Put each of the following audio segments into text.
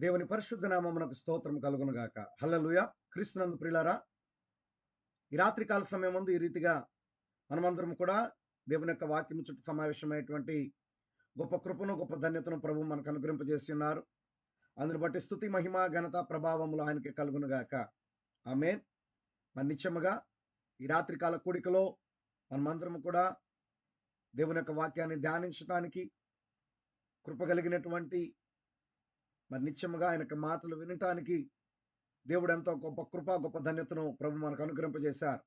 దేవుని పరిశుద్ధ నామమునకు స్తోత్రం కలుగును గాక. హల్లెలూయా. క్రీస్తునందు ప్రియులారా, ఈ రాత్రి కాల సమయం ముందు ఈ రీతిగా మనమందరం కూడా దేవుని యొక్క వాక్యము చుట్టూ సమావేశమైనటువంటి గొప్ప కృపను, గొప్ప ధన్యతను ప్రభువు మనకు అనుగ్రహింపజేసి ఉన్నారు. అందుని బట్టి స్తుతి, మహిమ, ఘనత, ప్రభావములు ఆయనకే కలుగును గాక. ఆమేన్. మరి నిత్యముగా ఈ రాత్రి కాల కూడికలో మనమందరం కూడా దేవుని యొక్క వాక్యాన్ని ధ్యానించడానికి కృప కలిగినటువంటి మరి నిత్యముగా ఆయన యొక్క మాటలు వినటానికి దేవుడు ఎంతో గొప్ప కృప, గొప్ప ధన్యతను ప్రభు మనకు అనుగ్రహింపజేశారు.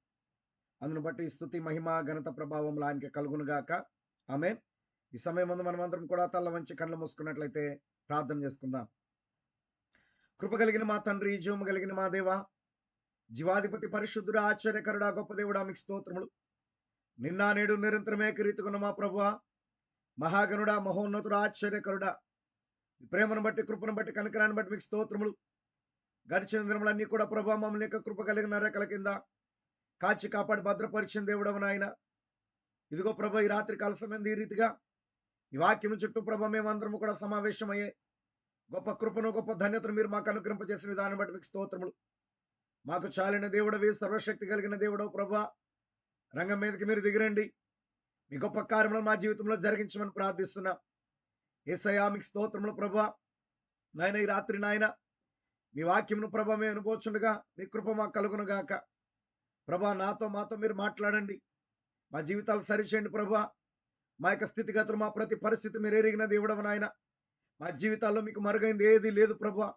అందును బట్టి స్తుతి, మహిమ, ఘనత, ప్రభావములు ఆయనకి కలుగును గాక. ఆమేన్. ఈ సమయం ముందు మనమందరం కూడా తల్ల వంచి కళ్ళు మూసుకున్నట్లయితే ప్రార్థన చేసుకుందాం. కృప కలిగిన మా తండ్రి, జీవము కలిగిన మా దేవ, జీవాధిపతి, పరిశుద్ధుడా, ఆశ్చర్యకరుడా, గొప్ప దేవుడా, మీకు స్తోత్రములు. నిన్న నేడు నిరంతరమే రీతికున్న మా ప్రభువా, మహాగణుడా, మహోన్నతుడా, ఆశ్చర్యకరుడా, మీ ప్రేమను బట్టి, కృపను బట్టి, కనికరాన్ని బట్టి మీకు స్తోత్రములు. గడిచిన దినములన్నీ కూడా ప్రభా మమ్మల్ని యొక్క కృప కలిగిన రెక్కల కింద కాచి కాపాడి భద్రపరిచిన దేవుడవు నాయన. ఇదిగో ప్రభా, ఈ రాత్రి కాల సమయం ఈ రీతిగా ఈ వాక్యం చుట్టూ ప్రభా మేమందరము కూడా సమావేశమయ్యే గొప్ప కృపను, గొప్ప ధన్యతను మీరు మాకు అనుగ్రహింపజేసిన విధానం బట్టి మీకు స్తోత్రములు. మాకు చాలిన దేవుడవి, సర్వశక్తి కలిగిన దేవుడవు ప్రభా, రంగం మీదకి మీరు దిగిరండి. మీ గొప్ప కార్యములను మా జీవితంలో జరిగించమని ప్రార్థిస్తున్నాం. యేసయ్యా మీకు స్తోత్రములు ప్రభా. నాయన ఈ రాత్రి నాయన మీ వాక్యమును ప్రభా మేము అనుభవించుండగా మీ కృప మాకు కలుగును గాక. ప్రభా నాతో మాతో మీరు మాట్లాడండి. మా జీవితాలు సరిచేయండి ప్రభా. మా యొక్క స్థితిగతులు, మా ప్రతి పరిస్థితి మీరు ఎరిగిన దేవుడవు నాయన. మా జీవితాల్లో మీకు మరుగైంది ఏది లేదు ప్రభా.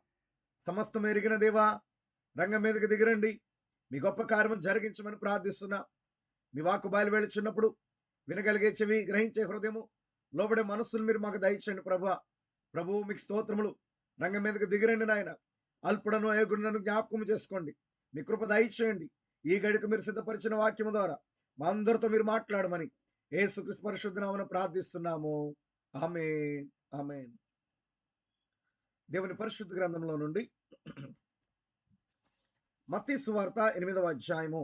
సమస్తం ఎరిగిన దేవా, రంగం మీదకి దిగిరండి. మీ గొప్ప కార్యము జరిగించమని ప్రార్థిస్తున్నా. మీ వాక్కు బయలువెళ్ళుచున్నప్పుడు వినగలిగే చెవి, గ్రహించే హృదయము, లోబడే మనస్సును మీరు మాకు దయచేయండి ప్రభా. ప్రభువు మీకు స్తోత్రములు. రంగం మీదకి దిగిరండి నాయన. అల్పుడను అయోగుడును జ్ఞాపకం చేసుకోండి. మీ కృప దయచేయండి. ఈ గడికి మీరు సిద్ధపరిచిన వాక్యము ద్వారా మా అందరితో మీరు మాట్లాడమని యేసుక్రీస్తు పరిశుద్ధ నామమున ప్రార్థిస్తున్నాము. ఆమేన్. ఆమేన్. దేవుని పరిశుద్ధ గ్రంథంలో నుండి మత్తయి సువార్త 8వ అధ్యాయము.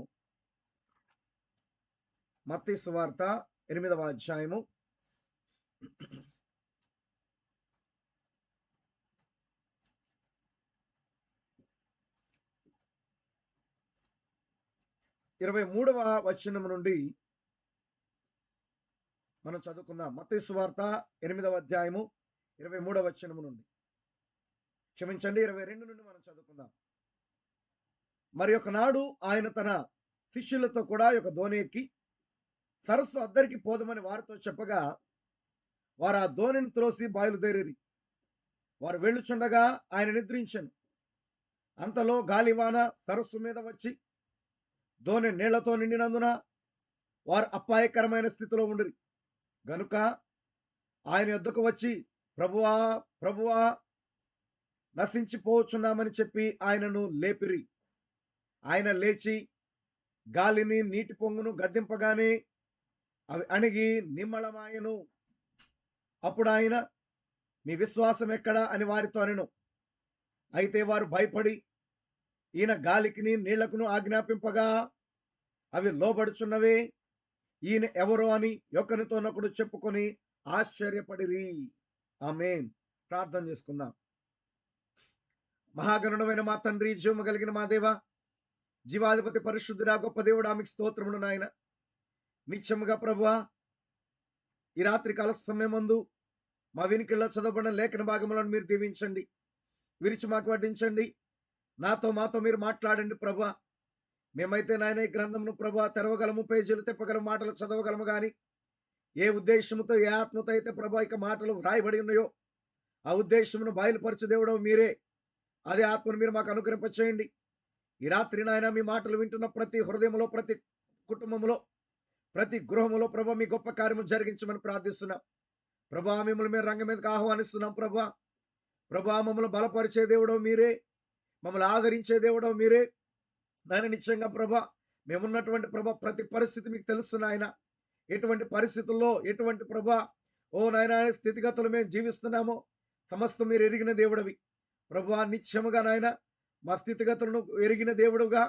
మత్తయి సువార్త 8వ అధ్యాయము 23వ వచనం నుండి మనం చదువుకుందాం. మత్తయి సువార్త 8వ అధ్యాయము 23వ వచనము నుండి, క్షమించండి 22 నుండి మనం చదువుకుందాం. మరి ఒకనాడు ఆయన తన శిష్యులతో కూడా ఒక దోణి ఎక్కి సరస్సు అద్దరికి పోదమని వారితో చెప్పగా, వారు ఆ దోణిని త్రోసి బయలుదేరిరి. వారు వెళ్ళుచుండగా ఆయన నిద్రించెను. అంతలో గాలివాన సరస్సు మీద వచ్చి దోణి నీళ్లతో నిండినందున వారు అపాయకరమైన స్థితిలో ఉండిరి. గనుక ఆయన యొద్దకు వచ్చి, ప్రభువా, ప్రభువా, నశించిపోచున్నామని చెప్పి ఆయనను లేపిరి. ఆయన లేచి గాలిని, నీటి పొంగును గద్దింపగానే అవి అణిగి నిమ్మళమాయెను. అప్పుడు ఆయన, మీ విశ్వాసం ఎక్కడా అని వారితో అనెను. అయితే వారు భయపడి ఈయన గాలికిని నీళ్లకును ఆజ్ఞాపింపగా అవి లోబడుచున్నవే, ఈయన ఎవరో అని ఒకరితోనొకడు చెప్పుకొని ఆశ్చర్యపడిరి. ఆమేన్. ప్రార్థన చేసుకుందాం. మహాగణుడమైన మా తండ్రి, జీవము కలిగిన మా దేవ, జీవాధిపతి, పరిశుద్ధుడా, గొప్ప దేవుడా, మీకు స్తోత్రములు నాయన. నిత్యముగా ప్రభువా, ఈ రాత్రి కాల సమయం ముందు మా వినికిల్లో చదవబడిన లేఖన భాగములను మీరు దీవించండి, విరిచి మాకు వడ్డించండి. నాతో మాతో మీరు మాట్లాడండి ప్రభువా. మేమైతే నాయన ఈ గ్రంథమును ప్రభువా తెరవగలము, పేజీలు తిప్పగలము, మాటలు చదవగలము. కానీ ఏ ఉద్దేశముతో, ఏ ఆత్మతో అయితే ప్రభువా ఇక మాటలు వ్రాయబడి ఉన్నాయో ఆ ఉద్దేశమును బయలుపరచు దేవుడవు మీరే. అదే ఆత్మను మీరు మాకు అనుగ్రహింపచేయండి. ఈ రాత్రి నాయన మీ మాటలు వింటున్న ప్రతి హృదయంలో, ప్రతి కుటుంబంలో, ప్రతి గృహములో ప్రభా మీ గొప్ప కార్యము జరిగించమని ప్రార్థిస్తున్నాం. ప్రభా మిమ్మల్ని మేము రంగం మీదకి ఆహ్వానిస్తున్నాం. ప్రభా, ప్రభా మమ్మల్ని బలపరిచే దేవుడవు మీరే, మమ్మల్ని ఆదరించే దేవుడవు మీరే. నాయన నిశ్చయంగా ప్రభా మేమున్నటువంటి ప్రభా ప్రతి పరిస్థితి మీకు తెలుస్తున్న ఆయన. ఎటువంటి పరిస్థితుల్లో, ఎటువంటి ప్రభా ఓ నాయన స్థితిగతులు మేము జీవిస్తున్నామో సమస్తం మీరు ఎరిగిన దేవుడవి ప్రభా. నిత్యముగా నాయన మా స్థితిగతులను ఎరిగిన దేవుడుగా,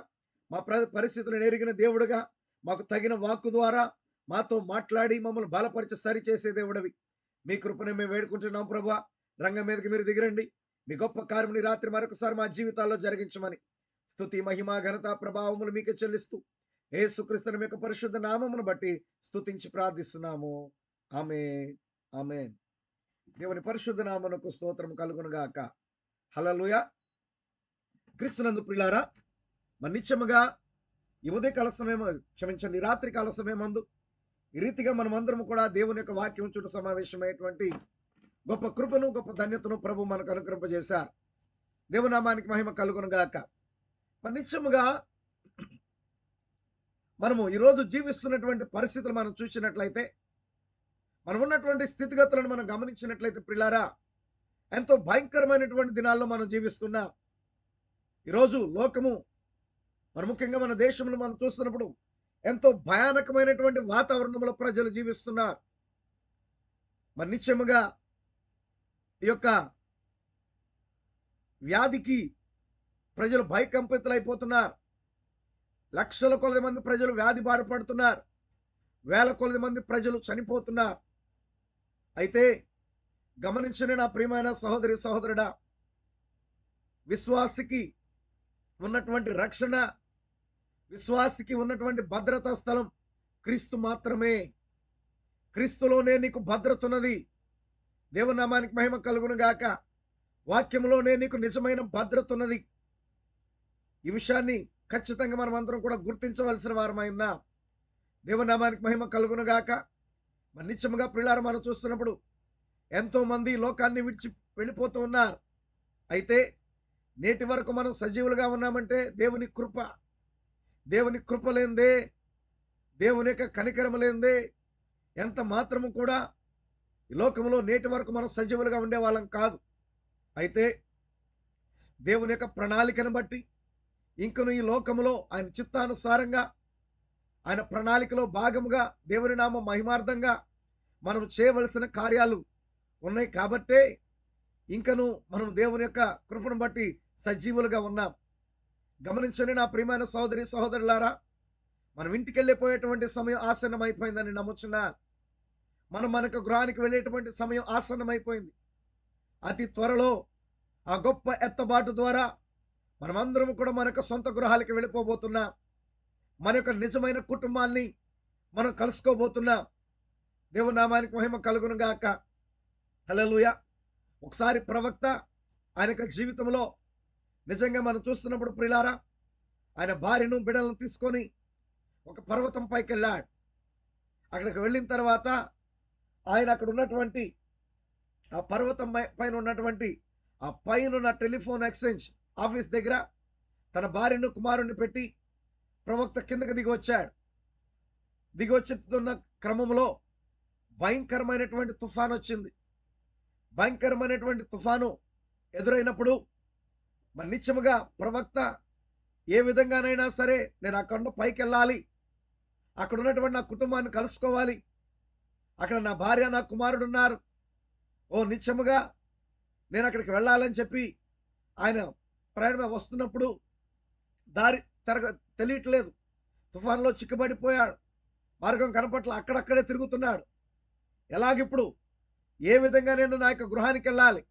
మా పరిస్థితులను ఎరిగిన దేవుడుగా, మాకు తగిన వాక్కు ద్వారా మాతో మాట్లాడి మమ్మల్ని బలపరిచి సరిచేసే దేవుడవి. మీ కృపను మేము వేడుకుంటున్నాం ప్రభా. రంగం మీదకి మీరు దిగిరండి. మీ గొప్ప కార్యముని రాత్రి మరొకసారి మా జీవితాల్లో జరిగించమని స్తుతి మహిమ ఘనత ప్రభావములు మీకే చెల్లిస్తూ యేసుక్రీస్తు యొక్క పరిశుద్ధ నామమును బట్టి స్తుతించి ప్రార్థిస్తున్నాము. ఆమేన్. ఆమేన్. దేవుని పరిశుద్ధ నామమునకు స్తోత్రం కలుగును గాక. హల్లెలూయా. క్రీస్తునందు ప్రియులారా, మరి నిత్యముగా ఈ ఉదయకాల సమయం, క్షమించండి, రాత్రి కాల సమయమందు ఈ రీతిగా మనమందరం కూడా దేవుని యొక్క వాక్యం చుట్టూ సమావేశమైనటువంటి గొప్ప కృపను, గొప్ప ధన్యతను ప్రభు మనకు అనుగ్రహింపజేశారు. దేవునామానికి మహిమ కలుగును గాక. మరి నిత్యముగా మనము ఈరోజు జీవిస్తున్నటువంటి పరిస్థితులు మనం చూసినట్లయితే, మనం ఉన్నటువంటి స్థితిగతులను మనం గమనించినట్లయితే ప్రియులారా, ఎంతో భయంకరమైనటువంటి దినాల్లో మనం జీవిస్తున్నాం. ఈరోజు లోకము, మరి ముఖ్యంగా మన దేశంలో మనం చూస్తున్నప్పుడు ఎంతో భయానకమైనటువంటి వాతావరణంలో ప్రజలు జీవిస్తున్నారు. మరి నిత్యముగా ఈ యొక్క వ్యాధికి ప్రజలు భయకంపితులైపోతున్నారు. లక్షల కొలది మంది ప్రజలు వ్యాధి బాధపడుతున్నారు. వేల కొలది మంది ప్రజలు చనిపోతున్నారు. అయితే గమనించిన నా ప్రియమైన సహోదరి సహోదరుడా, విశ్వాసికి ఉన్నటువంటి రక్షణ, విశ్వాసికి ఉన్నటువంటి భద్రతా స్థలం క్రీస్తు మాత్రమే. క్రీస్తులోనే నీకు భద్రత ఉన్నది. దేవుని నామానికి మహిమ కలుగును గాక. వాక్యంలోనే నీకు నిజమైన భద్రత ఉన్నది. ఈ విషయాన్ని ఖచ్చితంగా మనం అందరం కూడా గుర్తించవలసిన వారమై ఉన్నాం. దేవుని నామానికి మహిమ కలుగును గాక. మరి నిత్యముగా ప్రియులారా, మనం చూస్తున్నప్పుడు ఎంతో మంది లోకాన్ని విడిచి వెళ్ళిపోతూ ఉన్నారు. అయితే నేటి వరకు మనం సజీవులుగా ఉన్నామంటే దేవుని కృప. దేవుని కృప లేనిదే, దేవుని యొక్క కనికరం లేనిదే ఎంత మాత్రము కూడా ఈ లోకంలో నేటి వరకు మనం సజీవులుగా ఉండేవాళ్ళం కాదు. అయితే దేవుని యొక్క ప్రణాళికను బట్టి ఇంకను ఈ లోకములో ఆయన చిత్తానుసారంగా, ఆయన ప్రణాళికలో భాగముగా, దేవుని నామ మహిమార్థంగా మనం చేయవలసిన కార్యాలు ఉన్నాయి. కాబట్టే ఇంకను మనం దేవుని యొక్క కృపను బట్టి సజీవులుగా ఉన్నాం. గమనించండి నా ప్రియమైన సహోదరి సహోదరులారా, మనం ఇంటికి వెళ్ళిపోయేటువంటి సమయం ఆసన్నమైపోయిందని నమ్ముచున్నాను. మనకు గృహానికి వెళ్ళేటువంటి సమయం ఆసన్నమైపోయింది. అతి త్వరలో ఆ గొప్ప ఎత్తబాటు ద్వారా మనమందరం కూడా మన యొక్క సొంత గృహాలకి వెళ్ళిపోబోతున్నాం. మన యొక్క నిజమైన కుటుంబాన్ని మనం కలుసుకోబోతున్నాం. దేవుని నామానికి మహిమ కలుగును గాక. హల్లెలూయా. ఒకసారి ప్రవక్త ఆయన యొక్క జీవితంలో నిజంగా మనం చూస్తున్నప్పుడు ప్రియులారా, ఆయన భార్యను బిడ్డలను తీసుకొని ఒక పర్వతం పైకి వెళ్ళాడు. అక్కడికి వెళ్ళిన తర్వాత ఆయన అక్కడ ఉన్నటువంటి ఆ పర్వతం పైన ఉన్నటువంటి ఆ పైన టెలిఫోన్ ఎక్స్చేంజ్ ఆఫీస్ దగ్గర తన భార్యను కుమారుణ్ణి పెట్టి ప్రవక్త కిందకి దిగి వచ్చాడు. దిగి వచ్చుతున్న క్రమంలో భయంకరమైనటువంటి తుఫాను వచ్చింది. భయంకరమైనటువంటి తుఫాను ఎదురైనప్పుడు మరి నిత్యముగా ప్రవక్త ఏ విధంగానైనా సరే నేను ఆ కొండ పైకి వెళ్ళాలి, అక్కడ ఉన్నటువంటి నా కుటుంబాన్ని కలుసుకోవాలి, అక్కడ నా భార్య నా కుమారుడు ఉన్నారు, నిత్యముగా నేను అక్కడికి వెళ్ళాలని చెప్పి ఆయన ప్రయాణం వస్తున్నప్పుడు దారి తెలియట్లేదు. తుఫాన్లో చిక్కుబడిపోయాడు. మార్గం కనపట్ల, అక్కడక్కడే తిరుగుతున్నాడు. ఎలాగిప్పుడు ఏ విధంగా నేను నా యొక్క గృహానికి వెళ్ళాలి,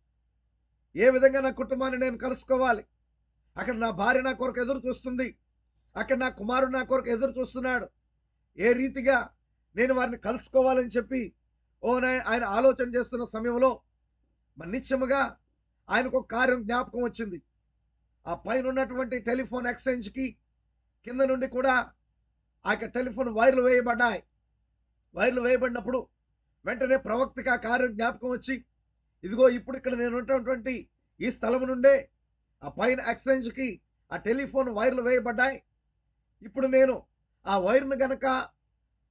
ఏ విధంగా నా కుటుంబాన్ని నేను కలుసుకోవాలి, అక్కడ నా భార్య నా కొరకు ఎదురు చూస్తుంది, అక్కడ నా కుమారుడు నా కొరకు ఎదురు చూస్తున్నాడు, ఏ రీతిగా నేను వారిని కలుసుకోవాలని చెప్పి ఆయన ఆలోచన చేస్తున్న సమయంలో మరి నిత్యముగా ఆయనకు ఒక కార్యం జ్ఞాపకం వచ్చింది. ఆ పైన ఉన్నటువంటి టెలిఫోన్ ఎక్స్చేంజ్కి కింద నుండి కూడా ఆ యొక్క టెలిఫోన్ వైర్లు వేయబడ్డాయి. వైర్లు వేయబడినప్పుడు వెంటనే ప్రవక్తకి ఆ కార్యం జ్ఞాపకం వచ్చి, ఇదిగో ఇప్పుడు ఇక్కడ నేను ఉన్నటువంటి ఈ స్థలం నుండే ఆ పైన ఎక్స్చేంజ్కి ఆ టెలిఫోన్ వైర్లు వేయబడ్డాయి. ఇప్పుడు నేను ఆ వైర్ను గనక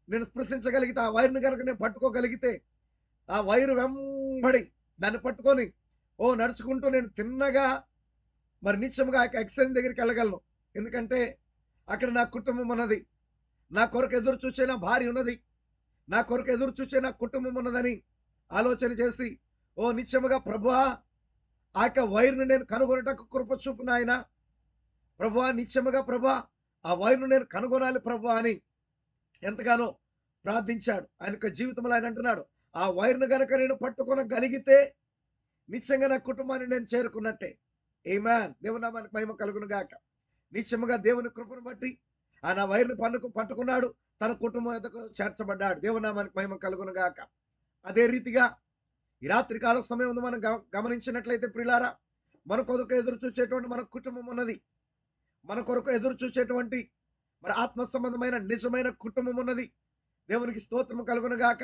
నేను స్పృశించగలిగితే, ఆ వైర్ను గనక నేను పట్టుకోగలిగితే, ఆ వైరు వెంబడి దాన్ని పట్టుకొని నడుచుకుంటూ నేను తిన్నగా మరి నిత్యముగా ఆ ఎక్స్చేంజ్ దగ్గరికి వెళ్ళగలను. ఎందుకంటే అక్కడ నా కుటుంబం ఉన్నది, నా కొరకు ఎదురు చూసే నా భార్య ఉన్నది, నా కొరకు ఎదురు చూసే నా కుటుంబం ఉన్నదని ఆలోచన చేసి, నిత్యముగా ప్రభువా ఆ యొక్క వైర్ను నేను కనుగొనటకు కృప చూపు నాయన, ప్రభువా నిత్యముగా ప్రభువా ఆ వైర్ను నేను కనుగొనాలి ప్రభువా అని ఎంతగానో ప్రార్థించాడు. ఆయన యొక్క జీవితంలో ఆయన అంటున్నాడు, ఆ వైర్ను గనక నేను పట్టుకొనగలిగితే నిశ్చయంగా నా కుటుంబాన్ని నేను చేరుకున్నట్టే. ఆమేన్. దేవుని నామానికి మహిమ కలుగును గాక. నిశ్చయముగా దేవుని కృపను బట్టి ఆ నా వైరుని పట్టుకున్నాడు. తన కుటుంబం యొద్దకు చేర్చబడ్డాడు. దేవుని నామానికి మహిమ కలుగును గాక. అదే రీతిగా ఈ రాత్రి కాల సమయంలో మనం గమనించినట్లయితే ప్రియులారా, మన కొరకు ఎదురు చూసేటువంటి మన కుటుంబం ఉన్నది. మన కొరకు ఎదురు చూసేటువంటి మరి ఆత్మ సంబంధమైన నిజమైన కుటుంబం ఉన్నది. దేవునికి స్తోత్రం కలుగును గాక.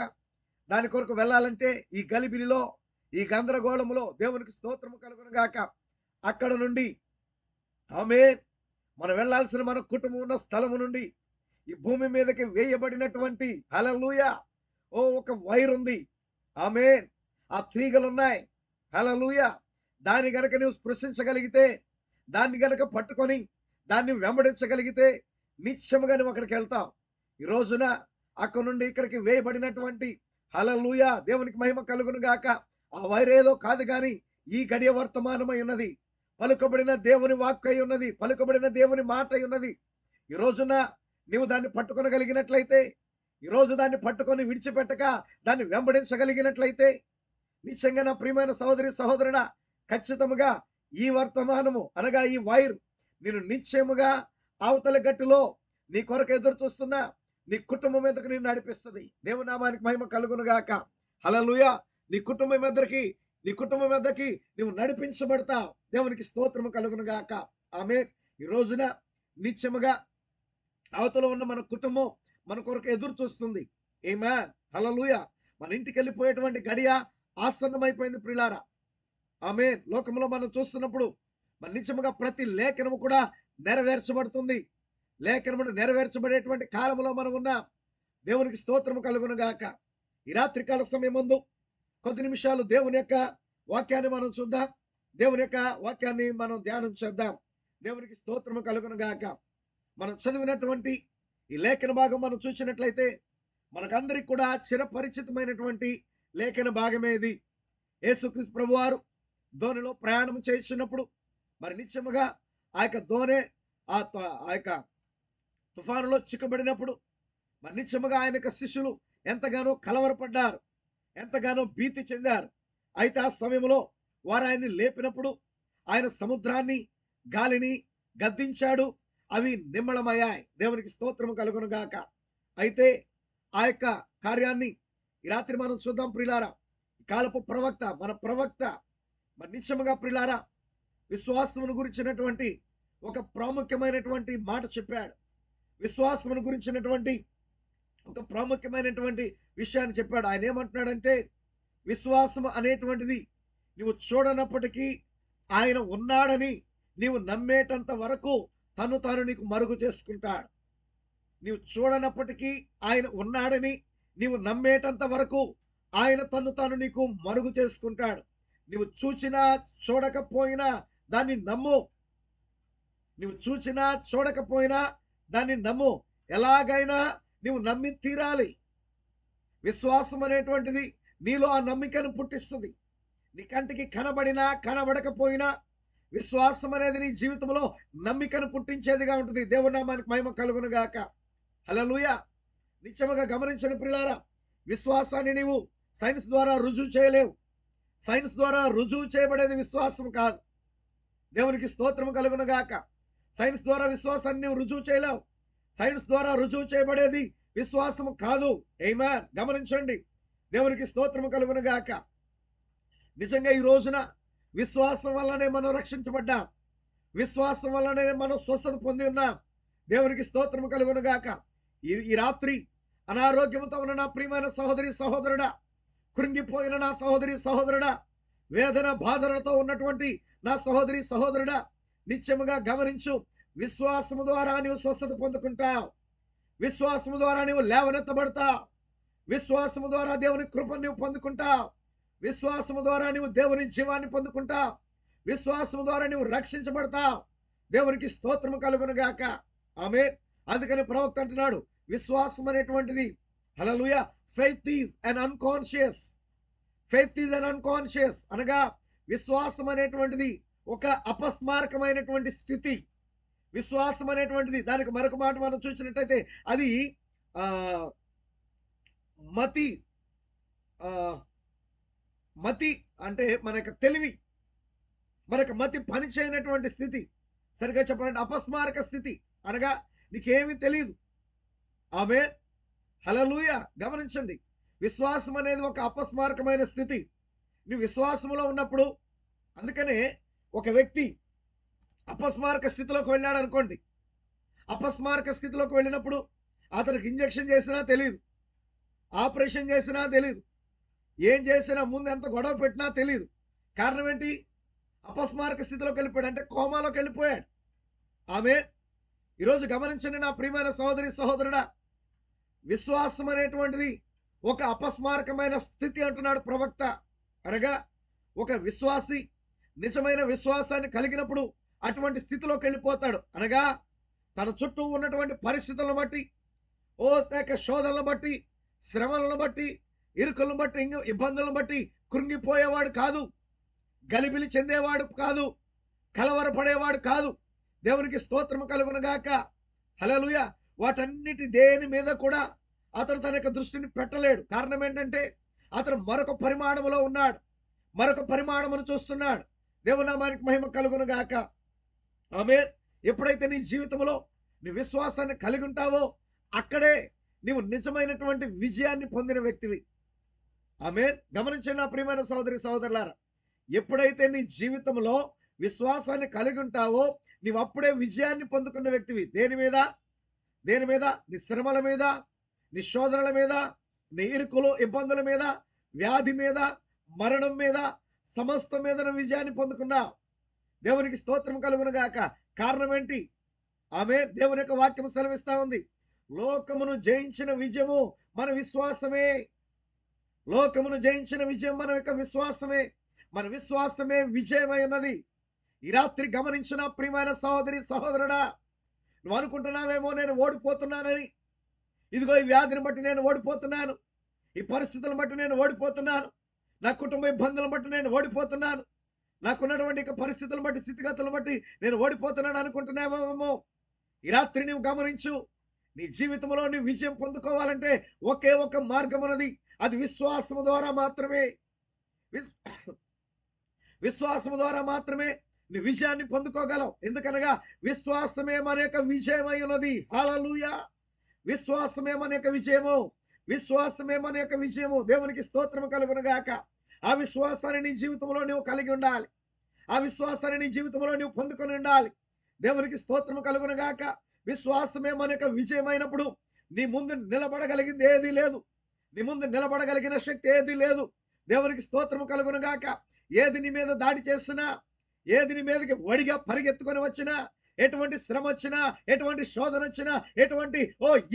దాని కొరకు వెళ్ళాలంటే ఈ గలిబిలిలో, ఈ గందరగోళములో దేవునికి స్తోత్రం కలుగును గాక. అక్కడ నుండి ఆమేన్, మనం వెళ్ళాల్సిన మన కుటుంబం ఉన్న స్థలము నుండి ఈ భూమి మీదకి వేయబడినటువంటి హల్లెలూయా ఒక వైర్ ఉంది. ఆమేన్. ఆ తీగలున్నాయి. హల్లెలూయా. దాన్ని గనక నువ్వు స్పృశించగలిగితే, దాన్ని గనక పట్టుకొని దాన్ని వెంబడించగలిగితే నిశ్చయముగా నువ్వు అక్కడికి వెళ్తావు. ఈ రోజున అక్కడ నుండి ఇక్కడికి వేయబడినటువంటి హల్లెలూయా దేవునికి మహిమ కలుగును గాక. ఆ వైర్ ఏదో కాదు గాని ఈ గడియ వర్తమానమై ఉన్నది. పలుకబడిన దేవుని వాక్కు అయి ఉన్నది. పలుకబడిన దేవుని మాట అయి ఉన్నది. ఈ రోజున నీవు దాన్ని పట్టుకొనగలిగినట్లయితే, ఈరోజు దాన్ని పట్టుకొని విడిచిపెట్టక దాన్ని వెంబడించగలిగినట్లయితే నిశ్చయంగా నా ప్రియమైన సహోదరి సహోదరుడా, ఖచ్చితముగా ఈ వర్తమానము అనగా ఈ వైర్ నేను నిశ్చయముగా అవతల గట్టులో నీ కొరకు ఎదురు చూస్తున్నా నీ కుటుంబం మీదకి నేను నడిపిస్తుంది. దేవుని నామానికి మహిమ కలుగును గాక. హల్లెలూయా. నీ కుటుంబం మీదకి నువ్వు నడిపించబడతావు. దేవునికి స్తోత్రము కలుగును గాక. ఆమేన్. ఈ రోజున నిత్యముగా అవతల ఉన్న మన కుటుంబం మన కొరకు ఎదురు చూస్తుంది. ఆమేన్. హల్లెలూయా. మన ఇంటికి వెళ్ళిపోయేటువంటి గడియ ఆసన్నమైపోయింది ప్రియులారా. ఆమేన్. లోకంలో మనం చూస్తున్నప్పుడు మన నిత్యముగా ప్రతి లేఖనము కూడా నెరవేర్చబడుతుంది. లేఖనము నెరవేర్చబడేటువంటి కాలంలో మనం ఉన్నాం. దేవునికి స్తోత్రము కలుగును గాక. ఈ రాత్రికాల సమయమందు కొద్ది నిమిషాలు దేవుని యొక్క వాక్యాన్ని మనం చూద్దాం. దేవుని యొక్క వాక్యాన్ని మనం ధ్యానం చేద్దాం. దేవునికి స్తోత్రము కలుగును గాక. మనం చదివినటువంటి ఈ లేఖన భాగం మనం చూసినట్లయితే మనకందరికి కూడా చిరపరిచితమైనటువంటి లేఖన భాగమే ఇది. యేసుక్రీస్తు ప్రభువారు దోణిలో ప్రయాణం చేస్తున్నప్పుడు మరి నిత్యముగా ఆ యొక్క దోణె ఆ యొక్క తుఫానులో చిక్కబడినప్పుడు మరి నిత్యముగా ఆయన యొక్క శిష్యులు ఎంతగానో కలవరపడ్డారు, ఎంతగానో భీతి చెందారు. అయితే ఆ సమయంలో వారు ఆయన్ని లేపినప్పుడు ఆయన సముద్రాన్ని గాలిని గద్దించాడు. అవి నిమ్మళమయ్యాయి. దేవునికి స్తోత్రము కలుగును గాక. అయితే ఆ యొక్క కార్యాన్ని ఈ రాత్రి మనం చూద్దాం ప్రియులారా. కాలపు ప్రవక్త మన ప్రవక్త మరి నిత్యముగా ప్రియులారా విశ్వాసమును గురించినటువంటి ఒక ప్రాముఖ్యమైనటువంటి మాట చెప్పాడు. విశ్వాసమును గురించినటువంటి ఒక ప్రాముఖ్యమైనటువంటి విషయాన్ని చెప్పాడు. ఆయన ఏమంటున్నాడంటే, విశ్వాసం అనేటువంటిది నువ్వు చూడనప్పటికీ ఆయన ఉన్నాడని నీవు నమ్మేటంత వరకు తాను నీకు మరుగు చేసుకుంటాడు. నీవు చూడనప్పటికీ ఆయన ఉన్నాడని నీవు నమ్మేటంత వరకు ఆయన తాను నీకు మరుగు చేసుకుంటాడు. నువ్వు చూచినా చూడకపోయినా దాన్ని నమ్ము. నువ్వు చూచినా చూడకపోయినా దాన్ని నమ్ము. ఎలాగైనా నువ్వు నమ్మి తీరాలి. విశ్వాసం అనేటువంటిది నీలో ఆ నమ్మికను పుట్టిస్తుంది. నీ కంటికి కనబడినా కనబడకపోయినా విశ్వాసం అనేది నీ జీవితంలో నమ్మికను పుట్టించేదిగా ఉంటుంది. దేవుని నామానికి మహిమ కలుగును గాక. హల్లెలూయా. నిత్యముగా గమనించిన ప్రియులారా, విశ్వాసాన్ని నీవు సైన్స్ ద్వారా రుజువు చేయలేవు. సైన్స్ ద్వారా రుజువు చేయబడేది విశ్వాసం కాదు. దేవునికి స్తోత్రం కలుగును గాక. సైన్స్ ద్వారా విశ్వాసాన్ని నీవు రుజువు చేయలేవు. సైన్స్ ద్వారా రుజువు చేయబడేది విశ్వాసం కాదు. ఆమేన్. గమనించండి. దేవునికి స్తోత్రం కలుగును గాక. నిజంగా ఈ రోజున విశ్వాసం వల్లనే మనం రక్షించబడ్డాం. విశ్వాసం వల్లనే మనం స్వస్థత పొంది ఉన్నాం. దేవునికి స్తోత్రం కలుగును గాక. ఈ రాత్రి అనారోగ్యంతో ఉన్న నా ప్రియమైన సహోదరి సహోదరుడా, కృంగిపోయిన నా సహోదరి సహోదరుడా, వేదన బాధలతో ఉన్నటువంటి నా సహోదరి సహోదరుడా, నిత్యముగా గమనించు. విశ్వాసము ద్వారా నీవు స్వస్థత పొందుకుంటావు. విశ్వాసము ద్వారా నీవు లేవనెత్తబడతావు. విశ్వాసము ద్వారా దేవుని కృపను నీవు పొందుకుంటావు. విశ్వాసము ద్వారా నీవు దేవుని జీవాన్ని పొందుకుంటావు. విశ్వాసము ద్వారా నీవు రక్షించబడతావు. దేవునికి స్తోత్రము కలుగును గాక. ఆమేన్. అందుకని ప్రవక్త అంటున్నాడు, విశ్వాసం అనేటువంటిది hallelujah faith is an unconscious. Faith is an unconscious అనగా విశ్వాసం అనేటువంటిది ఒక అపస్మారకమైనటువంటి స్థితి. విశ్వాసం అనేటువంటిది దానికి మరొక మాట మనం చూసినట్టయితే అది మతి మతి అంటే మన యొక్క తెలివి, మన యొక్క మతి పని చేయనటువంటి స్థితి, సరిగ్గా చెప్పాలంటే అపస్మారక స్థితి, అనగా నీకేమీ తెలియదు. ఆమె హల్లెలూయా. గమనించండి, విశ్వాసం అనేది ఒక అపస్మారకమైన స్థితి. నువ్వు విశ్వాసంలో ఉన్నప్పుడు, అందుకనే ఒక వ్యక్తి అపస్మారక స్థితిలోకి వెళ్ళాడు అనుకోండి, అపస్మారక స్థితిలోకి వెళ్ళినప్పుడు అతనికి ఇంజెక్షన్ చేసినా తెలియదు, ఆపరేషన్ చేసినా తెలియదు, ఏం చేసినా ముందు ఎంత గొడవ పెట్టినా తెలియదు. కారణం ఏంటి? అపస్మారక స్థితిలోకి వెళ్ళిపోయాడు, అంటే కోమాలోకి వెళ్ళిపోయాడు. ఆమె ఈరోజు గమనించండి నా ప్రియమైన సహోదరి సహోదరుడా, విశ్వాసం అనేటువంటిది ఒక అపస్మారకమైన స్థితి అంటున్నాడు ప్రవక్త. అనగా ఒక విశ్వాసి నిజమైన విశ్వాసాన్ని కలిగినప్పుడు అటువంటి స్థితిలోకి వెళ్ళిపోతాడు. అనగా తన చుట్టూ ఉన్నటువంటి పరిస్థితులను బట్టి, శోధనలను బట్టి, శ్రమలను బట్టి, ఇరుకులను బట్టి, ఇబ్బందులను బట్టి కృంగిపోయేవాడు కాదు, గలిబిలి చెందేవాడు కాదు, కలవరపడేవాడు కాదు. దేవునికి స్తోత్రము కలుగునుగాక. హల్లెలూయా. వాటన్నిటి దేని మీద కూడా అతను తన యొక్క దృష్టిని పెట్టలేడు. కారణం ఏంటంటే అతను మరొక పరిమాణములో ఉన్నాడు, మరొక పరిమాణమును చూస్తున్నాడు. దేవుని నామానికి మహిమ కలుగునుగాక. ఆమేన్. ఎప్పుడైతే నీ జీవితంలో నీ విశ్వాసాన్ని కలిగి ఉంటావో అక్కడే నీవు నిజమైనటువంటి విజయాన్ని పొందిన వ్యక్తివి. ఆమేన్. గమనించండి నా ప్రియమైన సహోదరి సహోదరులారా, ఎప్పుడైతే నీ జీవితంలో విశ్వాసాన్ని కలిగి ఉంటావో నీవు అప్పుడే విజయాన్ని పొందుకున్న వ్యక్తివి. దేని మీద? దేని మీద? నీ శ్రమల మీద, నీ శోధనల మీద, నీ ఇరుకులు ఇబ్బందుల మీద, వ్యాధి మీద, మరణం మీద, సమస్త మీద నువ్వు విజయాన్ని పొందుకున్నావు. దేవునికి స్తోత్రం కలుగునుగాక. కారణం ఏంటి? ఆమె దేవుని యొక్క వాక్యం సెలవిస్తా ఉంది, లోకమును జయించిన విజయము మన విశ్వాసమే. లోకమును జయించిన విజయం మన యొక్క విశ్వాసమే. మన విశ్వాసమే విజయమై ఉన్నది. ఈ రాత్రి గమనించిన ప్రియమైన సహోదరి సహోదరుడా, నువ్వు అనుకుంటున్నావేమో నేను ఓడిపోతున్నానని. ఇదిగో ఈ వ్యాధిని బట్టి నేను ఓడిపోతున్నాను, ఈ పరిస్థితులను బట్టి నేను ఓడిపోతున్నాను, నా కుటుంబ ఇబ్బందులను బట్టి నేను ఓడిపోతున్నాను, నాకున్నటువంటి పరిస్థితులను బట్టి, స్థితిగతులను బట్టి నేను ఓడిపోతున్నాను అనుకుంటున్నావేమో. ఈ రాత్రి నువ్వు గమనించు, నీ జీవితంలో నువ్వు విజయం పొందుకోవాలంటే ఒకే ఒక మార్గం ఉన్నది. అది విశ్వాసము ద్వారా మాత్రమే. విశ్వాసము ద్వారా మాత్రమే నీ విజయాన్ని పొందుకోగలవు. ఎందుకనగా విశ్వాసమే మన యొక్క విజయమై ఉన్నది. హల్లెలూయా. విశ్వాసమే మన యొక్క విజయము, విశ్వాసమే మన యొక్క విజయము. దేవునికి స్తోత్రము కలుగునుగాక. ఆ విశ్వాసాన్ని నీ జీవితంలో నువ్వు కలిగి ఉండాలి, ఆ విశ్వాసాన్ని నీ జీవితంలో నువ్వు పొందుకొని ఉండాలి. దేవునికి స్తోత్రము కలుగునుగాక. విశ్వాసమే మన యొక్క విజయమైనప్పుడు నీ ముందు నిలబడగలిగింది ఏదీ లేదు, నీ ముందు నిలబడగలిగిన శక్తి ఏదీ లేదు. దేవునికి స్తోత్రము కలుగునుగాక. ఏది నీ మీద దాడి చేసినా, ఏది నీ మీదకి వడిగా పరిగెత్తుకొని వచ్చినా, ఎటువంటి శ్రమ వచ్చినా, ఎటువంటి శోధన వచ్చినా, ఎటువంటి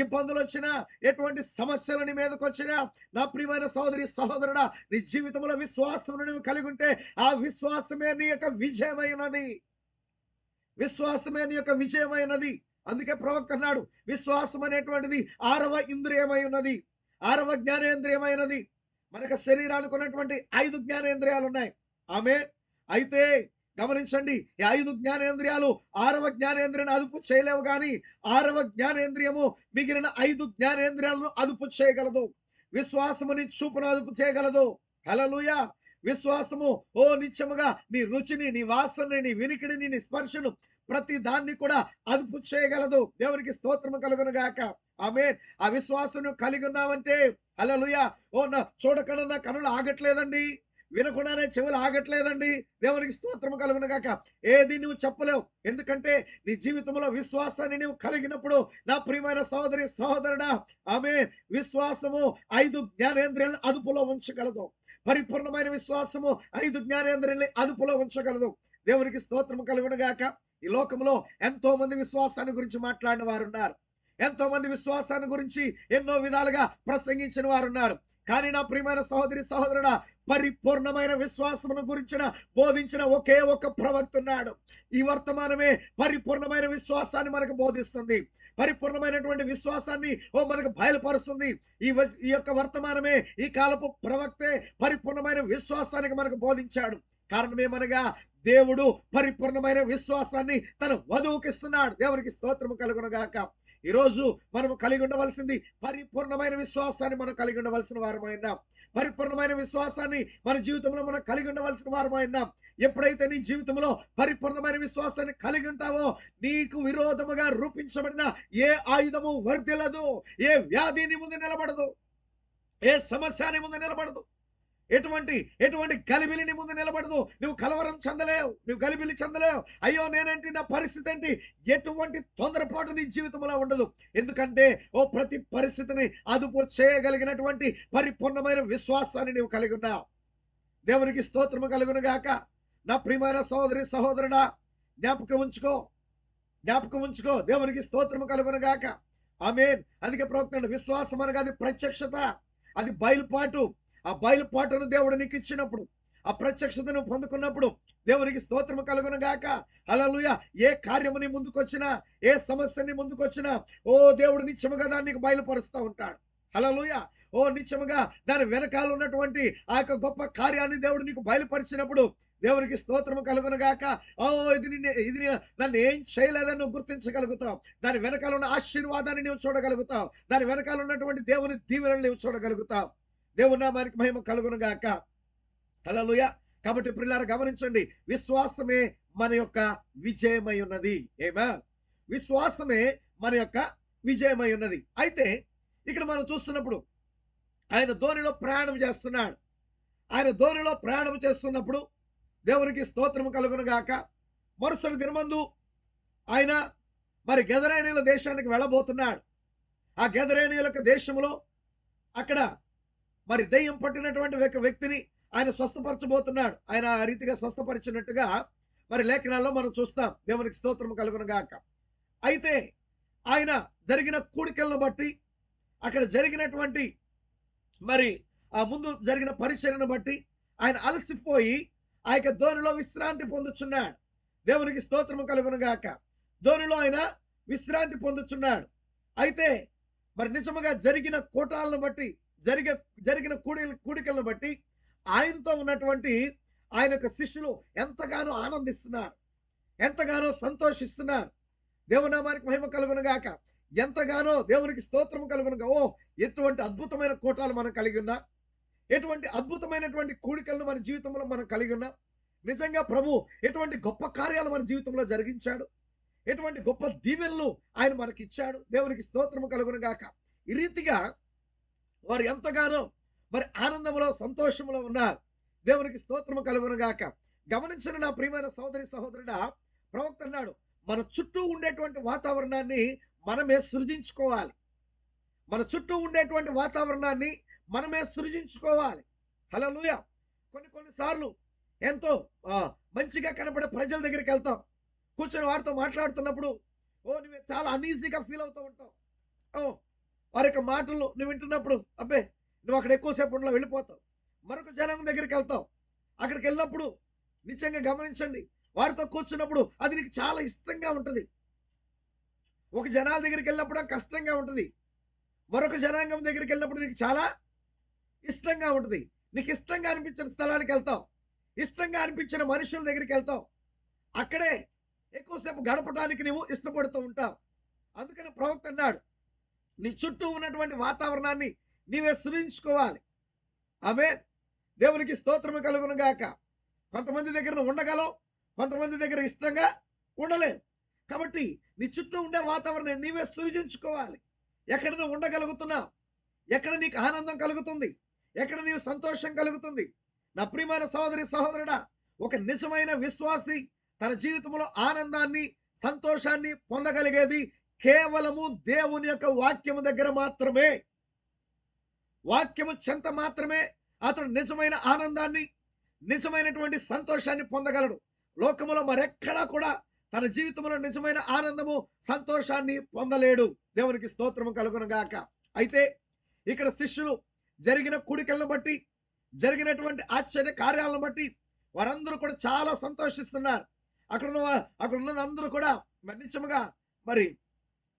ఇబ్బందులు వచ్చినా, ఎటువంటి సమస్యలు నీ మీదకి వచ్చినా, నా ప్రియమైన సహోదరి సహోదరుడా, నీ జీవితంలో విశ్వాసమును నువ్వు కలిగి ఉంటే ఆ విశ్వాసమే నీ యొక్క విజయమైనది. విశ్వాసమే నీ యొక్క విజయమైనది. అందుకే ప్రవక్త అన్నాడు, విశ్వాసం అనేటువంటిది 6వ ఇంద్రియమై ఉన్నది, 6వ జ్ఞానేంద్రియమైనది. మనకు శరీరానికి ఉన్నటువంటి 5 జ్ఞానేంద్రియాలు ఉన్నాయి. ఆమె అయితే గమనించండి, ఈ 5 జ్ఞానేంద్రియాలు 6వ జ్ఞానేంద్రియాన్ని అదుపు చేయలేవు, కానీ 6వ జ్ఞానేంద్రియము మిగిలిన 5 జ్ఞానేంద్రియాలను అదుపు చేయగలదు. విశ్వాసము నీ చూపును అదుపు చేయగలదు. హల్లెలూయా. విశ్వాసము నిత్యముగా నీ రుచిని, నీ వాసనని, నీ వినికిడిని, నీ స్పర్శను, ప్రతి దాన్ని కూడా అదుపు చేయగలదు. దేవునికి స్తోత్రము కలుగునుగాక. ఆమేన్. ఆ విశ్వాసం కలిగి ఉన్నావంటే హల్లెలూయా. నా చూడకుండా నా కనులు ఆగట్లేదండి, వినకుండానే చెవులు ఆగట్లేదండి. దేవునికి స్తోత్రము కలుగునుగాక. ఏది నువ్వు చెప్పలేవు, ఎందుకంటే నీ జీవితంలో విశ్వాసాన్ని నువ్వు కలిగినప్పుడు నా ప్రియమైన సహోదరి సహోదరుడా, ఆమేన్, విశ్వాసము 5 జ్ఞానేంద్రియాలను అదుపులో ఉంచగలదు. పరిపూర్ణమైన విశ్వాసము 5 జ్ఞానేంద్రియాలని అదుపులో ఉంచగలదు. దేవునికి స్తోత్రము కలుగునుగాక. ఈ లోకంలో ఎంతో మంది విశ్వాసాన్ని గురించి మాట్లాడిన వారు ఉన్నారు, ఎంతో మంది విశ్వాసాన్ని గురించి ఎన్నో విధాలుగా ప్రసంగించిన వారు ఉన్నారు. కానీ నా ప్రియమైన సహోదరి సహోదరుడా, పరిపూర్ణమైన విశ్వాసమును గురించిన బోధించిన ఒకే ఒక ప్రవక్త ఉన్నాడు. ఈ వర్తమానమే పరిపూర్ణమైన విశ్వాసాన్ని మనకు బోధిస్తుంది, పరిపూర్ణమైనటువంటి విశ్వాసాన్ని మనకు బయలుపరుస్తుంది. ఈ యొక్క వర్తమానమే, ఈ కాలపు ప్రవక్తే పరిపూర్ణమైన విశ్వాసానికి మనకు బోధించాడు. కారణమేమనగా దేవుడు పరిపూర్ణమైన విశ్వాసాన్ని తన వధువుకి ఇస్తున్నాడు. దేవునికి స్తోత్రము కలుగునుగాక. ఈరోజు మనం కలిగి ఉండవలసింది పరిపూర్ణమైన విశ్వాసాన్ని మనం కలిగి ఉండవలసిన వారమైనా, పరిపూర్ణమైన విశ్వాసాన్ని మన జీవితంలో మనం కలిగి ఉండవలసిన వారమైనా. ఎప్పుడైతే నీ జీవితంలో పరిపూర్ణమైన విశ్వాసాన్ని కలిగి ఉంటావో, నీకు విరోధముగా రూపించబడిన ఏ ఆయుధము వర్ధిల్లదు, ఏ వ్యాధి నీ ముందు నిలబడదు, ఏ సమస్య నీ ముందు నిలబడదు, ఎటువంటి ఎటువంటి గలిబిలి నీ ముందు నిలబడదు. నువ్వు కలవరం చెందలేవు, నువ్వు గలిబిలి చెందలేవు. అయ్యో నేనేంటి, నా పరిస్థితి ఏంటి, ఎటువంటి తొందరపాటు నీ జీవితంలో ఉండదు. ఎందుకంటే ప్రతి పరిస్థితిని అదుపు చేయగలిగినటువంటి పరిపూర్ణమైన విశ్వాసాన్ని నీవు కలిగి ఉన్నావు. దేవునికి స్తోత్రము కలుగును గాక. నా ప్రియమైన సహోదరి సహోదరుడా, జ్ఞాపకం ఉంచుకో, జ్ఞాపకం ఉంచుకో. దేవునికి స్తోత్రము కలుగును గాక. ఆమేన్. అందుకే ప్రవక్త విశ్వాసం అనగా అది ప్రత్యక్షత, అది బయలుపాటు. ఆ బయలుపాటును దేవుడు నీకు ఇచ్చినప్పుడు, ఆ ప్రత్యక్షతను పొందుకున్నప్పుడు దేవునికి స్తోత్రము కలుగును గాక. హల్లెలూయా. ఏ కార్యము నీ ముందుకొచ్చినా, ఏ సమస్య నీ ముందుకొచ్చినా, దేవుడు నిత్యముగా దాన్ని నీకు బయలుపరుస్తూ ఉంటాడు. హల్లెలూయా. నిత్యముగా దాని వెనకాల ఉన్నటువంటి ఆ యొక్క గొప్ప కార్యాన్ని దేవుడు నీకు బయలుపరిచినప్పుడు దేవునికి స్తోత్రము కలుగును గాక. ఇది నన్ను ఏం చేయలేదని నువ్వు గుర్తించగలుగుతావు. దాని వెనకాల ఉన్న ఆశీర్వాదాన్ని నువ్వు చూడగలుగుతావు. దాని వెనకాల ఉన్నటువంటి దేవుని దీవెనలు నువ్వు చూడగలుగుతావు. దేవుని నామానికి మహిమ కలుగును గాక. హల్లెలూయా. కాబట్టి ప్రియులారా గమనించండి, విశ్వాసమే మన యొక్క విజయమై ఉన్నది. ఆమేన్. విశ్వాసమే మన యొక్క విజయమై ఉన్నది. అయితే ఇక్కడ మనం చూస్తున్నప్పుడు ఆయన ధోనిలో ప్రయాణం చేస్తున్నాడు. ఆయన ధోనిలో ప్రయాణం చేస్తున్నప్పుడు దేవునికి స్తోత్రము కలుగును గాక. మరుసటి దినమందు ఆయన మరి గెదరేనీయుల దేశానికి వెళ్ళబోతున్నాడు. ఆ గెదరేనీయుల దేశంలో అక్కడ మరి దెయ్యం పట్టినటువంటి వ్యక్తిని ఆయన స్వస్థపరచబోతున్నాడు. ఆయన ఆ రీతిగా స్వస్థపరిచినట్టుగా మరి లేఖనాల్లో మనం చూస్తాం. దేవునికి స్తోత్రం కలుగును గాక. అయితే ఆయన జరిగిన కూడికలను బట్టి, అక్కడ జరిగినటువంటి మరి ఆ ముందు జరిగిన పరిచర్యను బట్టి ఆయన అలసిపోయి ఆ యొక్క ధోనిలో విశ్రాంతి పొందుచున్నాడు. దేవునికి స్తోత్రము కలుగును గాక. ధోనిలో ఆయన విశ్రాంతి పొందుచున్నాడు. అయితే మరి నిజముగా జరిగిన కూటాలను బట్టి, జరిగిన కూడికలను బట్టి ఆయనతో ఉన్నటువంటి ఆయన యొక్క శిష్యులు ఎంతగానో ఆనందిస్తున్నారు, ఎంతగానో సంతోషిస్తున్నారు. దేవునామానికి మహిమ కలుగును గాక. ఎంతగానో దేవునికి స్తోత్రం కలుగునుగా. ఎటువంటి అద్భుతమైన కూటాలు మనం కలిగి ఉన్నా, ఎటువంటి అద్భుతమైనటువంటి కూడికలను మన జీవితంలో మనం కలిగి ఉన్నాం. నిజంగా ప్రభు ఎటువంటి గొప్ప కార్యాలు మన జీవితంలో జరిగించాడు, ఎటువంటి గొప్ప దీవెనలు ఆయన మనకి ఇచ్చాడు. దేవునికి స్తోత్రము కలుగును గాక. ఈ రీతిగా వారు ఎంతగానో మరి ఆనందంలో సంతోషంలో ఉన్నారు. దేవునికి స్తోత్రము కలుగును గాక. గమనించిన నా ప్రియమైన సోదరి సహోదరుడా, ప్రవక్త అన్నాడు, మన చుట్టూ ఉండేటువంటి వాతావరణాన్ని మనమే సృజించుకోవాలి. మన చుట్టూ ఉండేటువంటి వాతావరణాన్ని మనమే సృజించుకోవాలి. హల్లెలూయా. కొన్నిసార్లు ఎంతో మంచిగా కనపడే ప్రజల దగ్గరికి వెళ్తాం. కూర్చొని వారితో మాట్లాడుతున్నప్పుడు నువ్వు చాలా అన్ఈజీగా ఫీల్ అవుతూ ఉంటావు. వారి యొక్క మాటలు నువ్వు వింటున్నప్పుడు అబ్బే నువ్వు అక్కడ ఎక్కువసేపు ఉండలో వెళ్ళిపోతావు. మరొక జనం దగ్గరికి వెళ్తావు. అక్కడికి వెళ్ళినప్పుడు నిజంగా గమనించండి, వారితో కూర్చున్నప్పుడు అది నీకు చాలా ఇష్టంగా ఉంటుంది. ఒక జనాల దగ్గరికి వెళ్ళినప్పుడు కష్టంగా ఉంటుంది. మరొక జనాంగం దగ్గరికి వెళ్ళినప్పుడు నీకు చాలా ఇష్టంగా ఉంటుంది. నీకు ఇష్టంగా అనిపించిన స్థలానికి వెళ్తావు, ఇష్టంగా అనిపించిన మనుషుల దగ్గరికి వెళ్తావు. అక్కడే ఎక్కువసేపు గడపడానికి నువ్వు ఇష్టపడుతూ ఉంటావు. అందుకని ప్రవక్త అన్నాడు, నీ చుట్టూ ఉన్నటువంటి వాతావరణాన్ని నీవే సృజించుకోవాలి. ఆమేన్. దేవునికి స్తోత్రము కలుగును గాక. కొంతమంది దగ్గర నువ్వు ఉండగలవు, కొంతమంది దగ్గర ఇష్టంగా ఉండలేవు. కాబట్టి నీ చుట్టూ ఉండే వాతావరణాన్ని నీవే సృజించుకోవాలి. ఎక్కడ నువ్వు ఉండగలుగుతున్నావు, ఎక్కడ నీకు ఆనందం కలుగుతుంది, ఎక్కడ నీవు సంతోషం కలుగుతుంది. నా ప్రియమైన సహోదరి సహోదరుడా, ఒక నిజమైన విశ్వాసి తన జీవితంలో ఆనందాన్ని సంతోషాన్ని పొందగలిగేది కేవలము దేవుని యొక్క వాక్యము దగ్గర మాత్రమే. వాక్యము చెంత మాత్రమే అతడు నిజమైన ఆనందాన్ని, నిజమైనటువంటి సంతోషాన్ని పొందగలడు. లోకములో మరెక్కడా కూడా తన జీవితంలో నిజమైన ఆనందము సంతోషాన్ని పొందలేడు. దేవునికి స్తోత్రము కలుగును గాక. అయితే ఇక్కడ శిష్యులు జరిగిన కూడికలను బట్టి, జరిగినటువంటి ఆశ్చర్య కార్యాలను బట్టి వారందరూ కూడా చాలా సంతోషిస్తున్నారు. అక్కడ ఉన్నది అందరూ కూడా నిజముగా మరి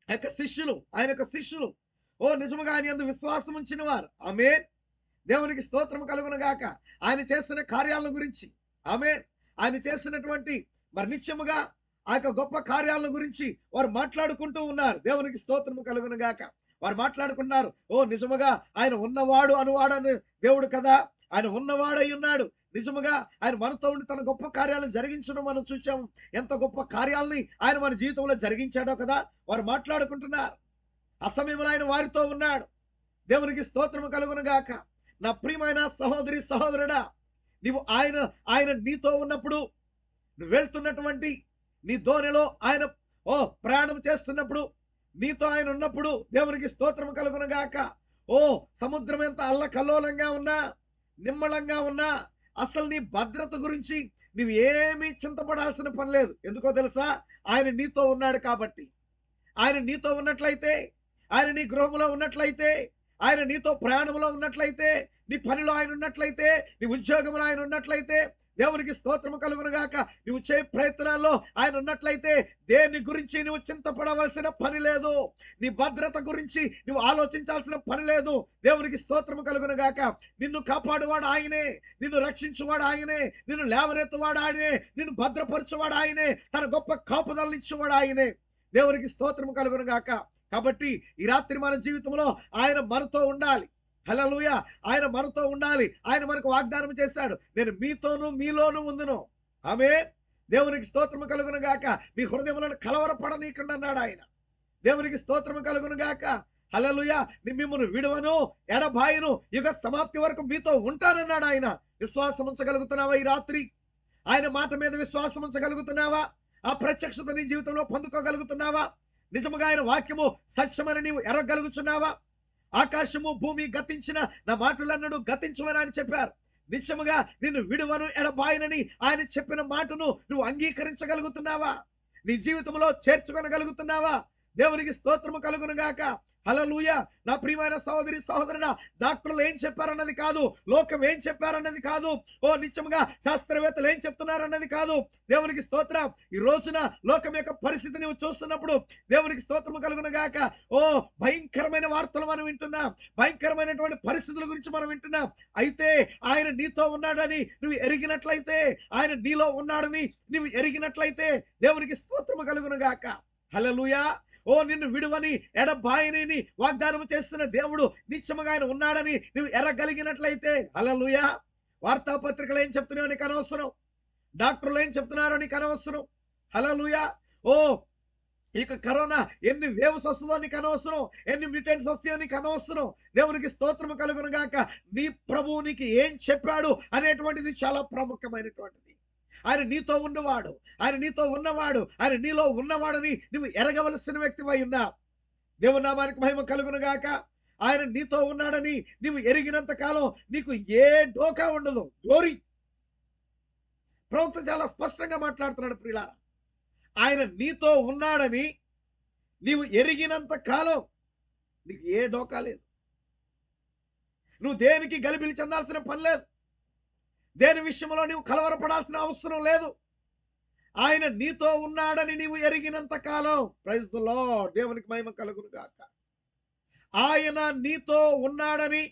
ఆయన యొక్క శిష్యులు నిజముగా ఆయన యందు విశ్వాసం ఉంచిన వారు. ఆమేన్. దేవునికి స్తోత్రం కలుగును గాక. ఆయన చేసిన కార్యాల గురించి, ఆమేన్, ఆయన చేసినటువంటి మరి నిత్యముగా ఆ యొక్క గొప్ప కార్యాలను గురించి వారు మాట్లాడుకుంటూ ఉన్నారు. దేవునికి స్తోత్రము కలుగును గాక. వారు మాట్లాడుకున్నారు, ఓ నిజముగా ఆయన ఉన్నవాడు అనువాడని దేవుడు కదా, ఆయన ఉన్నవాడై ఉన్నాడు. నిజముగా ఆయన మనతో ఉండి తన గొప్ప కార్యాలను జరిగించడం మనం చూసాము. ఎంత గొప్ప కార్యాలని ఆయన మన జీవితంలో జరిగించాడో కదా. వారు మాట్లాడుకుంటున్నారు. ఆ సమయంలో ఆయన వారితో ఉన్నాడు. దేవునికి స్తోత్రము కలుగును గాక. నా ప్రియమైన సహోదరి సహోదరుడా, నీవు ఆయన నీతో ఉన్నప్పుడు, నువ్వు వెళ్తున్నటువంటి నీ దోణిలో ఆయన ప్రయాణం చేస్తున్నప్పుడు, నీతో ఆయన ఉన్నప్పుడు, దేవునికి స్తోత్రము కలుగును గాక. సముద్రం ఎంత అల్లకల్లోలంగా ఉన్నా, నిమ్మళంగా ఉన్నా, అసలు నీ భద్రత గురించి నువ్వు ఏమీ చింతపడాల్సిన పని లేదు. ఎందుకో తెలుసా? ఆయన నీతో ఉన్నాడు కాబట్టి. ఆయన నీతో ఉన్నట్లయితే, ఆయన నీ గృహంలో ఉన్నట్లయితే, ఆయన నీతో ప్రయాణంలో ఉన్నట్లయితే, నీ పనిలో ఆయన ఉన్నట్లయితే, నీ ఉద్యోగంలో ఆయన ఉన్నట్లయితే, దేవునికి స్తోత్రము కలుగును గాక. నువ్వు చేయ ప్రయత్నాల్లో ఆయన ఉన్నట్లయితే దేని గురించి నువ్వు చింతపడవలసిన పని లేదు. నీ భద్రత గురించి నువ్వు ఆలోచించాల్సిన పని లేదు. దేవునికి స్తోత్రము కలుగును గాక. నిన్ను కాపాడువాడు ఆయనే, నిన్ను రక్షించువాడు ఆయనే, నిన్ను లేవనెత్తువాడు ఆయనే, నిన్ను భద్రపరచువాడు ఆయనే, తన గొప్ప కాపుదలను ఇచ్చేవాడు ఆయనే. దేవునికి స్తోత్రము కలుగును గాక. కాబట్టి ఈ రాత్రి మన జీవితంలో ఆయన మనతో ఉండాలి. హల్లెలూయా. ఆయన మనతో ఉండాలి. ఆయన మనకు వాగ్దానం చేశాడు, నేను మీతోను మీలోను ఉందును. ఆమేన్. దేవునికి స్తోత్రము కలుగును గాక. మీ హృదయములను కలవరపడనీయకుండా అన్నాడు ఆయన. దేవునికి స్తోత్రము కలుగును గాక. హల్లెలూయా. మిమ్మును విడువను ఎడబాయను, యుగ సమాప్తి వరకు మీతో ఉంటానన్నాడు ఆయన. విశ్వాసం ఉంచగలుగుతున్నావా ఈ రాత్రి? ఆయన మాట మీద విశ్వాసం ఉంచగలుగుతున్నావా? ఆ ప్రత్యక్షత నీ జీవితంలో పొందుకోగలుగుతున్నావా? నిజముగా ఆయన వాక్యము సత్యమని నీవు ఎరగలుగుతున్నావా? ఆకాశము భూమి గతించిన నా మాటలన్నడు గతించమని ఆయన చెప్పారు. నిజముగా నిన్ను విడువను ఎడబాయనని ఆయన చెప్పిన మాటను నువ్వు అంగీకరించగలుగుతున్నావా? నీ జీవితంలో చేర్చుకొనగలుగుతున్నావా? దేవునికి స్తోత్రము కలుగును గాక. హల్లెలూయా. నా ప్రియమైన సహోదరి సహోదరుడా, డాక్టర్లు ఏం చెప్పారన్నది కాదు, లోకం ఏం చెప్పారన్నది కాదు, నిత్యముగా శాస్త్రవేత్తలు ఏం చెప్తున్నారన్నది కాదు. దేవునికి స్తోత్రం. ఈ రోజున లోకం యొక్క పరిస్థితి నువ్వు చూస్తున్నప్పుడు దేవునికి స్తోత్రము కలుగును గాక. భయంకరమైన వార్తలు మనం వింటున్నాం, భయంకరమైనటువంటి పరిస్థితుల గురించి మనం వింటున్నాం. అయితే ఆయన నీతో ఉన్నాడని నువ్వు ఎరిగినట్లయితే, ఆయన నీలో ఉన్నాడని నువ్వు ఎరిగినట్లయితే దేవునికి స్తోత్రము కలుగును గాక. హల్లెలూయా. నిన్ను విడువని ఎడబాయని వాగ్దానం చేస్తున్న దేవుడు నిత్యముగా ఆయన ఉన్నాడని నువ్వు ఎరగలిగినట్లయితే, హల్లెలూయా. వార్తాపత్రికలు ఏం చెప్తున్నాయో నీకు అనవసరం, డాక్టర్లు ఏం చెప్తున్నారో నీకు అనవసరం. హల్లెలూయా. ఇక కరోనా ఎన్ని వేవ్స్ వస్తుందో నీకు అనవసరం, ఎన్ని మ్యూటెంట్స్ వస్తాయో నీకు అనవసరం. దేవునికి స్తోత్రము కలుగును గాక. నీ ప్రభువు నీకు ఏం చెప్పాడు అనేటువంటిది చాలా ప్రాముఖ్యమైనటువంటిది. ఆయన నీతో ఉన్నవాడు, ఆయన నీతో ఉన్నవాడు, ఆయన నీలో ఉన్నవాడని నువ్వు ఎరగవలసిన వ్యక్తివై ఉన్నా. దేవుని నామానికి మహిమ కలుగును గాక. ఆయన నీతో ఉన్నాడని నువ్వు ఎరిగినంత కాలం నీకు ఏ డోకా ఉండదు. గ్లోరీ. ప్రభుత్వం చాలా స్పష్టంగా మాట్లాడుతున్నాడు ప్రియులారా. ఆయన నీతో ఉన్నాడని నీవు ఎరిగినంత కాలం నీకు ఏ డోకా లేదు. నువ్వు దేనికి గలిబిలి చెందాల్సిన పని లేదు. దేని విషయంలో నీవు కలవరపడాల్సిన అవసరం లేదు. ఆయన నీతో ఉన్నాడని నీవు ఎరిగినంత కాలం, ప్రైజ్ ది లార్డ్, దేవునికి మహిమ కలుగును గాక. ఆయన నీతో ఉన్నాడని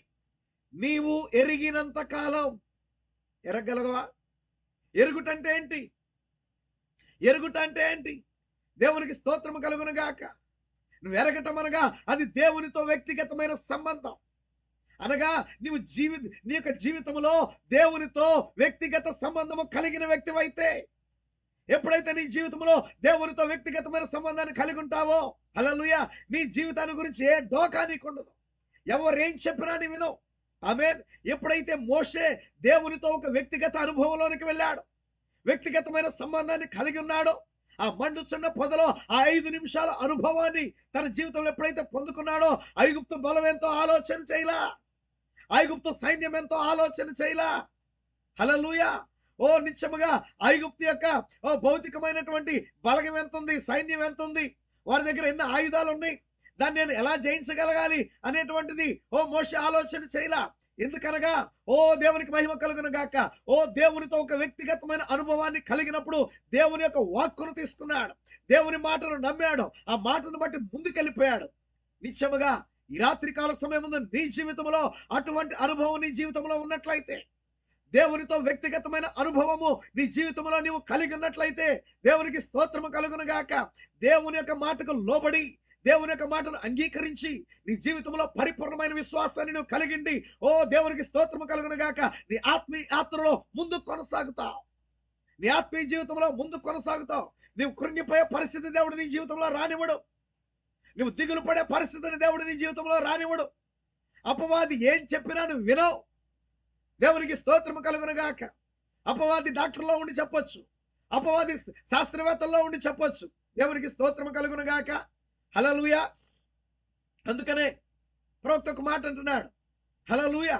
నీవు ఎరిగినంత కాలం ఎరగలగవా? ఎరుగుటంటే ఏంటి? ఎరుగుటంటే ఏంటి? దేవునికి స్తోత్రము కలుగును గాక. నువ్వు ఎరగటం అనగా అది దేవునితో వ్యక్తిగతమైన సంబంధం. అనగా నీ యొక్క జీవితంలో దేవునితో వ్యక్తిగత సంబంధము కలిగిన వ్యక్తివైతే, ఎప్పుడైతే నీ జీవితంలో దేవునితో వ్యక్తిగతమైన సంబంధాన్ని కలిగి ఉంటావో, హల్లెలూయా, నీ జీవితాన్ని గురించి ఏ డోకా నీకుండదు. ఎవరేం చెప్పినా నీ వినవు. ఆమేన్. ఎప్పుడైతే మోషే దేవునితో ఒక వ్యక్తిగత అనుభవంలోనికి వెళ్ళాడు, వ్యక్తిగతమైన సంబంధాన్ని కలిగి ఉన్నాడో, ఆ మండుచున్న పొదలో ఆ 5 నిమిషాల అనుభవాన్ని తన జీవితంలో ఎప్పుడైతే పొందుకున్నాడో, ఐగుప్తు బలం ఎంతో ఆలోచన చేయలా, ఐగుప్తు సైన్యం ఎంతో ఆలోచన చేయలా. హల్లెలూయా. నిత్యముగా ఐగుప్తు యొక్క భౌతికమైనటువంటి బలగం ఎంత ఉంది, సైన్యం ఎంత ఉంది, వారి దగ్గర ఎన్ని ఆయుధాలు ఉన్నాయి, దాన్ని నేను ఎలా జయించగలగాలి అనేటువంటిది మోషే ఆలోచన చేయలా. ఎందుకనగా దేవునికి మహిమ కలుగును గాక. దేవునితో ఒక వ్యక్తిగతమైన అనుభవాన్ని కలిగినప్పుడు దేవుని యొక్క వాక్కును తీసుకున్నాడు, దేవుని మాటను నమ్మాడు, ఆ మాటను బట్టి ముందుకెళ్ళిపోయాడు. నిత్యముగా ఈ రాత్రి కాల సమయం ముందు నీ జీవితంలో అటువంటి అనుభవం నీ జీవితంలో ఉన్నట్లయితే, దేవునితో వ్యక్తిగతమైన అనుభవము నీ జీవితంలో నీవు కలిగి ఉన్నట్లయితే దేవునికి స్తోత్రము కలుగును గాక. దేవుని యొక్క మాటకు లోబడి దేవుని యొక్క మాటను అంగీకరించి నీ జీవితంలో పరిపూర్ణమైన విశ్వాసాన్ని నువ్వు కలిగిండి. ఓ దేవునికి స్తోత్రము కలుగును గాక. నీ ఆత్మీయ యాత్రలో ముందుకు కొనసాగుతావు. నీ ఆత్మీయ జీవితంలో ముందుకు కొనసాగుతావు. నీవు కృంగిపోయే పరిస్థితి దేవుడు నీ జీవితంలో రానివ్వడు. నువ్వు దిగులు పడే పరిస్థితిని దేవుడు నీ జీవితంలో రానివ్వడు. అపవాది ఏం చెప్పినా నువ్వు వినవు. దేవునికి స్తోత్రము కలుగును గాక. అపవాది డాక్టర్లో ఉండి చెప్పొచ్చు, అపవాది శాస్త్రవేత్తల్లో ఉండి చెప్పొచ్చు. దేవునికి స్తోత్రము కలుగును గాక. హల్లెలూయా. అందుకనే ప్రవక్త ఒక మాట అంటున్నాడు. హల్లెలూయా.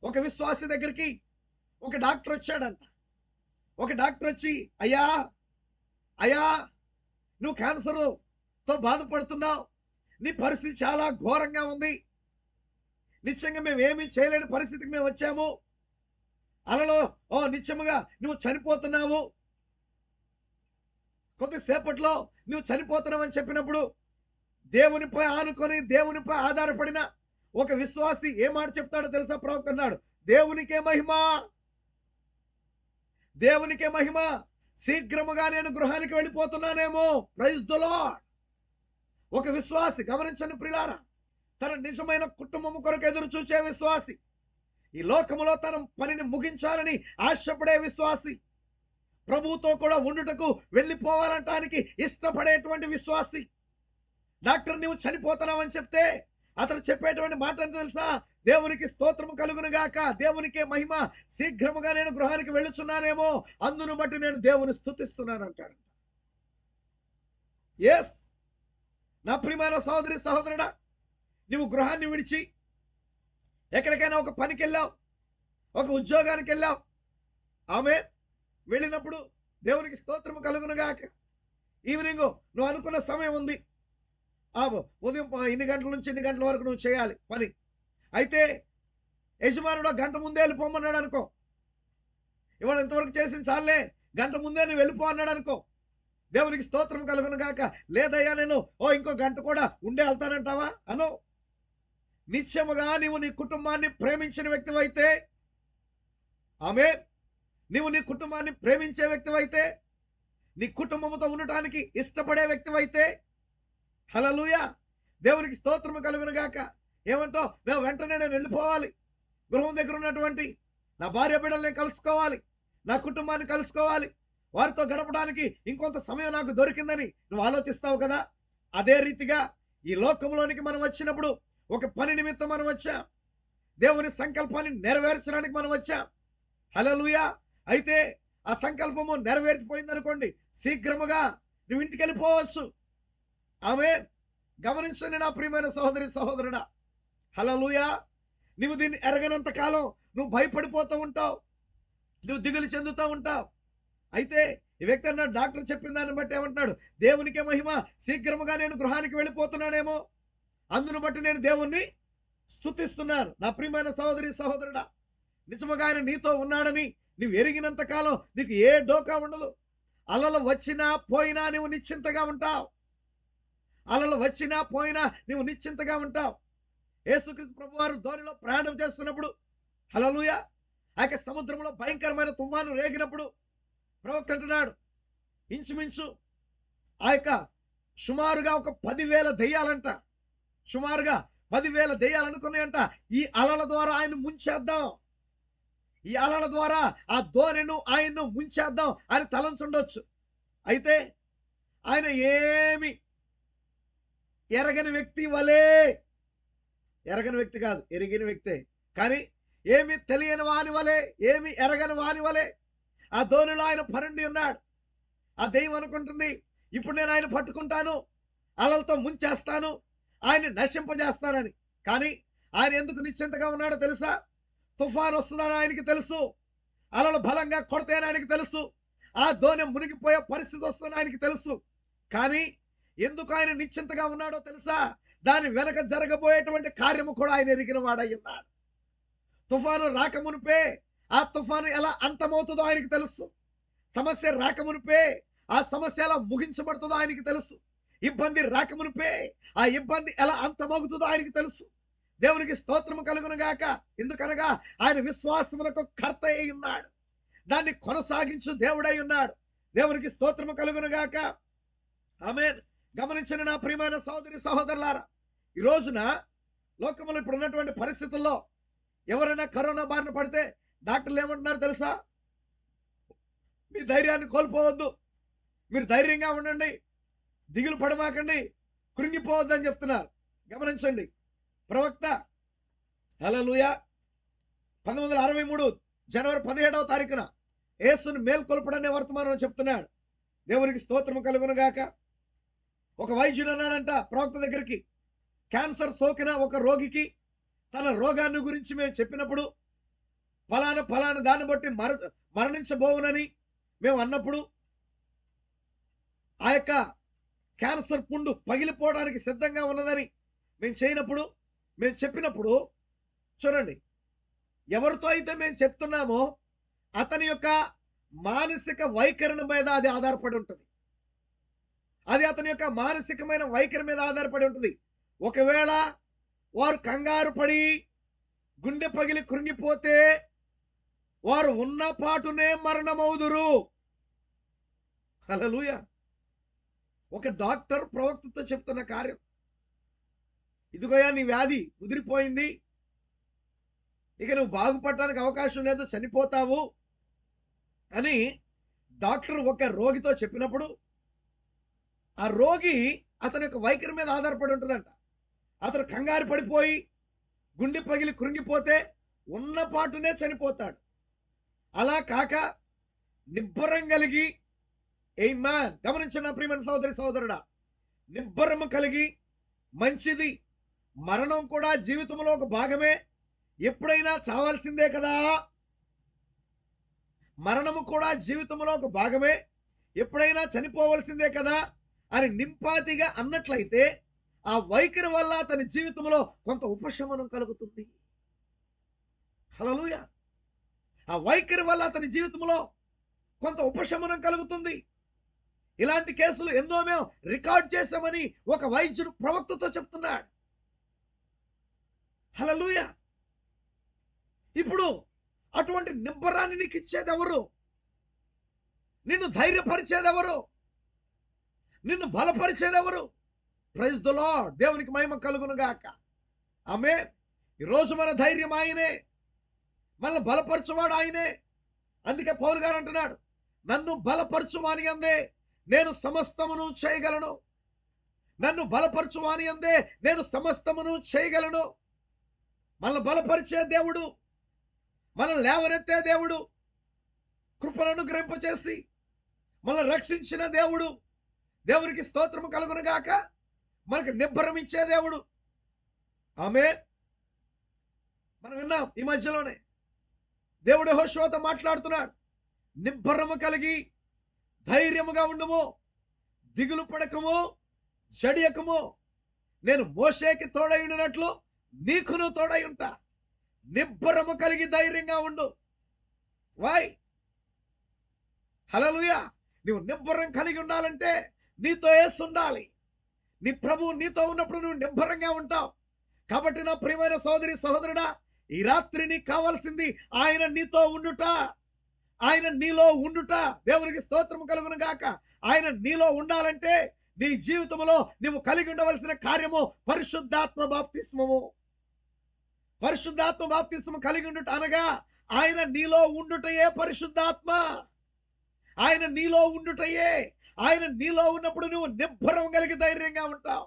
ఒక విశ్వాసి దగ్గరికి ఒక డాక్టర్ వచ్చాడంట. ఒక డాక్టర్ వచ్చి, అయ్యా అయ్యా నువ్వు క్యాన్సర్తో బాధపడుతున్నావు, నీ పరిస్థితి చాలా ఘోరంగా ఉంది, నిశ్చయంగా మేము ఏమీ చేయలేని పరిస్థితికి మేము వచ్చాము, అలలో నిత్యముగా నువ్వు చనిపోతున్నావు, కొద్దిసేపట్లో నువ్వు చనిపోతున్నావు అని చెప్పినప్పుడు దేవునిపై ఆనుకొని దేవునిపై ఆధారపడిన ఒక విశ్వాసి ఏ మాట చెప్తాడో తెలుసా? ప్రవక్త అన్నాడు, దేవునికే మహిమ, దేవునికే మహిమ, శీఘ్రముగా నేను గృహానికి వెళ్ళిపోతున్నానేమో. Praise the lord. ఒక విశ్వాసి, గమనించండి ప్రియులారా, తన నిజమైన కుటుంబం కొరకు ఎదురు చూసే విశ్వాసి, ఈ లోకములో తన పనిని ముగించాలని ఆశపడే విశ్వాసి, ప్రభువుతో కూడా ఉండుటకు వెళ్ళిపోవాలంటానికి ఇష్టపడేటువంటి విశ్వాసి. డాక్టర్ నువ్వు చనిపోతున్నావని చెప్తే అతను చెప్పేటువంటి మాట అంటే తెలుసా? దేవునికి స్తోత్రము కలుగును గాక, దేవునికే మహిమ, శీఘ్రముగా నేను గృహానికి వెళ్ళుచున్నానేమో, అందును బట్టి నేను దేవుని స్తుతిస్తున్నాను అంటాడు. ఎస్ నా ప్రియమైన సహోదరి సహోదరుడా, నువ్వు గృహాన్ని విడిచి ఎక్కడికైనా ఒక పనికి వెళ్ళావు, ఒక ఉద్యోగానికి వెళ్ళావు, ఆమె వెళ్ళినప్పుడు దేవునికి స్తోత్రము కలుగును గాక. ఈవినింగ్ నువ్వు అనుకున్న సమయం ఉంది, ఉదయం ఇన్ని గంటల నుంచి ఇన్ని గంటల వరకు నువ్వు చేయాలి పని. అయితే యజమానుడు గంట ముందే వెళ్ళిపోమన్నాడు అనుకో, ఇవాళ ఇంతవరకు చేసిన చాలే, గంట ముందే నువ్వు వెళ్ళిపో అన్నాడు అనుకో, దేవునికి స్తోత్రం కలుగును గాక. లేదయ్యా నేను ఇంకో గంట కూడా ఉండే వెళ్తానంటావా అను. నిత్యముగా నీవు నీ కుటుంబాన్ని ప్రేమించిన వ్యక్తివైతే, ఆమేన్, నీవు నీ కుటుంబాన్ని ప్రేమించే వ్యక్తివైతే, నీ కుటుంబంతో ఉండటానికి ఇష్టపడే వ్యక్తివైతే, హల్లెలూయా, దేవునికి స్తోత్రము కలుగును గాక. ఏమంటావు? నేను వెంటనే నేను వెళ్ళిపోవాలి, గృహం దగ్గర ఉన్నటువంటి నా భార్య బిడ్డల్ని కలుసుకోవాలి, నా కుటుంబాన్ని కలుసుకోవాలి, వారితో గడపడానికి ఇంకొంత సమయం నాకు దొరికిందని నువ్వు ఆలోచిస్తావు కదా. అదే రీతిగా ఈ లోకంలోనికి మనం వచ్చినప్పుడు ఒక పని నిమిత్తం మనం వచ్చాం, దేవుని సంకల్పాన్ని నెరవేర్చడానికి మనం వచ్చాం. హల్లెలూయా. అయితే ఆ సంకల్పము నెరవేర్చిపోయింది అనుకోండి, శీఘ్రముగా నువ్వు ఇంటికి వెళ్ళిపోవచ్చు. ఆమేన్. గమనించండి నా ప్రియమైన సహోదరి సహోదరుడా, హల్లెలూయా. నువ్వు దీన్ని ఎరగనంత కాలం నువ్వు భయపడిపోతూ ఉంటావు, నువ్వు దిగులు చెందుతూ ఉంటావు. అయితే ఈ వ్యక్తి అన్నాడు, డాక్టర్ చెప్పిన దాన్ని బట్టి ఏమంటున్నాడు? దేవునికే మహిమ, శీఘ్రముగా నేను గృహానికి వెళ్ళిపోతున్నానేమో, అందును బట్టి నేను దేవుణ్ణి స్తుతిస్తున్నాను. నా ప్రియమైన సహోదరి సహోదరుడా, నిజముగా ఆయన నీతో ఉన్నాడని నువ్వు ఎరిగినంత కాలం నీకు ఏ డోకా ఉండదు. అలలు వచ్చినా పోయినా నువ్వు నిశ్చింతగా ఉంటావు. అలలు వచ్చినా పోయినా నువ్వు నిశ్చింతగా ఉంటావు. యేసుక్రీస్తు ప్రభువారు ధోనిలో ప్రయాణం చేస్తున్నప్పుడు, హల్లెలూయా, ఆ యొక్క సముద్రంలో భయంకరమైన తుఫాను రేగినప్పుడు ప్రవక్త అంటున్నాడు, ఇంచుమించు ఆ యొక్క సుమారుగా ఒక 10,000 దెయ్యాలంట, సుమారుగా 10,000 దెయ్యాలు అనుకున్నాయంట. ఈ అలల ద్వారా ఆయన ముంచేద్దాం, ఈ అలల ద్వారా ఆ ధోనిను ఆయన్ను ముంచేద్దాం అని తలంచుండొచ్చు. అయితే ఆయన ఏమి ఎరగని వ్యక్తి వలే, ఎరగని వ్యక్తి కాదు, ఎరిగిన వ్యక్తే, కానీ ఏమి తెలియని వాని వలే, ఏమి ఎరగని వాని వలే ఆ ధోనిలో ఆయన పరుండి ఉన్నాడు. ఆ దెయ్యం అనుకుంటుంది, ఇప్పుడు నేను ఆయన పట్టుకుంటాను, అలలతో ముంచేస్తాను, ఆయన్ని నశింపజేస్తానని. కానీ ఆయన ఎందుకు నిశ్చింతగా ఉన్నాడో తెలుసా? తుఫాను వస్తుందని ఆయనకి తెలుసు, అలలు బలంగా కొడతాయని ఆయనకి తెలుసు, ఆ ధోని మునిగిపోయే పరిస్థితి వస్తుందని ఆయనకి తెలుసు. కానీ ఎందుకు ఆయన నిశ్చింతగా ఉన్నాడో తెలుసా? దాని వెనక జరగబోయేటువంటి కార్యము కూడా ఆయన ఎరిగిన వాడై ఉన్నాడు. తుఫాను రాకమునిపే ఆ తుఫాను ఎలా అంతమవుతుందో ఆయనకి తెలుసు. సమస్య రాకమునిపే ఆ సమస్య ఎలా ముగించబడుతుందో ఆయనకి తెలుసు. ఇబ్బంది రాకమునిపే ఆ ఇబ్బంది ఎలా అంతమవుతుందో ఆయనకి తెలుసు. దేవునికి స్తోత్రము కలుగును గాక. ఎందుకనగా ఆయన విశ్వాసమునకు కర్త అయి ఉన్నాడు, దాన్ని కొనసాగించు దేవుడై ఉన్నాడు. దేవునికి స్తోత్రము కలుగును గాక. ఆమేన్. గమనించండి నా ప్రియమైన సహోదరి సహోదరులారా, ఈ రోజున లోకంలో ఇప్పుడు ఉన్నటువంటి పరిస్థితుల్లో ఎవరైనా కరోనా బారిన పడితే డాక్టర్లు ఏమంటున్నారు తెలుసా? మీ ధైర్యాన్ని కోల్పోవద్దు, మీరు ధైర్యంగా ఉండండి, దిగులు పడమాకండి, కృంగిపోవద్దు అని చెప్తున్నారు. గమనించండి, ప్రవక్త హల్లెలూయా 1963 జనవరి 17వ తారీఖున యేసుని మేల్కొల్పడనే వర్తమానం చెప్తున్నాడు. దేవునికి స్తోత్రము కలుగును గాక. ఒక వైద్యుడు అన్నాడంట ప్రవక్త దగ్గరికి, క్యాన్సర్ సోకిన ఒక రోగికి తన రోగాన్ని గురించి మేము చెప్పినప్పుడు ఫలానా దాన్ని బట్టి మరణించబోవునని మేము అన్నప్పుడు, ఆ యొక్క క్యాన్సర్ పుండు పగిలిపోవడానికి సిద్ధంగా ఉన్నదని మేము చెప్పినప్పుడు చూడండి, ఎవరితో అయితే మేము చెప్తున్నామో అతని యొక్క మానసిక వైఖరి మీద అది ఆధారపడి ఉంటుంది. అది అతని యొక్క మానసికమైన వైఖరి మీద ఆధారపడి ఉంటుంది. ఒకవేళ వారు కంగారు పడి గుండె పగిలి కృంగిపోతే వారు ఉన్న పాటునే మరణమవుదురు. హల్లెలూయా. ఒక డాక్టర్ ప్రవక్తతో చెప్తున్న కార్యం, ఇదిగోయా నీ వ్యాధి ముదిరిపోయింది, ఇక నువ్వు బాగుపడటానికి అవకాశం లేదు, చనిపోతావు అని డాక్టర్ ఒక రోగితో చెప్పినప్పుడు ఆ రోగి అతని యొక్క వైఖరి మీద ఆధారపడి ఉంటుందంట. అతను కంగారు పడిపోయి గుండె పగిలి కృంగిపోతే ఉన్న పాటునే చనిపోతాడు. అలా కాక నిబ్బరం కలిగి, ఆమేన్. గమనించిన ప్రియమైన సహోదరి సహోదరుడా, నిబ్బరము కలిగి మంచిది, మరణం కూడా జీవితంలో ఒక భాగమే, ఎప్పుడైనా చావాల్సిందే కదా, మరణము కూడా జీవితంలో ఒక భాగమే, ఎప్పుడైనా చనిపోవలసిందే కదా అని నింపాతిగా అన్నట్లయితే ఆ వైఖరి వల్ల అతని జీవితంలో కొంత ఉపశమనం కలుగుతుంది. హల్లెలూయా. ఆ వైఖరి వల్ల అతని జీవితంలో కొంత ఉపశమనం కలుగుతుంది. ఇలాంటి కేసులు ఎన్నో మేము రికార్డ్ చేశామని ఒక వైద్యుడు ప్రవక్తతో చెప్తున్నాడు. హల్లెలూయా. ఇప్పుడు అటువంటి నిబ్బరాన్ని నీకు ఇచ్చేది ఎవరు? నిన్ను ధైర్యపరిచేది ఎవరు? నిన్ను బలపరిచేది ఎవరు? Praise the Lord. దేవునికి మహిమ కలుగును గాక. ఆమేన్. ఈరోజు మన ధైర్యం ఆయనే, మనల్ని బలపరచువాడు ఆయనే. అందుకే పౌలు గారు అంటున్నాడు, నన్ను బలపరచువాని అందే నేను సమస్తమును చేయగలను. నన్ను బలపరచువాని అందే నేను సమస్తమును చేయగలను. మనల్ని బలపరిచే దేవుడు, మనల్ని లేవనెత్తే దేవుడు, కృపను అనుగ్రహింపచేసి మనల్ని రక్షించిన దేవుడు, దేవునికి స్తోత్రము కలుగును గాక. మనకు నిబ్బరం ఇచ్చే దేవుడు. ఆమేన్. మనం విన్నాం ఈ మధ్యలోనే దేవుడు యెహోషువతో మాట్లాడుతున్నాడు, నిబ్బరము కలిగి ధైర్యముగా ఉండుము, దిగులు పడకము, జడియకము, నేను మోషేకి తోడై ఉండినట్లు నీకును తోడై ఉంటా. నిబ్బరము కలిగి ధైర్యంగా ఉండు. వై? హల్లెలూయా. నువ్వు నిబ్బరం కలిగి ఉండాలంటే నీతో యేసు ఉండాలి. నీ ప్రభువు నీతో ఉన్నప్పుడు నువ్వు నిబ్బరంగా ఉంటావు. కాబట్టి నా ప్రియమైన సోదరి సహోదరుడా, ఈ రాత్రి నీకు కావాల్సింది ఆయన నీతో ఉండుట, ఆయన నీలో ఉండుట. దేవునికి స్తోత్రము కలుగును గాక. ఆయన నీలో ఉండాలంటే నీ జీవితంలో నువ్వు కలిగి ఉండవలసిన కార్యము పరిశుద్ధాత్మ బాప్తిస్మము. పరిశుద్ధాత్మ బాప్తిస్మము కలిగి ఉండుట అనగా ఆయన నీలో ఉండుటయే పరిశుద్ధాత్మ. ఆయన నీలో ఉండుటయే. ఆయన నీలో ఉన్నప్పుడు నువ్వు నిబ్బరం కలిగి ధైర్యంగా ఉంటావు.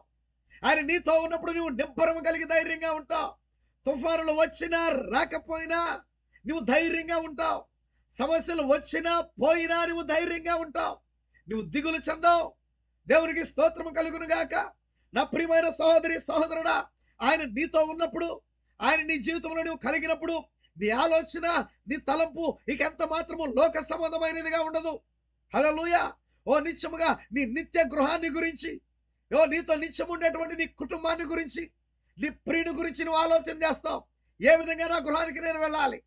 ఆయన నీతో ఉన్నప్పుడు నువ్వు నిబ్బరం కలిగి ధైర్యంగా ఉంటావు. తుఫానులు వచ్చినా రాకపోయినా నువ్వు ధైర్యంగా ఉంటావు. సమస్యలు వచ్చినా పోయినా నువ్వు ధైర్యంగా ఉంటావు. నువ్వు దిగులు చెందవు. దేవునికి స్తోత్రము కలుగును గాక. నా ప్రియమైన సహోదరి సహోదరుడా, ఆయన నీతో ఉన్నప్పుడు, ఆయన నీ జీవితంలో నువ్వు కలిగినప్పుడు నీ ఆలోచన, నీ తలంపు ఇక ఎంత మాత్రము లోక సంబంధమైనదిగా ఉండదు. హల్లెలూయా. ఓ నిత్యముగా నీ నిత్య గృహాన్ని గురించి, ఓ నీతో నిత్యం ఉండేటువంటి నీ కుటుంబాన్ని గురించి, నీ ప్రియుని గురించి నువ్వు ఆలోచన చేస్తావు. ఏ విధంగా నా గృహానికి నేను వెళ్ళాలి,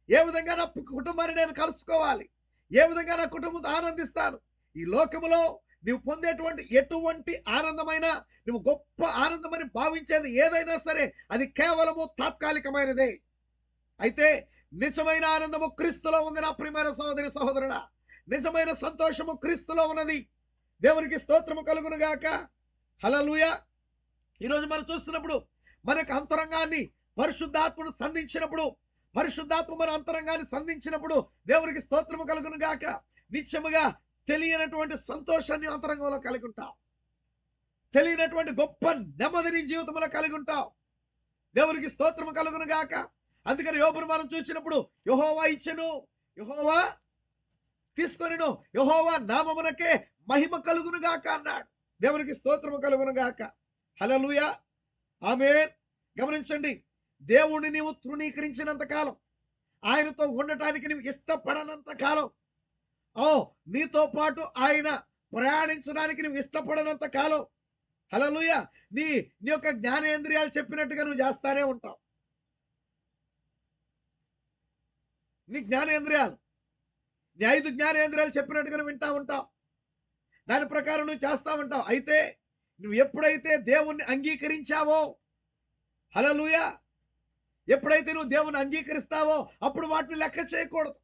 ఏ విధంగా నా కుటుంబాన్ని నేను కలుసుకోవాలి, ఏ విధంగా నా కుటుంబంతో ఆనందిస్తాను. ఈ లోకములో నువ్వు పొందేటువంటి ఎటువంటి ఆనందమైనా, నువ్వు గొప్ప ఆనందమని భావించేది ఏదైనా సరే అది కేవలము తాత్కాలికమైనదే. అయితే నిజమైన ఆనందము క్రీస్తులో ఉంది నా ప్రియమైన సహోదరి సహోదరుడా. నిజమైన సంతోషము క్రీస్తులో ఉన్నది. దేవునికి స్తోత్రము కలుగును గాక. హల్లెలూయా. ఈరోజు మనం చూస్తున్నప్పుడు మనకు అంతరంగాన్ని పరిశుద్ధాత్మను సంధించినప్పుడు, పరిశుద్ధాత్మ మన అంతరంగాన్ని సంధించినప్పుడు దేవునికి స్తోత్రము కలుగును గాక. నిత్యముగా తెలియనటువంటి సంతోషాన్ని అంతరంగంలో కలిగి ఉంటావు. తెలియనటువంటి గొప్ప నెమ్మదిని జీవితంలో కలిగి ఉంటావు. దేవునికి స్తోత్రము కలుగును గాక. అందుకని యోబును మనం చూసినప్పుడు యెహోవా ఇచ్చెను, యెహోవా తీసుకొనెను, యెహోవా నామమునకే మహిమ కలుగును గాక అన్నాడు. దేవునికి స్తోత్రము కలుగును గాక. హల్లెలూయా. ఆమేన్. గమనించండి, దేవుణ్ణి నీవు తృణీకరించినంత కాలం, ఆయనతో ఉండటానికి నువ్వు ఇష్టపడనంత కాలం, నీతో పాటు ఆయన ప్రయాణించడానికి నువ్వు ఇష్టపడనంత కాలం, హల్లెలూయా, నీ నీ యొక్క జ్ఞానేంద్రియాలు చెప్పినట్టుగా నువ్వు చేస్తానే ఉంటావు. నీ జ్ఞానేంద్రియాలు, నీ 5 జ్ఞానేంద్రియాలు చెప్పినట్టుగా నువ్వు వింటా ఉంటావు. దాని ప్రకారం నువ్వు చేస్తా ఉంటావు. అయితే నువ్వు ఎప్పుడైతే దేవుణ్ణి అంగీకరించావో, హల్లెలూయా, ఎప్పుడైతే నువ్వు దేవుణ్ణి అంగీకరిస్తావో అప్పుడు వాటిని లెక్క చేయకూడదు.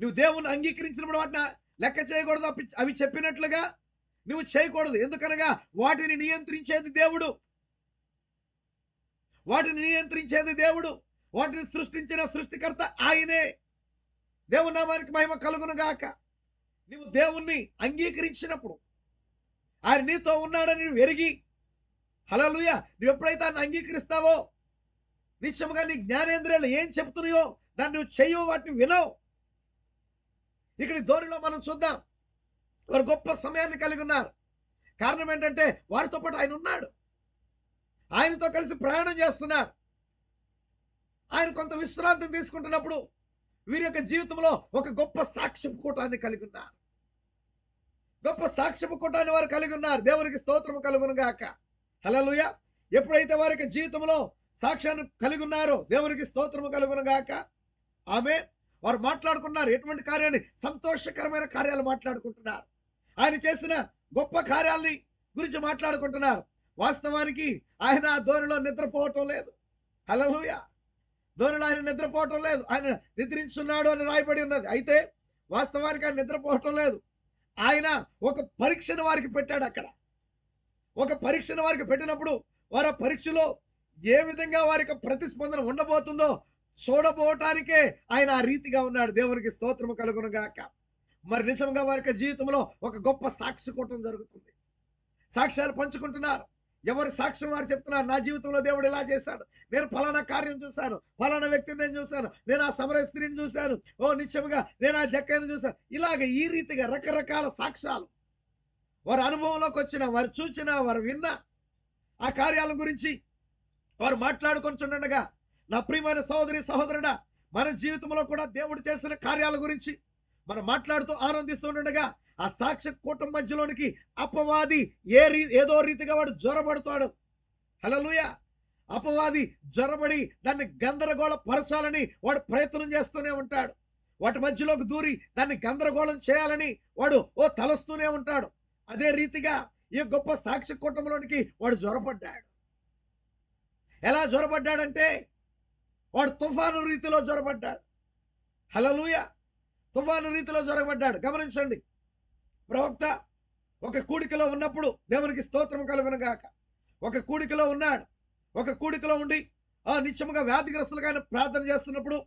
నువ్వు దేవుణ్ణి అంగీకరించినప్పుడు వాటిని లెక్క చేయకూడదు. అవి చెప్పినట్లుగా నువ్వు చేయకూడదు. ఎందుకనగా వాటిని నియంత్రించేది దేవుడు. వాటిని నియంత్రించేది దేవుడు. వాటిని సృష్టించిన సృష్టికర్త ఆయనే. దేవుని నామానికి మహిమ కలుగును గాక. నువ్వు దేవుణ్ణి అంగీకరించినప్పుడు, ఆయన నీతో ఉన్నాడని నువ్వు ఎరిగి, హల్లెలూయా, నువ్వు ఎప్పుడైతే ఆయన అంగీకరిస్తావో నిశ్చయముగా నీ జ్ఞానేంద్రియాలు ఏం చెప్తున్నాయో దాన్ని నువ్వు చెయ్యవు, వాటిని వినవు. ఇక్కడ ధోరణిలో మనం చూద్దాం. వారు గొప్ప సమయాన్ని కలిగి ఉన్నారు. కారణం ఏంటంటే వారితో పాటు ఆయన ఉన్నాడు. ఆయనతో కలిసి ప్రయాణం చేస్తున్నారు. ఆయన కొంత విశ్రాంతిని తీసుకుంటున్నప్పుడు వీరి యొక్క జీవితంలో ఒక గొప్ప సాక్ష్యపు కూటాన్ని కలిగి ఉన్నారు. గొప్ప సాక్ష్యపు కూటాన్ని వారు కలిగి ఉన్నారు. దేవునికి స్తోత్రము కలుగును గాక. హల్లెలూయా. ఎప్పుడైతే వారి యొక్క జీవితంలో సాక్ష్యాన్ని కలిగి ఉన్నారో దేవునికి స్తోత్రము కలుగును గాక. ఆమేన్. వారు మాట్లాడుకున్నారు. ఎటువంటి కార్యాన్ని? సంతోషకరమైన కార్యాలు మాట్లాడుకుంటున్నారు. ఆయన చేసిన గొప్ప కార్యాలని గురించి మాట్లాడుకుంటున్నారు. వాస్తవానికి ఆయన ఆ ధోరణిలో నిద్రపోవటం లేదు. హల్లెలూయా. ధోరణిలో ఆయన నిద్రపోవటం లేదు. ఆయన నిద్రించున్నాడు అని రాయబడి ఉన్నది. అయితే వాస్తవానికి ఆయన నిద్రపోవటం లేదు. ఆయన ఒక పరీక్షను వారికి పెట్టాడు. అక్కడ ఒక పరీక్షను వారికి పెట్టినప్పుడు వారి పరీక్షలో ఏ విధంగా వారికి ప్రతిస్పందన ఉండబోతుందో చూడబోవటానికే ఆయన ఆ రీతిగా ఉన్నాడు. దేవునికి స్తోత్రము కలుగును గాక. మరి నిజంగా వారి జీవితంలో ఒక గొప్ప సాక్షి కూటం జరుగుతుంది. సాక్ష్యాలు పంచుకుంటున్నారు. ఎవరి సాక్ష్యం వారు చెప్తున్నారు. నా జీవితంలో దేవుడు ఇలా చేశాడు, నేను ఫలానా కార్యం చూశాను, ఫలానా వ్యక్తిని నేను చూశాను, నేను ఆ సమరయ స్త్రీని చూశాను, నిశ్చయముగా నేను ఆ జక్కయ్యను చూశాను. ఇలాగ ఈ రీతిగా రకరకాల సాక్ష్యాలు వారి అనుభవంలోకి వచ్చిన, వారు చూచిన, వారు విన్న ఆ కార్యాల గురించి వారు మాట్లాడుకొనిచుండగా, నా ప్రియమైన సహోదరి సహోదరుడా, మన జీవితంలో కూడా దేవుడు చేసిన కార్యాల గురించి మనం మాట్లాడుతూ ఆనందిస్తుండగా ఆ సాక్ష్య కూటం మధ్యలోనికి అపవాది ఏదో రీతిగా వాడు జ్వరబడతాడు. హల్లెలూయా. అపవాది జ్వరబడి దాన్ని గందరగోళ పరచాలని వాడు ప్రయత్నం చేస్తూనే ఉంటాడు. వాటి మధ్యలోకి దూరి దాన్ని గందరగోళం చేయాలని వాడు తలస్తూనే ఉంటాడు. అదే రీతిగా ఈ గొప్ప సాక్ష్య కూటంలోనికి వాడు జ్వరపడ్డాడు. ఎలా జ్వరపడ్డాడంటే వాడు తుఫాను రీతిలో జ్వరపడ్డాడు. హల్లెలూయా. తుఫాను రీతిలో జ్వరపడ్డాడు. గమనించండి, ప్రవక్త ఒక కూడికలో ఉన్నప్పుడు దేవునికి స్తోత్రం కలుగును గాక. ఒక కూడికలో ఉన్నాడు. ఒక కూడికలో ఉండి నిత్యముగా వ్యాధిగ్రస్తులుగా ఆయన ప్రార్థన చేస్తున్నప్పుడు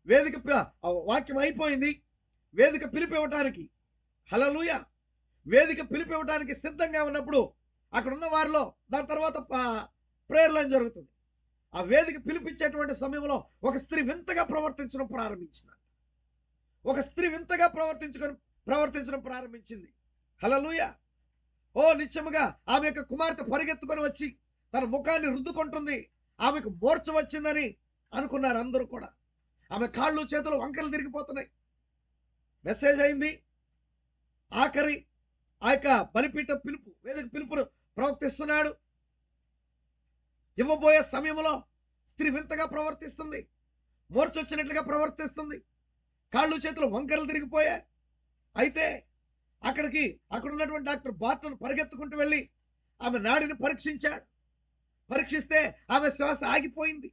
వేదిక వాక్యం అయిపోయింది. వేదిక పిలిపివ్వటానికి, హల్లెలూయా, వేదిక పిలిపివ్వటానికి సిద్ధంగా ఉన్నప్పుడు అక్కడ ఉన్న వారిలో దాని తర్వాత ప్రేయర్ లైన్ జరుగుతుంది. ఆ వేదిక పిలిపించేటువంటి సమయంలో ఒక స్త్రీ వింతగా ప్రవర్తించడం ప్రారంభించింది. ఒక స్త్రీ వింతగా ప్రవర్తించడం ప్రారంభించింది. హల్లెలూయా. నిత్యముగా ఆమె యొక్క కుమార్తె పరిగెత్తుకొని వచ్చి తన ముఖాన్ని రుద్దుకుంటుంది. ఆమెకు మూర్ఛ వచ్చిందని అనుకున్నారు అందరూ కూడా. ఆమె కాళ్ళు చేతులు వంకలు తిరిగిపోతున్నాయి. మెసేజ్ అయింది. ఆఖరి ఆ యొక్క బలిపీఠ పిలుపు, వేదిక పిలుపును ప్రవర్తిస్తున్నాడు. ఇవ్వబోయే సమయంలో స్త్రీ వింతగా ప్రవర్తిస్తుంది. మూర్ఛ వచ్చినట్లుగా ప్రవర్తిస్తుంది. కాళ్ళు చేతులు వంకరలు తిరిగిపోయాయి. అయితే అక్కడికి అక్కడ ఉన్నటువంటి డాక్టర్ బార్టన్ పరిగెత్తుకుంటూ వెళ్ళి ఆమె నాడిని పరీక్షించాడు. పరీక్షిస్తే ఆమె శ్వాస ఆగిపోయింది.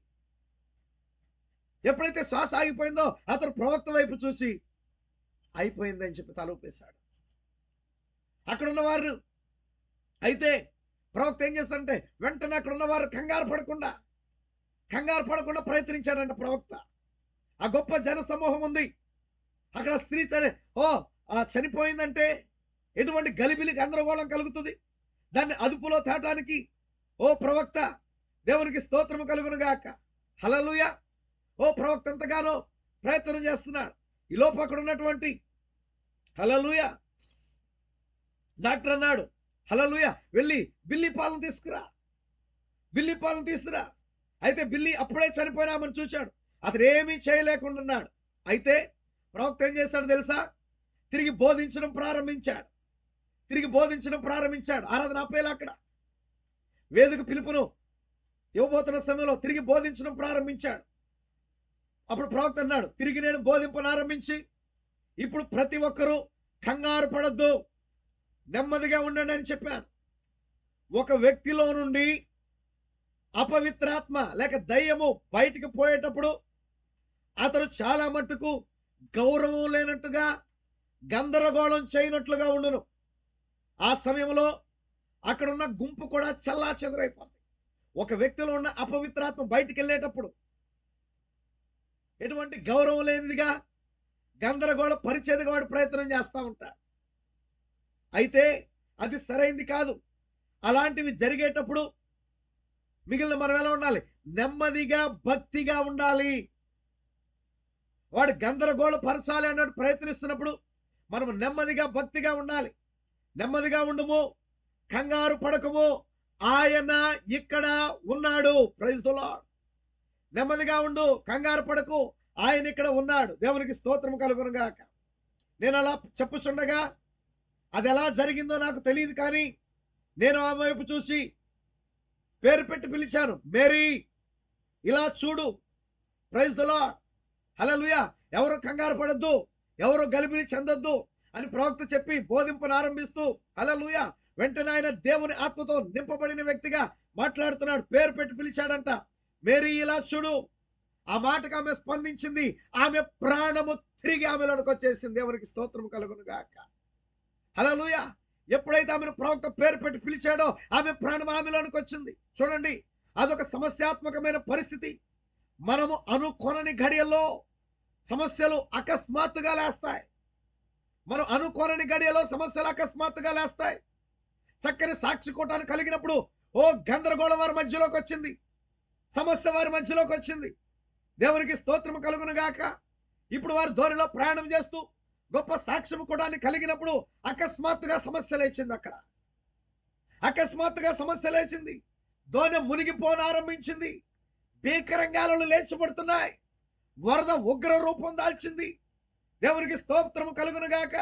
ఎప్పుడైతే శ్వాస ఆగిపోయిందో అతను ప్రవక్త వైపు చూసి అయిపోయింది అని చెప్పి తలూపేశాడు. అక్కడ ఉన్నవారు అయితే ప్రవక్త ఏం చేస్తాడంటే వెంటనే అక్కడ ఉన్నవారు కంగారు పడకుండా ప్రయత్నించాడంట ప్రవక్త. ఆ గొప్ప జన సమూహం ఉంది అక్కడ. స్త్రీ చనిపోయిందంటే ఎటువంటి గలిబిలి గందరగోళం కలుగుతుంది. దాన్ని అదుపులో తేటానికి ఓ ప్రవక్త దేవునికి స్తోత్రము కలుగును గాక. హల్లెలూయా. ఓ ప్రవక్త ఎంతగానో ప్రయత్నం చేస్తున్నాడు. ఈ లోపు అక్కడ ఉన్నటువంటి హల్లెలూయా డాక్టర్ అన్నాడు, హల్లెలూయా, వెళ్ళి బిల్లి పాలను తీసుకురా. అయితే బిల్లి అప్పుడే చనిపోయినామని చూచాడు. అతను ఏమీ చేయలేకుండా ఉన్నాడు. అయితే ప్రవక్త ఏం చేశాడు తెలుసా? తిరిగి బోధించడం ప్రారంభించాడు. ఆరాధన ఆపేలా అక్కడ వేదిక పిలుపును ఇవ్వబోతున్న సమయంలో తిరిగి బోధించడం ప్రారంభించాడు. అప్పుడు ప్రవక్త అన్నాడు, తిరిగి నేను బోధింపనారంభించి ఇప్పుడు ప్రతి ఒక్కరూ కంగారు పడద్దు, నెమ్మదిగా ఉండండి అని చెప్పాను. ఒక వ్యక్తిలో నుండి అపవిత్రాత్మ లేక దయ్యము బయటికి పోయేటప్పుడు అతడు చాలా మట్టుకు గౌరవం లేనట్టుగా గందరగోళం చేయనట్లుగా ఉండును. ఆ సమయంలో అక్కడున్న గుంపు కూడా చల్లా చెదరైపోతుంది. ఒక వ్యక్తిలో ఉన్న అపవిత్రాత్మ బయటికి వెళ్ళేటప్పుడు ఎటువంటి గౌరవం లేనిదిగా గందరగోళ పరిచేదిగా వాడు ప్రయత్నం చేస్తూ ఉంటాడు. అయితే అది సరైంది కాదు. అలాంటివి జరిగేటప్పుడు మిగిలిన మనం ఎలా ఉండాలి? నెమ్మదిగా భక్తిగా ఉండాలి. వాడు గందరగోళ పరచాలి అన్నట్టు ప్రయత్నిస్తున్నప్పుడు మనం నెమ్మదిగా భక్తిగా ఉండాలి. నెమ్మదిగా ఉండుము, కంగారు పడకము, ఆయన ఇక్కడ ఉన్నాడు. Praise the Lord. నెమ్మదిగా ఉండు, కంగారు పడకు, ఆయన ఇక్కడ ఉన్నాడు. దేవునికి స్తోత్రం కలుగును గాక. నేను అలా చెప్పుచుండగా అది ఎలా జరిగిందో నాకు తెలియదు, కానీ నేను ఆమె వైపు చూసి పేరు పెట్టి పిలిచాను, మేరీ, ఇలా చూడు. Praise the lord. హల్లెలూయా. ఎవరు కంగారు పడద్దు, ఎవరు గలిబిలి చెందొద్దు అని ప్రవక్త చెప్పి బోధింపనారంభిస్తూ హల్లెలూయా వెంటనే ఆయన దేవుని ఆత్మతో నింపబడిన వ్యక్తిగా మాట్లాడుతున్నాడు. పేరు పెట్టి పిలిచాడంట, మేరీ ఇలా చూడు. ఆ మాటకు ఆమె స్పందించింది. ఆమె ప్రాణము తిరిగి ఆమెలోనికి వచ్చేసింది. దేవునికి స్తోత్రం కలుగును గాక. హల్లెలూయా. ఎప్పుడైతే ఆమెను ప్రవక్త పేరు పెట్టి పిలిచాడో ఆమె ప్రాణం ఆమెలోనికి వచ్చింది. చూడండి, అదొక సమస్యాత్మకమైన పరిస్థితి. మనము అనుకోనని ఘడియల్లో సమస్యలు అకస్మాత్తుగా లేస్తాయి. మనం అనుకోనని గడియలో సమస్యలు అకస్మాత్తుగా లేస్తాయి. చక్కని సాక్షి కూటాన్ని కలిగినప్పుడు గందరగోళం వారి మధ్యలోకి వచ్చింది, సమస్య వారి మధ్యలోకి వచ్చింది. దేవునికి స్తోత్రం కలుగును గాక. ఇప్పుడు వారు ధోనిలో ప్రయాణం చేస్తూ గొప్ప సాక్ష్యం కూటాన్ని కలిగినప్పుడు అకస్మాత్తుగా సమస్య లేచింది. అకస్మాత్తుగా సమస్య లేచింది. ధోని మునిగిపోనారంభించింది. భీకరంగాలు లేచిపడుతున్నాయి. వరద ఉగ్ర రూపం దాల్చింది. దేవునికి స్తోత్రం కలుగును గాక.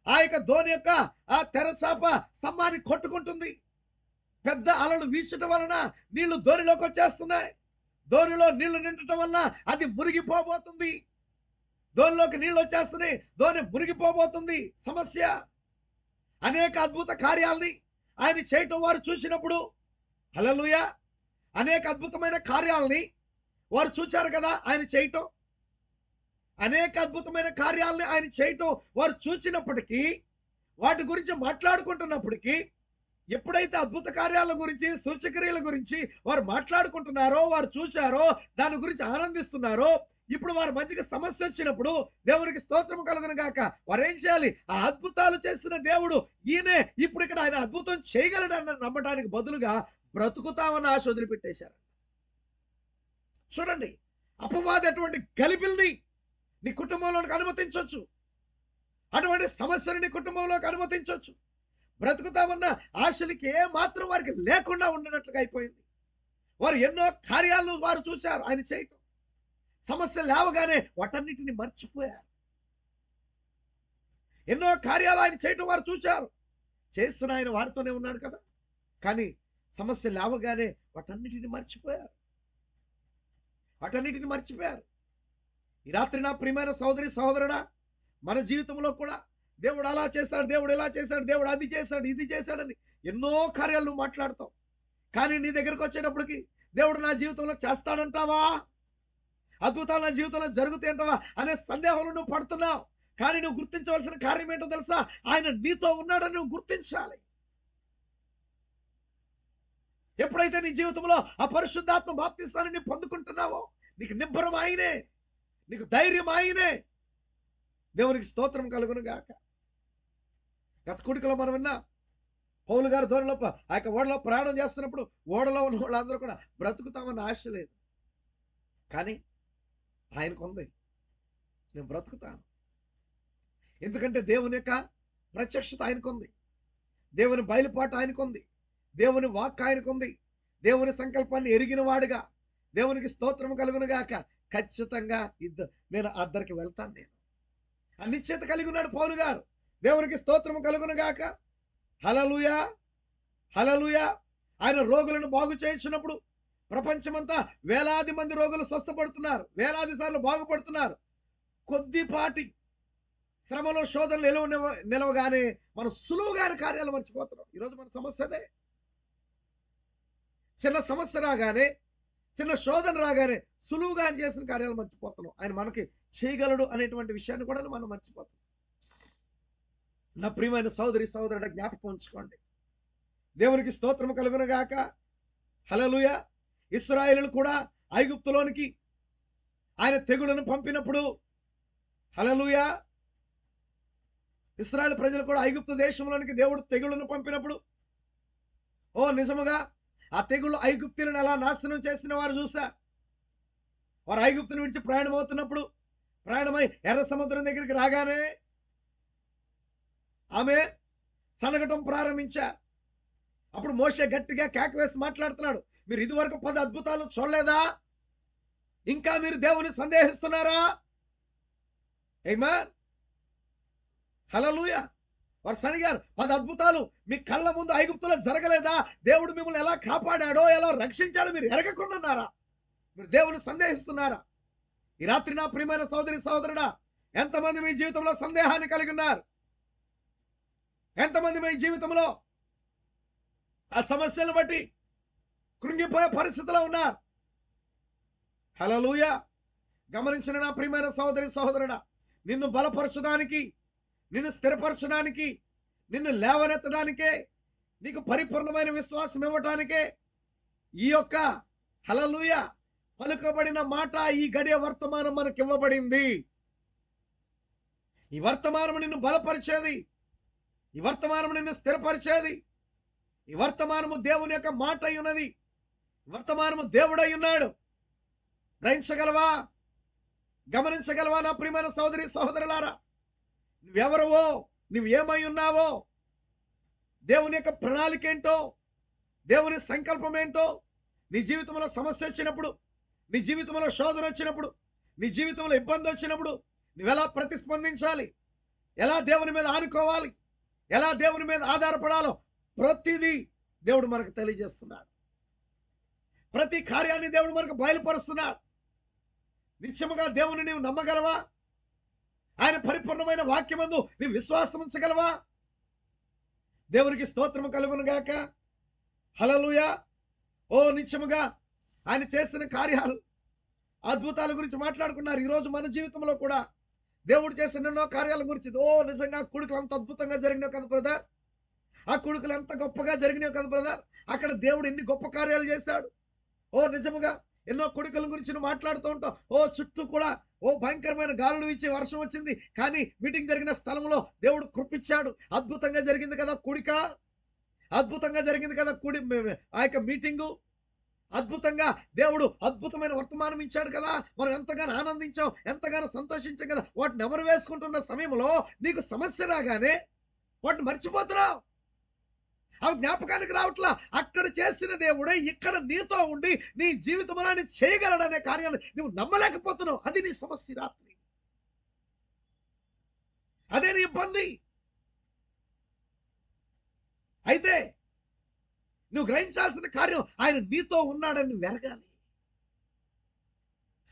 ఆ యొక్క ధోని యొక్క ఆ తెరచాప స్తంభాన్ని కొట్టుకుంటుంది. పెద్ద అలలు వీచటం వలన నీళ్లు ధోనిలోకి వచ్చేస్తున్నాయి. ధోనిలో నీళ్లు నిండటం వలన అది మునిగిపోబోతుంది. ధోనిలోకి నీళ్లు వచ్చేస్తున్నాయి, ధోని మునిగిపోబోతుంది. సమస్య. అనేక అద్భుత కార్యాలని ఆయన చేయటం వారు చూసినప్పుడు హల్లెలూయా, అనేక అద్భుతమైన కార్యాలని వారు చూశారు కదా ఆయన చేయటం. అనేక అద్భుతమైన కార్యాలని ఆయన చేయటం వారు చూసినప్పటికీ, వాటి గురించి మాట్లాడుకుంటున్నప్పటికీ, ఎప్పుడైతే అద్భుత కార్యాల గురించి సూచక్రియల గురించి వారు మాట్లాడుకుంటున్నారో, వారు చూశారో, దాని గురించి ఆనందిస్తున్నారో, ఇప్పుడు వారి మధ్యకి సమస్య వచ్చినప్పుడు దేవునికి స్తోత్రం కలుగును గాక. వారు ఏం చేయాలి? ఆ అద్భుతాలు చేసిన దేవుడు ఈయనే ఇప్పుడు ఇక్కడ ఆయన అద్భుతం చేయగలడన్న నమ్మటానికి బదులుగా బ్రతుకుతామని ఆశ వదిలిపెట్టేశారు. చూడండి, అపవాది అటువంటి గలిబిల్ని నీ కుటుంబంలోకి అనుమతించవచ్చు. అటువంటి సమస్యలు నీ కుటుంబంలోకి అనుమతించవచ్చు. బ్రతుకుతామన్న ఆశలకి ఏ మాత్రం వారికి లేకుండా ఉండనట్లుగా అయిపోయింది. వారు ఎన్నో కార్యాలను వారు చూశారు ఆయన చేయటం. సమస్య లేవగానే వాటన్నిటిని మర్చిపోయారు. ఎన్నో కార్యాలు ఆయన చేయటం వారు చూశారు. చేస్తున్న ఆయన వారితోనే ఉన్నాడు కదా, కానీ సమస్య లేవగానే వాటన్నిటిని మర్చిపోయారు. ఈ రాత్రి నా ప్రియమైన సహోదరి సహోదరుడా, మన జీవితంలో కూడా దేవుడు అలా చేశాడు, దేవుడు ఇలా చేశాడు, దేవుడు అది చేశాడు, ఇది చేశాడని ఎన్నో కార్యాలు నువ్వు మాట్లాడతావు. కానీ నీ దగ్గరకు వచ్చేటప్పటికి దేవుడు నా జీవితంలో చేస్తాడంటావా, అద్భుతాలు నా జీవితంలో జరుగుతాయి అంటావా అనే సందేహంలో నువ్వు పడుతున్నావు. కానీ నువ్వు గుర్తించవలసిన కార్యం ఏంటో తెలుసా? ఆయన నీతో ఉన్నాడని నువ్వు గుర్తించాలి. ఎప్పుడైతే నీ జీవితంలో ఆ పరిశుద్ధాత్మ బాప్తిస్తాన్ని నీవు పొందుకుంటున్నావో నీకు నిబ్బరం ఆయనే, నీకు ధైర్యం ఆయనే. దేవునికి స్తోత్రం కలుగును గాక. గత కూడికలో మనం విన్నా, పౌలు గారు ధోరణిలో ఆ యొక్క ఓడలో ప్రయాణం చేస్తున్నప్పుడు ఓడలో ఉన్న వాళ్ళందరూ కూడా బ్రతుకుతామన్న ఆశ లేదు. కానీ ఆయనకు ఉంది, నేను బ్రతుకుతాను. ఎందుకంటే దేవుని యొక్క ప్రత్యక్షత ఆయనకుంది, దేవుని బయలుపాటు ఆయనకుంది, దేవుని వాక్ ఆయనకుంది, దేవుని సంకల్పాన్ని ఎరిగిన వాడుగా. దేవునికి స్తోత్రం కలుగును గాక. ఖచ్చితంగా నేను అద్దరికి వెళ్తాను. నేను ఆ నిశ్చయిత కలిగి ఉన్నాడు పౌలు గారు. దేవునికి స్తోత్రం కలుగును గాక. హల్లెలూయా, హల్లెలూయా. ఆయన రోగులను బాగు చేయించినప్పుడు ప్రపంచమంతా వేలాది మంది రోగులు స్వస్థపడుతున్నారు, వేలాది సార్లు బాగుపడుతున్నారు. కొద్దిపాటి శ్రమలో శోధనలు నిలవగానే మనం సులువుగానే కార్యాలు మర్చిపోతున్నాం. ఈరోజు మన సమస్య అదే. చిన్న సమస్య రాగానే, చిన్న శోధన రాగానే సులువుగా ఆయన చేసిన కార్యాలు మర్చిపోతున్నాం. ఆయన మనకి చేయగలడు అనేటువంటి విషయాన్ని కూడా మనం మర్చిపోతాం. నా ప్రియమైన సోదరి సోదరుడు జ్ఞాపకం ఉంచుకోండి. దేవునికి స్తోత్రం కలుగును గాక. హల్లెలూయా. ఇశ్రాయేలులు కూడా ఐగుప్తులోనికి ఆయన తెగులను పంపినప్పుడు, హల్లెలూయా, ఇశ్రాయేలు ప్రజలు కూడా ఐగుప్తు దేశంలోనికి దేవుడు తెగులను పంపినప్పుడు, ఓ నిజముగా ఆ తెగుళ్ళు ఐగుప్తులను ఎలా నాశనం చేసిన వారు చూసా. వారు ఐగుప్తును విడిచి ప్రయాణం అవుతున్నప్పుడు, ప్రయాణమై ఎర్ర సముద్రం దగ్గరికి రాగానే ఆమె సనగటం ప్రారంభించారు. అప్పుడు మోషే గట్టిగా కేక వేసి మాట్లాడుతున్నాడు, మీరు ఇదివరకు 10 అద్భుతాలు చూడలేదా? ఇంకా మీరు దేవుని సందేహిస్తున్నారా? ఆమేన్, హల్లెలూయా. వారు సనిగారు, 10 అద్భుతాలు మీ కళ్ళ ముందు ఐగుప్తులో జరగలేదా? దేవుడు మిమ్మల్ని ఎలా కాపాడాడో, ఎలా రక్షించాడో మీరు ఎరగకుండా ఉన్నారా? మీరు దేవుని సందేహిస్తున్నారా? ఈ రాత్రి నా ప్రియమైన సోదరి సోదరుడా, ఎంతమంది మీ జీవితంలో సందేహాన్ని కలిగి ఉన్నారు? ఎంతమంది మీ జీవితంలో ఆ సమస్యలను బట్టి కృంగిపోయే పరిస్థితిలో ఉన్నారు? హల్లెలూయా. గమనించిన నా ప్రియమైన సోదరి సోదరుడా, నిన్ను బలపరచడానికి, నిన్ను స్థిరపరచడానికి, నిన్ను లేవనెత్తడానికే, నీకు పరిపూర్ణమైన విశ్వాసం ఇవ్వటానికే ఈ యొక్క హల్లెలూయా పలుకబడిన మాట, ఈ గడియ వర్తమానం మనకి ఇవ్వబడింది. ఈ వర్తమానం నిన్ను బలపరిచేది, ఈ వర్తమానం నిన్ను స్థిరపరిచేది, ఈ వర్తమానము దేవుని యొక్క మాట అయి ఉన్నది, ఈ వర్తమానము దేవుడై ఉన్నాడు. గ్రహించగలవా? గమనించగలవా నా ప్రియమైన సోదరి సహోదరులారా? నువ్వెవరవో, నువ్వు ఏమై ఉన్నావో, దేవుని యొక్క ప్రణాళిక ఏంటో, దేవుని సంకల్పం ఏంటో, నీ జీవితంలో సమస్య వచ్చినప్పుడు, నీ జీవితంలో శోధన వచ్చినప్పుడు, నీ జీవితంలో ఇబ్బంది వచ్చినప్పుడు నువ్వెలా ప్రతిస్పందించాలి, ఎలా దేవుని మీద ఆనుకోవాలి, ఎలా దేవుని మీద ఆధారపడాలో ప్రతిదీ దేవుడు మనకు తెలియజేస్తున్నాడు. ప్రతి కార్యాన్ని దేవుడు మనకు బయలుపరుస్తున్నాడు. నిత్యముగా దేవుని నీవు నమ్మగలవా? ఆయన పరిపూర్ణమైన వాక్యమందు నీవు విశ్వాసం ఉంచగలవా? దేవునికి స్తోత్రము కలుగును గాక. హల్లెలూయా. ఓ నిత్యముగా ఆయన చేసిన కార్యాలు, అద్భుతాల గురించి మాట్లాడుకున్నారు. ఈరోజు మన జీవితంలో కూడా దేవుడు చేసిన ఎన్నో కార్యాల గురించి, ఓ నిజంగా కొడుకులు అంత అద్భుతంగా జరిగినావు కదా బ్రదర్, ఆ కొడుకులు ఎంత గొప్పగా జరిగినావు కదా బ్రదర్, అక్కడ దేవుడు ఎన్ని గొప్ప కార్యాలు చేశాడు. ఓ నిజముగా ఎన్నో కొడుకుల గురించి నువ్వు మాట్లాడుతూ ఉంటావు. ఓ చుట్టూ కూడా ఓ భయంకరమైన గాలులు ఇచ్చి వర్షం వచ్చింది, కానీ మీటింగ్ జరిగిన స్థలంలో దేవుడు కృపించాడు. అద్భుతంగా జరిగింది కదా కుడిక, అద్భుతంగా జరిగింది కదా ఆ యొక్క మీటింగు, అద్భుతంగా దేవుడు అద్భుతమైన వర్తమానం ఇచ్చాడు కదా, మనం ఎంతగానో ఆనందించాం, ఎంతగానో సంతోషించాం కదా. వాటిని ఎవరు వేసుకుంటున్న సమయంలో నీకు సమస్య రాగానే వాటిని మర్చిపోతున్నావు, అవి జ్ఞాపకానికి రావట్లా. అక్కడ చేసిన దేవుడే ఇక్కడ నీతో ఉండి నీ జీవితంలో ఆయన చేయగలడనే కార్యాలు నువ్వు నమ్మలేకపోతున్నావు. అది నీ సమస్య రాత్రి, అదే నీ ఇబ్బంది. అయితే నువ్వు గ్రహించాల్సిన కార్యం, ఆయన నీతో ఉన్నాడని వెరగాలి,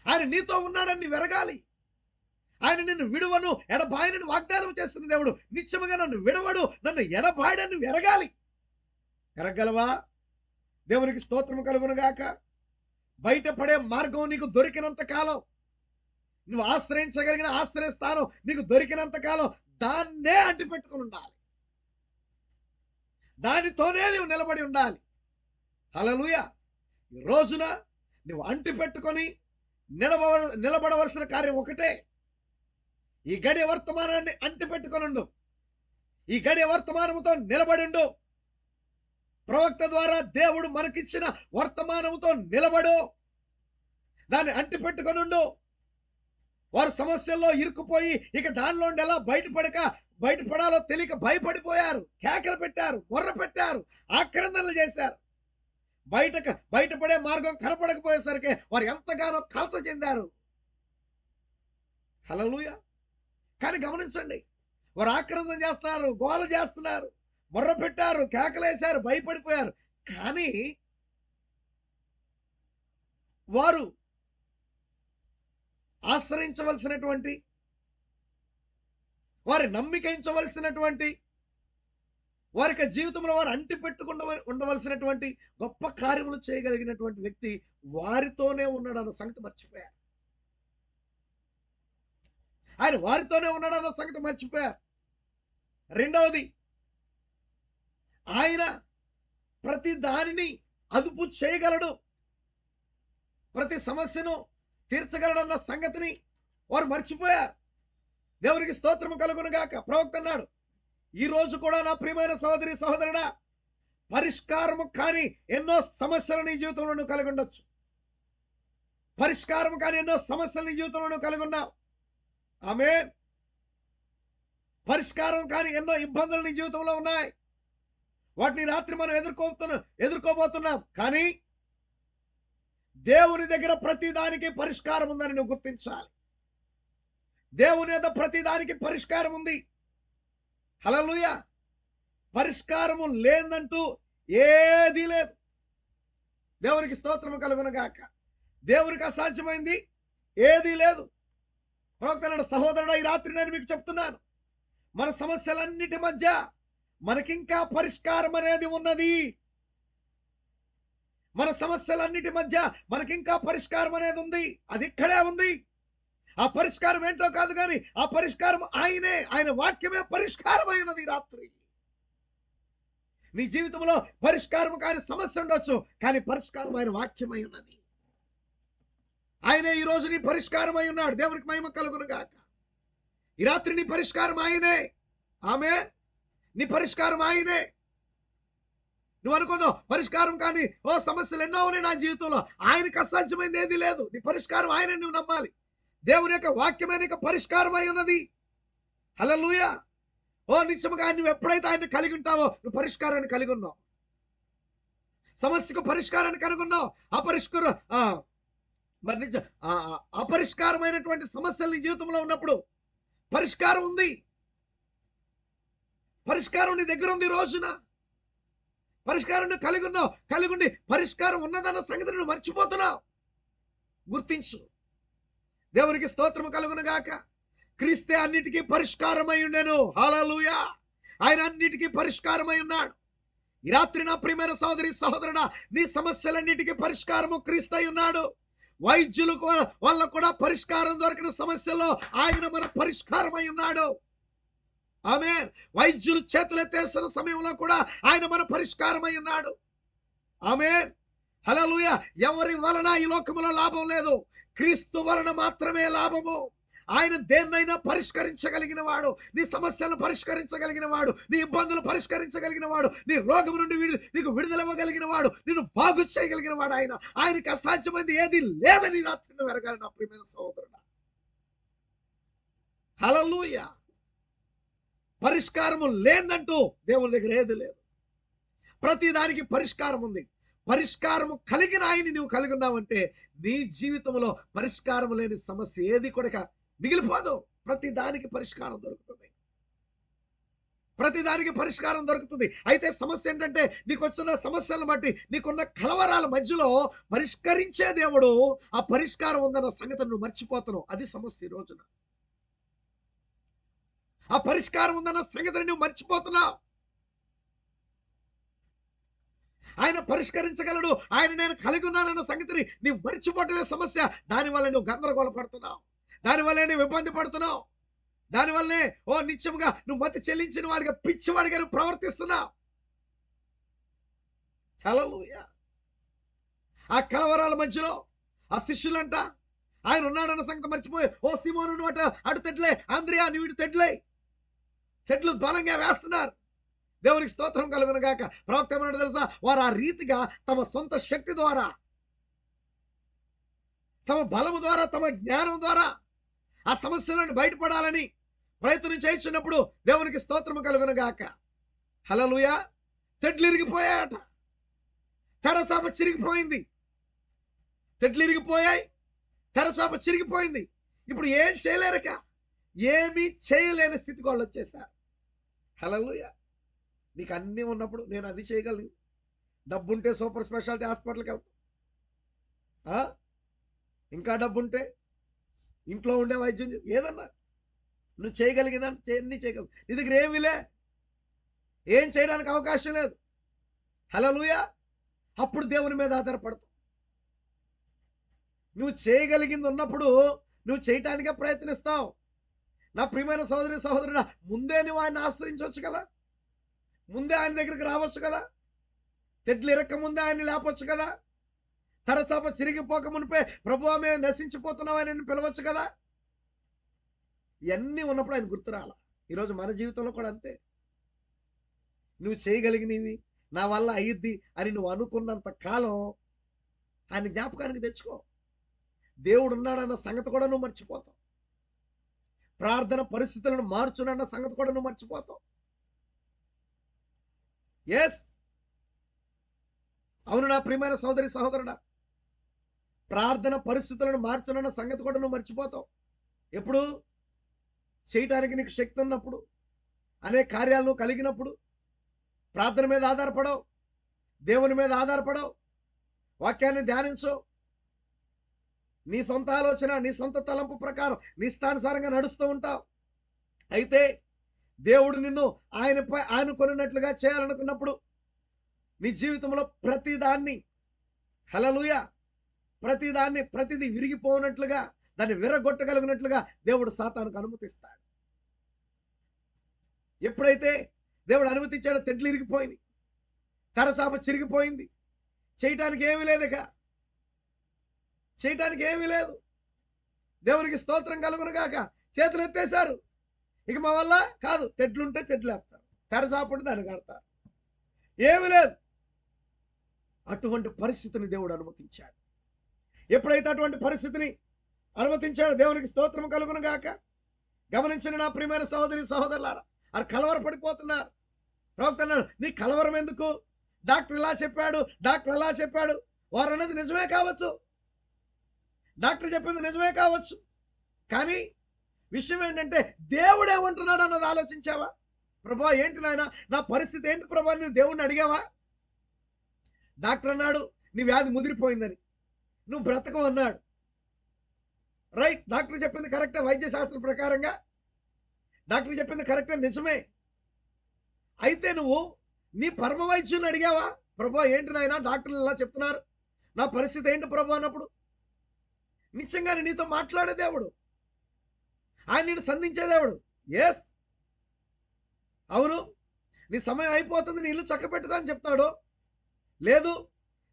ఆయన నీతో ఉన్నాడని వెరగాలి. ఆయన నిన్ను విడువను ఎడబాయనని వాగ్దానం చేస్తున్న దేవుడు. నిత్యముగా నన్ను విడవడు, నన్ను ఎడబాయడని నువ్వు ఎరగాలి. ఎరగలవా? దేవునికి స్తోత్రం కలుగును గాక. బయటపడే మార్గం నీకు దొరికినంత కాలం, నువ్వు ఆశ్రయించగలిగిన ఆశ్రయ స్థానం నీకు దొరికినంత కాలం దాన్నే అంటిపెట్టుకుని ఉండాలి. దానితోనే నువ్వు నిలబడి ఉండాలి. హల్లెలూయా. ఈ రోజున నువ్వు అంటిపెట్టుకొని నిలబడవలసిన కార్యం ఒకటే. ఈ గడియ వర్తమానాన్ని అంటిపెట్టుకొనుండు. ఈ గడియ వర్తమానముతో నిలబడిండు. ప్రవక్త ద్వారా దేవుడు మనకిచ్చిన వర్తమానముతో నిలబడు. దాన్ని అంటిపెట్టుకొనుండు. వారు సమస్యల్లో ఇరుక్కుపోయి ఇక దానిలో ఎలా బయటపడాలో తెలియక భయపడిపోయారు, కేకలు పెట్టారు, మొర్ర పెట్టారు, ఆక్రందనలు చేశారు. బయటపడే మార్గం కనపడకపోయేసరికి వారు ఎంతగానో కలత చెందారు. హల్లెలూయా. కానీ గమనించండి, వారు ఆక్రందన చేస్తున్నారు, గోల చేస్తున్నారు, మొర్ర పెట్టారు, కేకలేశారు, భయపడిపోయారు. కానీ వారు ఆశ్రయించవలసినటువంటి, వారి నమ్మికించవలసినటువంటి, వారికి జీవితంలో వారు ఉండవలసినటువంటి గొప్ప కార్యములు చేయగలిగినటువంటి వ్యక్తి వారితోనే ఉన్నాడు అన్న సంగతి మర్చిపోయారు. ఆయన వారితోనే ఉన్నాడు అన్న సంగతి మర్చిపోయారు. రెండవది, ఆయన ప్రతి దానిని అదుపు చేయగలడు, ప్రతి సమస్యను తీర్చగలడన్న సంగతిని వారు మర్చిపోయారు. దేవునికి స్తోత్రము కలుగును గాక. ప్రవక్త అన్నాడు, ఈ రోజు కూడా నా ప్రియమైన సహోదరి సహోదరుడా, పరిష్కారము కాని ఎన్నో సమస్యలు నీ జీవితంలో నువ్వు కలిగి ఉండొచ్చు. పరిష్కారం కాని ఎన్నో సమస్యలు నీ జీవితంలో నువ్వు కలిగి ఉన్నావు. ఆమేన్. పరిష్కారం కాని ఎన్నో ఇబ్బందులు నీ జీవితంలో ఉన్నాయి. వాటిని రాత్రి మనం ఎదుర్కోబోతున్నాం. కానీ దేవుని దగ్గర ప్రతి దానికి పరిష్కారం ఉందని నువ్వు గుర్తించాలి. దేవుని యొక్క ప్రతి దానికి పరిష్కారం ఉంది. హల్లెలూయా. పరిష్కారము లేదంటూ ఏదీ లేదు. దేవునికి స్తోత్రము కలుగును గాక. దేవునికి అసాధ్యమైంది ఏదీ లేదు. ప్రవక్త సహోదరుడా, ఈ రాత్రి నేను మీకు చెప్తున్నాను, మన సమస్యలన్నిటి మధ్య మనకింకా పరిష్కారం అనేది ఉన్నది. మన సమస్యలన్నిటి మధ్య మనకింకా పరిష్కారం అనేది ఉంది. అది ఇక్కడే ఉంది. ఆ పరిష్కారం ఏంటో కాదు, కానీ ఆ పరిష్కారం ఆయనే. ఆయన వాక్యమే పరిష్కారం అయినది. రాత్రి నీ జీవితంలో పరిష్కారం కాని సమస్య ఉండొచ్చు, కానీ పరిష్కారం ఆయన వాక్యమై ఉన్నది. ఆయనే ఈ రోజు నీ పరిష్కారం అయి ఉన్నాడు. దేవునికి మహిమ కలుగును గాక. ఈ రాత్రి నీ పరిష్కారం ఆయనే. ఆమేన్. నీ పరిష్కారం ఆయనే. నువ్వు అనుకున్నావు పరిష్కారం కానీ సమస్యలు ఎన్నో ఉన్నాయి నా జీవితంలో, ఆయనకు అసాధ్యమైంది ఏది లేదు. నీ పరిష్కారం ఆయనే. నువ్వు నమ్మాలి. దేవుని యొక్క వాక్యమే నీకు పరిష్కారం అయి ఉన్నది. హల్లెలూయా. నిత్యముగా నువ్వు ఎప్పుడైతే ఆయన కలిగి ఉంటావో నువ్వు పరిష్కారాన్ని కలిగి ఉన్నావు. సమస్యకు పరిష్కారాన్ని కనుగొన్నావు. అపరిష్కారమైనటువంటి సమస్యలు నీ జీవితంలో ఉన్నప్పుడు పరిష్కారం ఉంది. పరిష్కారం నీ దగ్గర ఉంది. రోజున పరిష్కారం నువ్వు కలిగి ఉన్నావు. కలిగి ఉండి పరిష్కారం ఉన్నదన్న సంగతిని నువ్వు మర్చిపోతున్నావు. గుర్తించు. దేవునికి స్తోత్రము కలుగును గాక. క్రీస్తే అన్నిటికీ పరిష్కారమై ఉండెను. హల్లెలూయా. ఆయన అన్నిటికీ పరిష్కారమై ఉన్నాడు. ఈ రాత్రి నా ప్రియమైన సహోదరి సహోదరుడా, నీ సమస్యలన్నిటికీ పరిష్కారము క్రీస్తు అయి ఉన్నాడు. వైద్యులకు వల్ల కూడా పరిష్కారం దొరికిన సమస్యల్లో ఆయన మన పరిష్కారమై ఉన్నాడు. ఆమేన్. వైద్యులు చేతులెత్తేసిన సమయంలో కూడా ఆయన మన పరిష్కారమై ఉన్నాడు. ఆమేన్. హల్లెలూయా. ఎవరి వలన ఈ లోకములో లాభం లేదు, క్రీస్తు వలన మాత్రమే లాభము. ఆయన దేన్నైనా పరిష్కరించగలిగిన వాడు. నీ సమస్యలను పరిష్కరించగలిగిన వాడు, నీ ఇబ్బందులు పరిష్కరించగలిగిన వాడు, నీ రోగం నుండి నీకు విడుదలవ్వగలిగిన వాడు, నిన్ను బాగు చేయగలిగిన వాడు ఆయన. ఆయనకి అసాధ్యమైంది ఏది లేదని రాత్రి వెరగాలి నా ప్రియమైన సహోదరుడా. హల్లెలూయా. పరిష్కారము లేదంటూ దేవుని దగ్గర ఏది లేదు. ప్రతి దానికి పరిష్కారం ఉంది. పరిష్కారము కలిగిన ఆయన్ని నువ్వు కలిగి ఉన్నావంటే నీ జీవితంలో పరిష్కారం లేని సమస్య ఏది కూడా మిగిలిపోదు. ప్రతి దానికి పరిష్కారం దొరుకుతుంది. ప్రతి దానికి పరిష్కారం దొరుకుతుంది. అయితే సమస్య ఏంటంటే నీకు వచ్చిన సమస్యలను బట్టి నీకున్న కలవరాల మధ్యలో పరిష్కరించే దేవుడు ఆ పరిష్కారం ఉందన్న సంగతిని నువ్వు మర్చిపోతున్నావు. అది సమస్య ఈ రోజున. ఆ పరిష్కారం ఉందన్న సంగతిని నువ్వు మర్చిపోతున్నావు. ఆయన పరిష్కరించగలడు, ఆయన నేను కలిగి ఉన్నానన్న సంగతిని నీవు మర్చిపోవటమే సమస్య. దానివల్ల నువ్వు గందరగోళ పడుతున్నావు, దానివల్లే నువ్వు ఇబ్బంది పడుతున్నావు, దానివల్లే నిత్యముగా నువ్వు మతి చెల్లించిన వాడిగా పిచ్చివాడిగా నువ్వు ప్రవర్తిస్తున్నావు. హల్లెలూయా. ఆ కలవరాల మధ్యలో ఆ శిష్యులంట ఆయన ఉన్నాడన్న సంగతి మర్చిపోయి, సీమోను నువ్వు అటు తెడ్లే, ఆంద్రియా నువ్వు ఇటు తెడ్లే, తెడ్లు బలంగా వేస్తున్నారు. దేవునికి స్తోత్రం కలుగును గాక. ప్రవక్త ఏమన్నాడో తెలుసా? వారు ఆ రీతిగా తమ సొంత శక్తి ద్వారా, తమ బలము ద్వారా, తమ జ్ఞానం ద్వారా ఆ సమస్యలను బయటపడాలని ప్రయత్నం చేయించున్నప్పుడు దేవునికి స్తోత్రం కలుగును గాక. హల్లెలూయా. తెడ్లు ఇరిగిపోయాయట, తెరచాప చిరిగిపోయింది, తెడ్లు ఇరిగిపోయాయి, తెరచాప చిరిగిపోయింది. ఇప్పుడు ఏం చేయలేరక, ఏమీ చేయలేని స్థితికి వాళ్ళు వచ్చేసారు. హల్లెలూయా. నీకు అన్నీ ఉన్నప్పుడు నేను అది చేయగలను. డబ్బుంటే సూపర్ స్పెషాలిటీ హాస్పిటల్కి వెళ్తాం, ఇంకా డబ్బుంటే ఇంట్లో ఉండే వైద్యం ఏదన్నా నువ్వు చేయగలిగిందని అన్నీ చేయగలవు. నీ దగ్గర ఏమీలే, ఏం చేయడానికి అవకాశం లేదు. హల్లెలూయా. అప్పుడు దేవుని మీద ఆధారపడతావు. నువ్వు చేయగలిగింది ఉన్నప్పుడు నువ్వు చేయటానికే ప్రయత్నిస్తావు. నా ప్రియమైన సహోదరి సహోదరుడా, ముందే నువ్వు ఆయన ఆశ్రయించవచ్చు కదా, ముందే ఆయన దగ్గరికి రావచ్చు కదా, తెడ్లు ఇరక్క ముందే ఆయన లేపొచ్చు కదా, తెరచాప చిరిగిపోక మునిపే ప్రభువా మేము నశించిపోతున్నామని ఆయన పిలవచ్చు కదా. ఇవన్నీ ఉన్నప్పుడు ఆయన గుర్తురాల. ఈరోజు మన జీవితంలో కూడా అంతే. నువ్వు చేయగలిగినవి నా వల్ల అయ్యిద్ది అని నువ్వు అనుకున్నంత కాలం ఆయన జ్ఞాపకానికి తెచ్చుకో. దేవుడు ఉన్నాడన్న సంగతి కూడా నువ్వు మర్చిపోతావు. ప్రార్థన పరిస్థితులను మార్చునన్న సంగతి కూడా నువ్వు మర్చిపోతావు. ఎస్, అవును నా ప్రియమైన సోదరి సహోదరుడా, ప్రార్థన పరిస్థితులను మార్చునన్న సంగతి కూడా నువ్వు మర్చిపోతావు. ఎప్పుడు? చేయటానికి నీకు శక్తి ఉన్నప్పుడు, అనేక కార్యాలను కలిగినప్పుడు ప్రార్థన మీద ఆధారపడవు, దేవుని మీద ఆధారపడవు, వాక్యాన్ని ధ్యానించు, నీ సొంత ఆలోచన, నీ సొంత తలంపు ప్రకారం నీ ఇష్టానుసారంగా నడుస్తూ ఉంటావు. అయితే దేవుడు నిన్ను ఆయనపై ఆనుకొనినట్లుగా చేయాలనుకున్నప్పుడు నీ జీవితంలో ప్రతిదాన్ని, హల్లెలూయా, ప్రతిదీ విరిగిపోనట్లుగా, దాన్ని విరగొట్టగలిగినట్లుగా దేవుడు సాతానుకు అనుమతిస్తాడు. ఎప్పుడైతే దేవుడు అనుమతించాడో తెడ్లు ఇరిగిపోయింది, తెరచాప చిరిగిపోయింది, చేయటానికి ఏమీ లేదు, ఇక చేయటానికి ఏమీ లేదు. దేవునికి స్తోత్రం కలుగును గాక. చేతులు ఎత్తేశారు, ఇక మా వల్ల కాదు. తెడ్లుంటే తెడ్లు వేస్తారు, తెరచాప దాన్ని కడతారు, ఏమీ లేదు. అటువంటి పరిస్థితిని దేవుడు అనుమతించాడు. ఎప్పుడైతే అటువంటి పరిస్థితిని అనుమతించాడో దేవునికి స్తోత్రం కలుగును గాక. గమనించిన నా ప్రియమైన సహోదరి సహోదరులారా, అది కలవరపడిపోతున్నారు. ప్రవక్త అన్నాడు, నీ కలవరం ఎందుకు? డాక్టర్ ఇలా చెప్పాడు, డాక్టర్ అలా చెప్పాడు. వారు అన్నది నిజమే కావచ్చు, డాక్టర్ చెప్పింది నిజమే కావచ్చు, కానీ విషయం ఏంటంటే దేవుడు ఏమంటున్నాడు అన్నది ఆలోచించావా? ప్రభువా ఏంటి నాయన నా పరిస్థితి ఏంటి ప్రభువా, నువ్వు దేవుడిని అడిగావా? డాక్టర్ అన్నాడు నీ వ్యాధి ముదిరిపోయిందని, నువ్వు బ్రతకవు అన్నాడు. రైట్, డాక్టర్ చెప్పింది కరెక్టే, వైద్య శాస్త్రం ప్రకారంగా డాక్టర్ చెప్పింది కరెక్టే, నిజమే. అయితే నువ్వు నీ పరమ వైద్యుని అడిగావా? ప్రభువా ఏంటి నాయన డాక్టర్లు ఇలా చెప్తున్నారు, నా పరిస్థితి ఏంటి ప్రభు అన్నప్పుడు నిజంగానే నీతో మాట్లాడే దేవుడు, ఆయన నిన్ను సంధించే దేవుడు. ఎస్, అవును నీ సమయం అయిపోతుంది, నీ ఇల్లు చక్కబెట్టుకో అని చెప్తాడు. లేదు,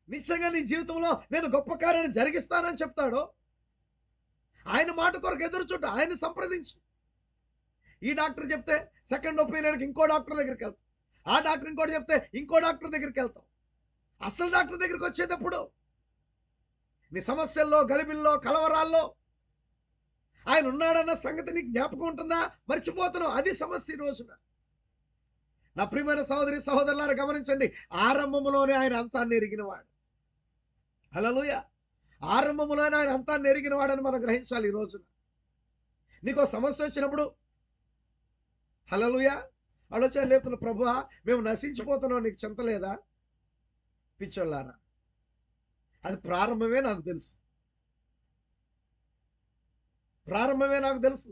నిజంగా నీ జీవితంలో నేను గొప్ప కార్యాన్ని జరిగిస్తానని చెప్తాడు. ఆయన మాట కొరకు ఎదురు చూడు, ఆయన సంప్రదించు. ఈ డాక్టర్ చెప్తే సెకండ్ ఒపీనియన్కి ఇంకో డాక్టర్ దగ్గరికి వెళ్తాం, ఆ డాక్టర్ ఇంకోటి చెప్తే ఇంకో డాక్టర్ దగ్గరికి వెళ్తాం. అసలు డాక్టర్ దగ్గరికి వచ్చేటప్పుడు నీ సమస్యల్లో, గలిబిల్లో, కలవరాల్లో ఆయన ఉన్నాడన్న సంగతి నీకు జ్ఞాపకం ఉంటుందా? మర్చిపోతున్నావు. అది సమస్య ఈ రోజున. నా ప్రియమైన సహోదరి సహోదరులారా గమనించండి, ఆరంభంలోనే ఆయన అంతాన్ని ఎరిగినవాడు. హల్లెలూయా. ఆరంభంలోనే ఆయన అంతాన్ని ఎరిగినవాడని మనం గ్రహించాలి. ఈ రోజున నీకు సమస్య వచ్చినప్పుడు హల్లెలూయా ఆలోచన లేపుతున్న, ప్రభువా మేము నశించిపోతున్నాం, నీకు చింత లేదా? పిచ్చోళ్ళారా, అది ప్రారంభమే నాకు తెలుసు, ప్రారంభమే నాకు తెలుసు.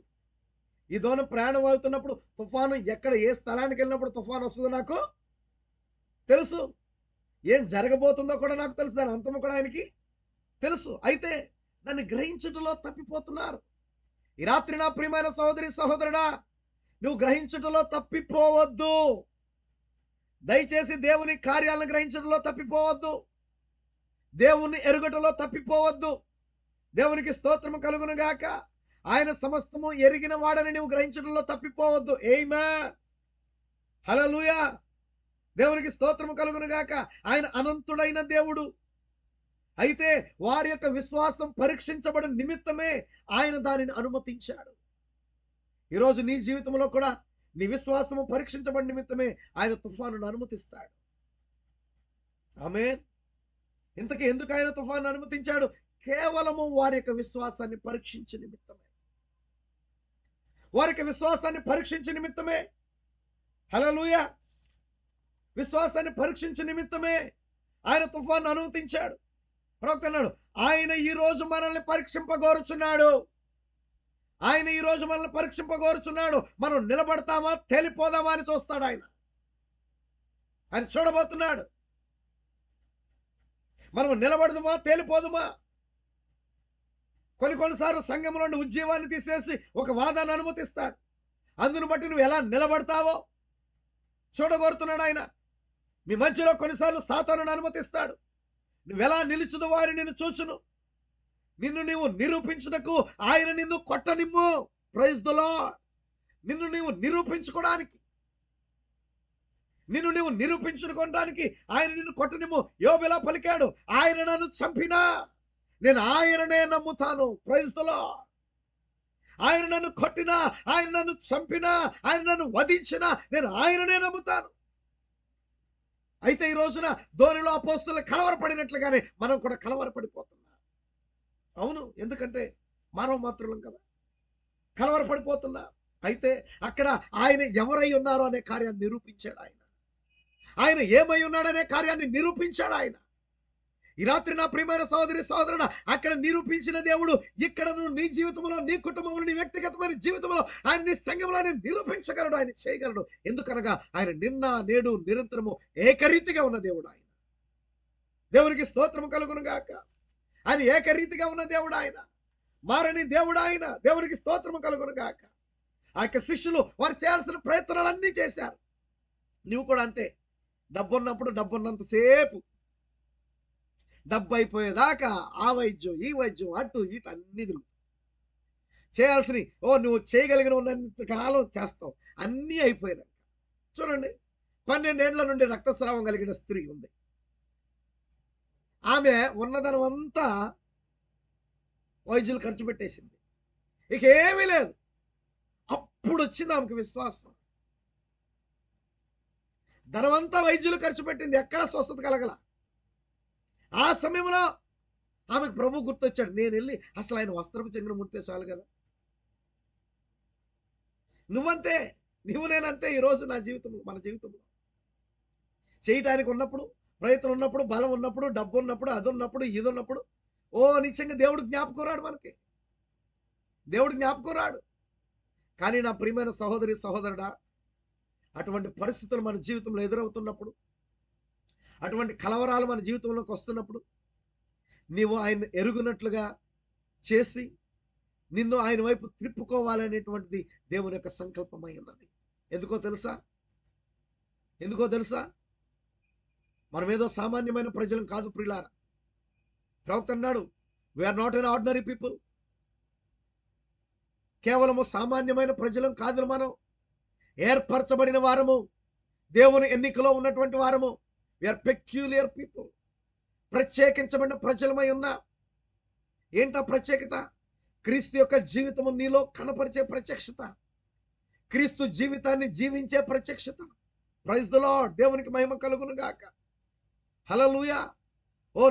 ఈ దోణి ప్రయాణం అవుతున్నప్పుడు తుఫాను ఎక్కడ ఏ స్థలానికి వెళ్ళినప్పుడు తుఫాను వస్తుందో నాకు తెలుసు. ఏం జరగబోతుందో కూడా నాకు తెలుసు. దాని అంతము కూడా ఆయనకి తెలుసు. అయితే దాన్ని గ్రహించుటలో తప్పిపోతున్నారు. ఈ రాత్రి నా ప్రియమైన సహోదరి సహోదరుడా, నువ్వు గ్రహించుటలో తప్పిపోవద్దు. దయచేసి దేవుని కార్యాలను గ్రహించడంలో తప్పిపోవద్దు. దేవుణ్ణి ఎరుగటలో తప్పిపోవద్దు. దేవునికి స్తోత్రము కలుగును గాక. ఆయన సమస్తము ఎరిగిన వాడని నువ్వు గ్రహించడంలో తప్పిపోవద్దు. ఆమేన్, హల్లెలూయా. దేవునికి స్తోత్రము కలుగును గాక. ఆయన అనంతుడైన దేవుడు. అయితే వారి యొక్క విశ్వాసం పరీక్షించబడిన నిమిత్తమే ఆయన దానిని అనుమతించాడు. ఈరోజు నీ జీవితంలో కూడా నీ విశ్వాసము పరీక్షించబడిన నిమిత్తమే ఆయన తుఫానును అనుమతిస్తాడు. ఆమేన్. ఇంతకీ ఎందుకు ఆయన తుఫాను అనుమతించాడు? కేవలము వారి యొక్క విశ్వాసాన్ని పరీక్షించే నిమిత్తమే. వారి యొక్క విశ్వాసాన్ని పరీక్షించే నిమిత్తమే. హల్లెలూయా. విశ్వాసాన్ని పరీక్షించే నిమిత్తమే ఆయన తుఫాను అనుమతించాడు. ప్రవక్త అన్నాడు, ఆయన ఈ రోజు మనల్ని పరీక్షింపగోరుచున్నాడు. ఆయన ఈ రోజు మనల్ని పరీక్షింపగోరుచున్నాడు. మనం నిలబడతామా తేలిపోదామా అని చూస్తాడు ఆయన. ఆయన చూడబోతున్నాడు. మనం నిలబడదామా తేలిపోదుమా. కొన్నిసార్లు సంఘంలో నుండి ఉద్యమాన్ని తీసివేసి ఒక వాదాన్ని అనుమతిస్తాడు. అందును బట్టి నువ్వు ఎలా నిలబడతావో చూడగోరుతున్నాడు ఆయన. మీ మధ్యలో కొన్నిసార్లు సాతానుని అనుమతిస్తాడు. నువ్వెలా నిలుచుదు వారిని నిన్ను చూచును. నిన్ను నీవు నిరూపించుటకు ఆయన నిన్ను కొట్టనిమ్ము. Praise the lord. నిన్ను నీవు నిరూపించుకోవడానికి, నిన్ను నీవు నిరూపించుకోవడానికి ఆయన నిన్ను కొట్టనిమ్ము. యోబు ఇలా పలికాడు, ఆయన నన్ను చంపినా నేను ఆయననే నమ్ముతాను. Praise the Lord. ఆయన నన్ను కొట్టినా, ఆయన నన్ను చంపినా, ఆయన నన్ను వధించినా నేను ఆయననే నమ్ముతాను. అయితే ఈ రోజున ధోనిలో అపోస్తులు కలవరపడినట్లుగానే మనం కూడా కలవరపడిపోతున్నాం. అవును, ఎందుకంటే మానవ మాత్రులం కదా, కలవరపడిపోతున్నా. అయితే అక్కడ ఆయన ఎవరై ఉన్నారో అనే కార్యాన్ని నిరూపించాడు ఆయన. ఆయన ఏమై ఉన్నాడనే కార్యాన్ని నిరూపించాడు ఆయన. ఈ రాత్రి నా ప్రియమైన సహోదరి సహోదరుడు, అక్కడ నిరూపించిన దేవుడు ఇక్కడ నువ్వు నీ జీవితంలో, నీ కుటుంబంలో, నీ వ్యక్తిగతమైన జీవితంలో, ఆయన నీ సంఘంలో ఆయన నిరూపించగలడు, ఆయన చేయగలడు. ఎందుకనగా ఆయన నిన్న నేడు నిరంతరము ఏకరీతిగా ఉన్న దేవుడు ఆయన. దేవునికి స్తోత్రము కలుగును గాక. ఆయన ఏకరీతిగా ఉన్న దేవుడు ఆయన, మారని దేవుడు ఆయన. దేవునికి స్తోత్రము కలుగును గాక. ఆ యొక్క శిష్యులు వారు చేయాల్సిన ప్రయత్నాలన్నీ చేశారు. నువ్వు కూడా అంతే. డబ్బున్నప్పుడు డబ్బున్నంతసేపు, డబ్బు అయిపోయేదాకా ఆ వైద్యం ఈ వైద్యం అటు ఇటు అన్ని చేయాల్సినవి నువ్వు చేయగలిగిన ఉన్నంత కాలం చేస్తావు. అన్నీ అయిపోయినాక చూడండి, 12 ఏళ్ల నుండి రక్తస్రావం కలిగిన స్త్రీ ఉంది. ఆమె ఉన్నదనం అంతా వైద్యులు ఖర్చు పెట్టేసింది. ఇక ఏమీ లేదు. అప్పుడు వచ్చింది ఆమెకు విశ్వాసం. ధనమంతా వైద్యులు ఖర్చు పెట్టింది, ఎక్కడ స్వస్థత కలగల. ఆ సమయంలో ఆమెకు ప్రభు గుర్తొచ్చాడు. నేను వెళ్ళి అసలు ఆయన వస్త్రపు చెంగును ముడితే చాలు కదా. నువ్వంతే, నువ్వు నేనంతే. ఈరోజు నా జీవితంలో, మన జీవితంలో చేయటానికి ఉన్నప్పుడు, ప్రయత్నం ఉన్నప్పుడు, బలం ఉన్నప్పుడు, డబ్బు ఉన్నప్పుడు, అది ఉన్నప్పుడు, ఇది ఉన్నప్పుడు నిశ్చయంగా దేవుడు జ్ఞాపకం రాడు. మనకి దేవుడు జ్ఞాపకం రాడు. కానీ నా ప్రియమైన సహోదరి సహోదరుడా, అటువంటి పరిస్థితులు మన జీవితంలో ఎదురవుతున్నప్పుడు, అటువంటి కలవరాలు మన జీవితంలోకి వస్తున్నప్పుడు, నీవు ఆయన ఎరుగునట్లుగా చేసి నిన్ను ఆయన వైపు త్రిప్పుకోవాలనేటువంటిది దేవుని యొక్క సంకల్పమై ఉన్నది. ఎందుకో తెలుసా? ఎందుకో తెలుసా? మనమేదో సామాన్యమైన ప్రజలం కాదు ప్రియులారా. ప్రవక్త అన్నాడు, we are not an ordinary people. కేవలము సామాన్యమైన ప్రజలం కాదు. మనం ఏర్పరచబడిన వారము, దేవుని ఎన్నికలో ఉన్నటువంటి వారము. We are peculiar people. ప్రత్యేకించబడిన ప్రజలమై ఉన్నా. ఏంటా ప్రత్యేకత? క్రీస్తు యొక్క జీవితము నీలో కనపరిచే ప్రత్యక్షత, క్రీస్తు జీవితాన్ని జీవించే ప్రత్యక్షత. Praise the Lord. దేవునికి మహిమ కలుగును గాక. హల్లెలూయా.